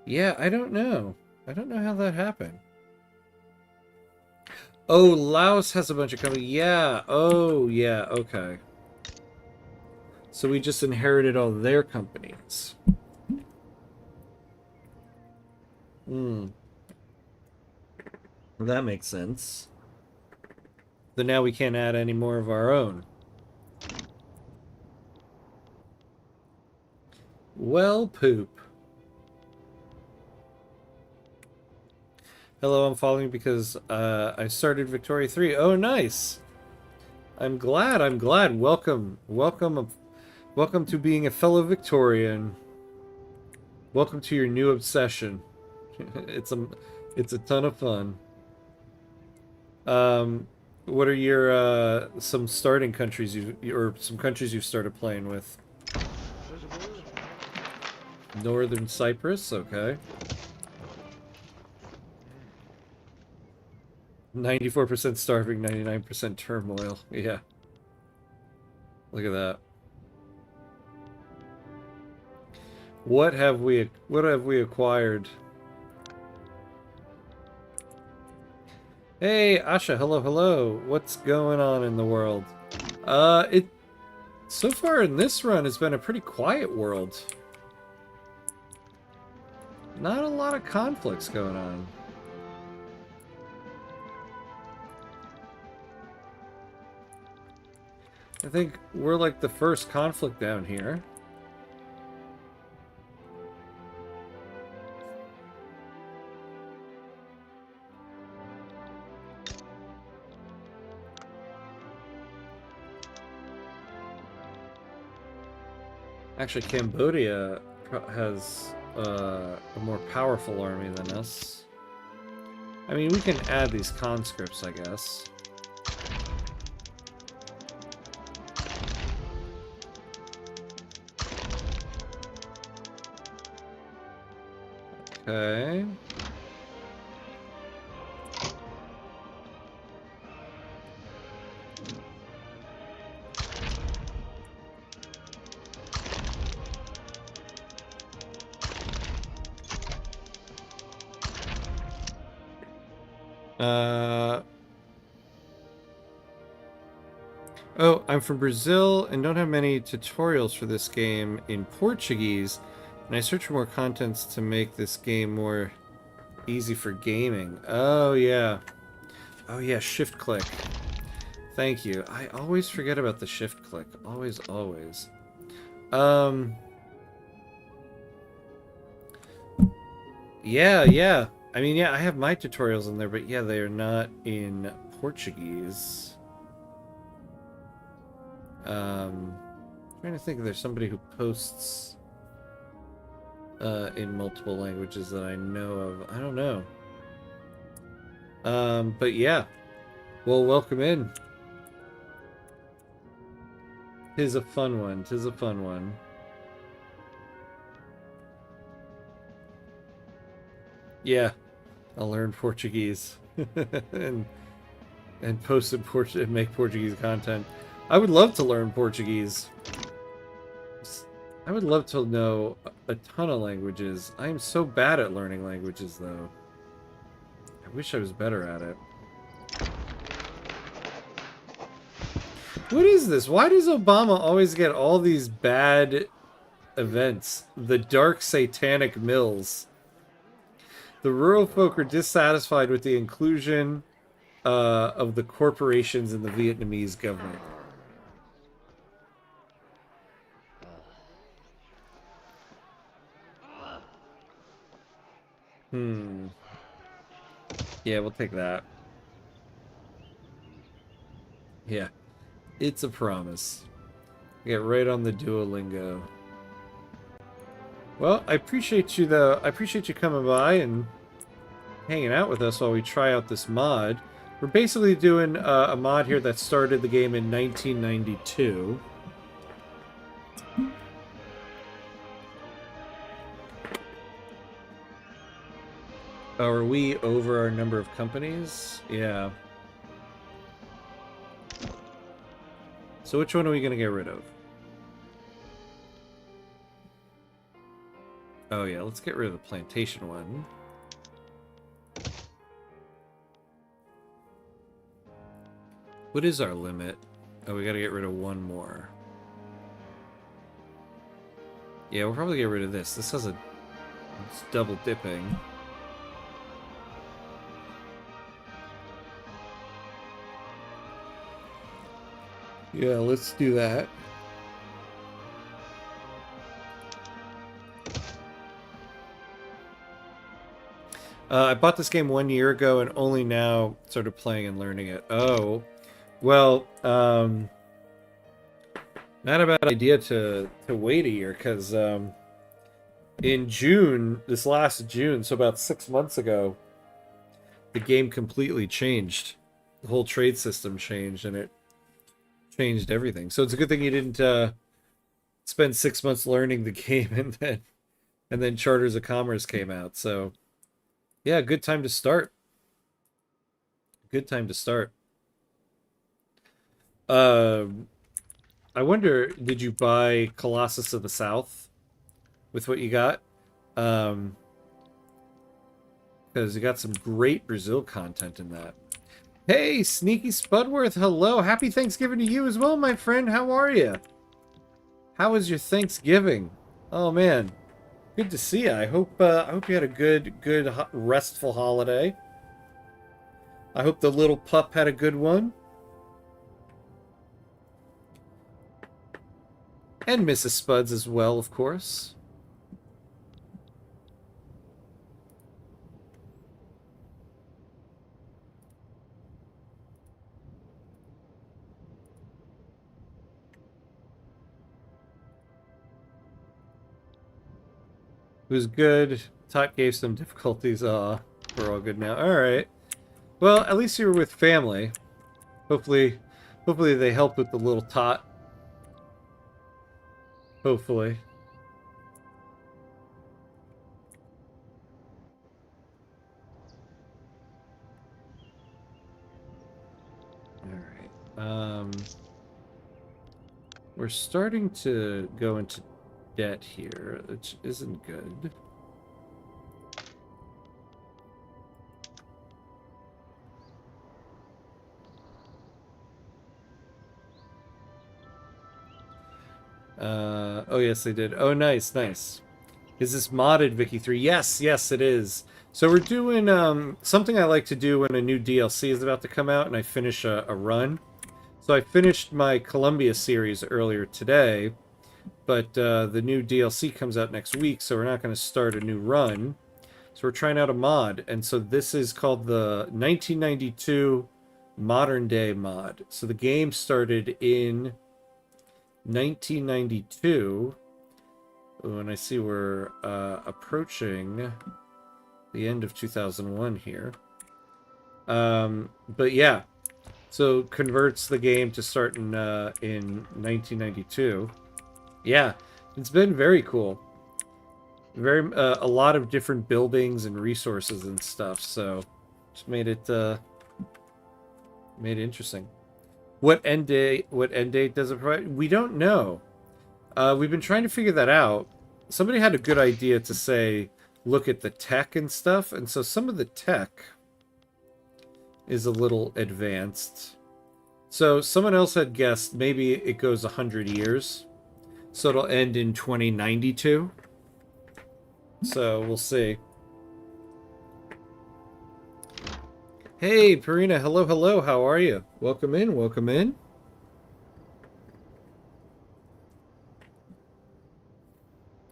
Yeah, I don't know. I don't know how that happened. Oh, Laos has a bunch of companies. Yeah. Oh, yeah. Okay. So we just inherited all their companies. Hmm. That makes sense. Then now we can't add any more of our own. Well, poop. Hello, I'm following because I started Victoria 3. Oh, nice. I'm glad. I'm glad. Welcome. Welcome. Welcome to being a fellow Victorian. Welcome to your new obsession. it's a ton of fun. What are your some starting countries or some countries you've started playing with? Northern Cyprus, okay. 94% starving, 99% turmoil. Yeah. Look at that. What have we acquired? Hey, Asha, hello, hello. What's going on in the world? It so far in this run has been a pretty quiet world. Not a lot of conflicts going on. I think we're like the first conflict down here. Actually, Cambodia has a more powerful army than us. I mean, we can add these conscripts, I guess. Okay. Oh, I'm from Brazil and don't have many tutorials for this game in Portuguese, and I search for more contents to make this game more easy for gaming. Oh, yeah. Oh, yeah, shift click. Thank you. I always forget about the shift click. Always, always. Yeah, yeah. I mean, yeah, I have my tutorials in there, but yeah, they are not in Portuguese. Trying to think if there's somebody who posts in multiple languages that I know of. I don't know. But yeah. Well, welcome in. Tis a fun one. Tis a fun one. Yeah. I'll learn Portuguese. and post in and make Portuguese content. I would love to learn Portuguese. I would love to know a ton of languages. I am so bad at learning languages, though. I wish I was better at it. What is this? Why does Obama always get all these bad events? The dark satanic mills. The rural folk are dissatisfied with the inclusion of the corporations in the Vietnamese government. Yeah, we'll take that. Yeah. It's a promise. Get right on the Duolingo. Well, I appreciate you though. I appreciate you coming by and hanging out with us while we try out this mod. We're basically doing a mod here that started the game in 1992. Oh, are we over our number of companies? Yeah. So which one are we going to get rid of? Oh yeah, let's get rid of the plantation one. What is our limit? Oh, we got to get rid of one more. Yeah, we'll probably get rid of this. This has a... It's double dipping. Yeah, let's do that. I bought this game 1 year ago and only now started playing and learning it. Oh, well, not a bad idea to wait a year, because in June, this last June, so about 6 months ago, the game completely changed. The whole trade system changed, and it changed everything. So it's a good thing you didn't spend 6 months learning the game and then Charters of Commerce came out. So yeah, good time to start. Good time to start. I wonder, did you buy Colossus of the South with what you got? Because you got some great Brazil content in that. Hey, Sneaky Spudworth, hello. Happy Thanksgiving to you as well, my friend. How are you? How was your Thanksgiving? Oh, man. Good to see you. I hope you had a good, restful holiday. I hope the little pup had a good one. And Mrs. Spuds as well, of course. It was good. Tot gave some difficulties. We're all good now. Alright. Well, at least you were with family. Hopefully they helped with the little tot. Hopefully. Alright. We're starting to go into debt here, which isn't good. Oh yes, they did. Oh, nice, nice. Is this modded, Vicky 3? Yes, yes, it is. So we're doing something I like to do when a new DLC is about to come out and I finish a run. So I finished my Columbia series earlier today, but the new DLC comes out next week, so we're not going to start a new run. So we're trying out a mod, and so this is called the 1992 Modern Day mod. So the game started in 1992. Oh, and I see we're approaching the end of 2001 here. But yeah, so converts the game to start in 1992. Yeah, it's been very cool. Very a lot of different buildings and resources and stuff. So just made it interesting. What end date does it provide? We don't know. We've been trying to figure that out. Somebody had a good idea to say, look at the tech and stuff, and so some of the tech is a little advanced. So someone else had guessed maybe it goes 100 years. So it'll end in 2092. So we'll see. Hey, Perina, hello, hello, how are you? Welcome in, welcome in.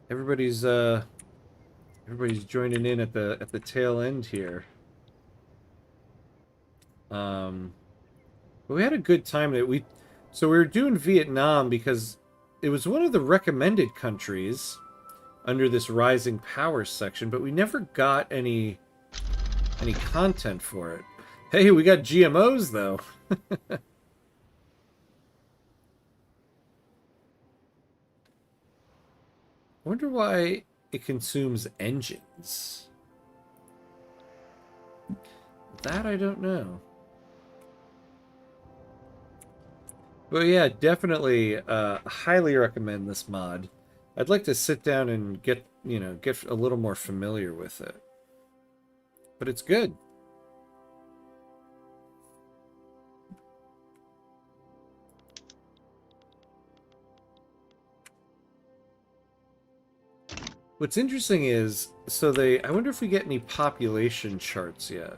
Everybody's joining in at the tail end here. But we had a good time. So we were doing Vietnam because it was one of the recommended countries under this rising powers section, but we never got any content for it. Hey, we got GMOs though. I wonder why it consumes engines. That I don't know. But yeah, definitely highly recommend this mod. I'd like to sit down and get a little more familiar with it. But it's good. What's interesting is, I wonder if we get any population charts yet.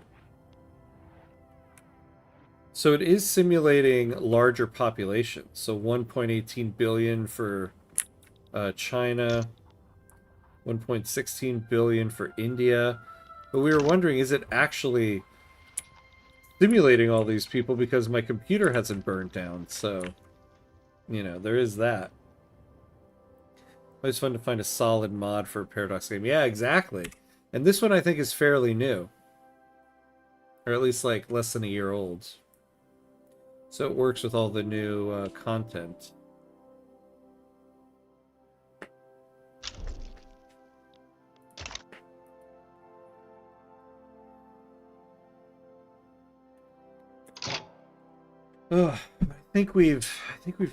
So it is simulating larger populations. So 1.18 billion for China, 1.16 billion for India. But we were wondering, is it actually simulating all these people because my computer hasn't burned down? So, there is that. Always fun to find a solid mod for a Paradox game. Yeah, exactly. And this one I think is fairly new. Or at least like less than a year old. So it works with all the new content. Ugh, I think we've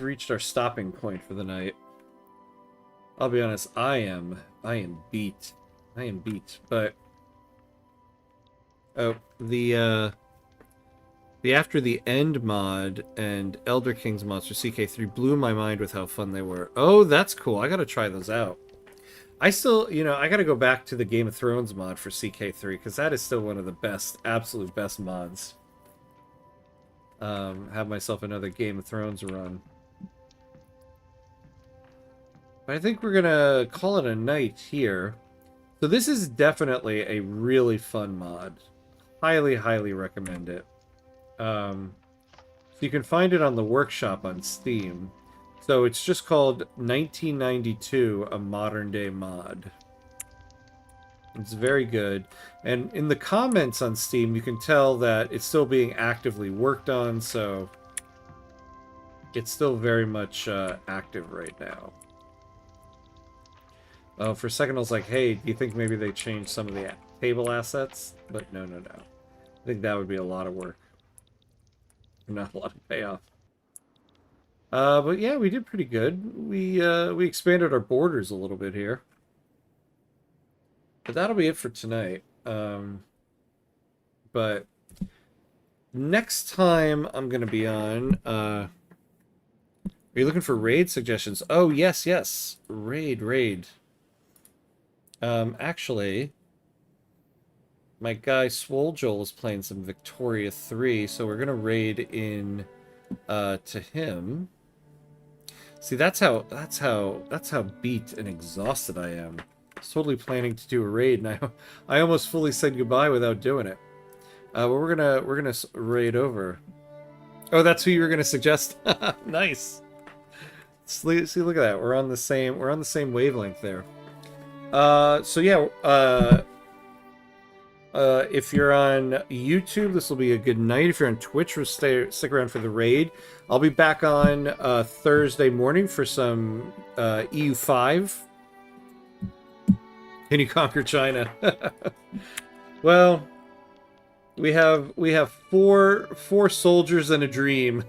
reached our stopping point for the night. I'll be honest, I am beat. I am beat, but oh, the After the End mod and Elder King's mods for CK3 blew my mind with how fun they were. Oh, that's cool. I gotta try those out. I still, I gotta go back to the Game of Thrones mod for CK3 because that is still one of the best, absolute best mods. Have myself another Game of Thrones run. But I think we're gonna call it a night here. So this is definitely a really fun mod. Highly, highly recommend it. So you can find it on the workshop on Steam. So it's just called 1992, a modern day mod. It's very good. And in the comments on Steam, you can tell that it's still being actively worked on, so it's still very much active right now. For a second I was like, hey, do you think maybe they changed some of the table assets? But no. I think that would be a lot of work. Not a lot of payoff. But yeah, we did pretty good. We expanded our borders a little bit here. But that'll be it for tonight. But next time I'm going to be on... are you looking for raid suggestions? Oh, yes. Raid. Actually... my guy Swole Joel is playing some Victoria 3, so we're gonna raid in to him. See, that's how beat and exhausted I am. I was totally planning to do a raid, and I almost fully said goodbye without doing it. But we're gonna raid over. Oh, that's who you were gonna suggest. Nice. See, look at that. We're on the same wavelength there. So yeah. If you're on YouTube, this will be a good night. If you're on Twitch, stick around for the raid. I'll be back on Thursday morning for some EU5. Can you conquer China? Well, we have four soldiers and a dream.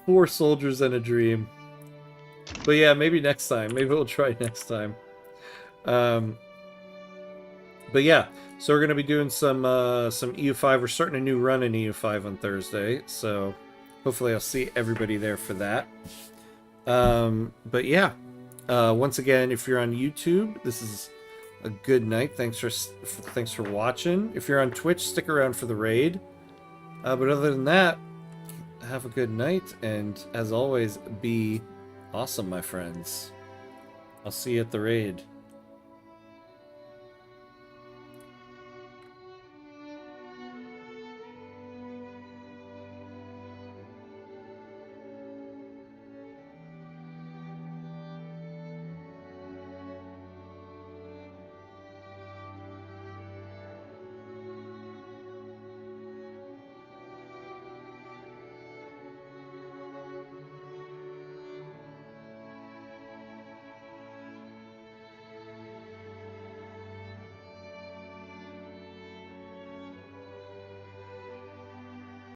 4 soldiers and a dream. But yeah, maybe next time. Maybe we'll try next time. But yeah, so we're going to be doing some EU5. We're starting a new run in EU5 on Thursday, so hopefully I'll see everybody there for that. But yeah, once again, if you're on YouTube, this is a good night. Thanks for watching. If you're on Twitch, stick around for the raid. But other than that, have a good night, and as always, be awesome, my friends. I'll see you at the raid.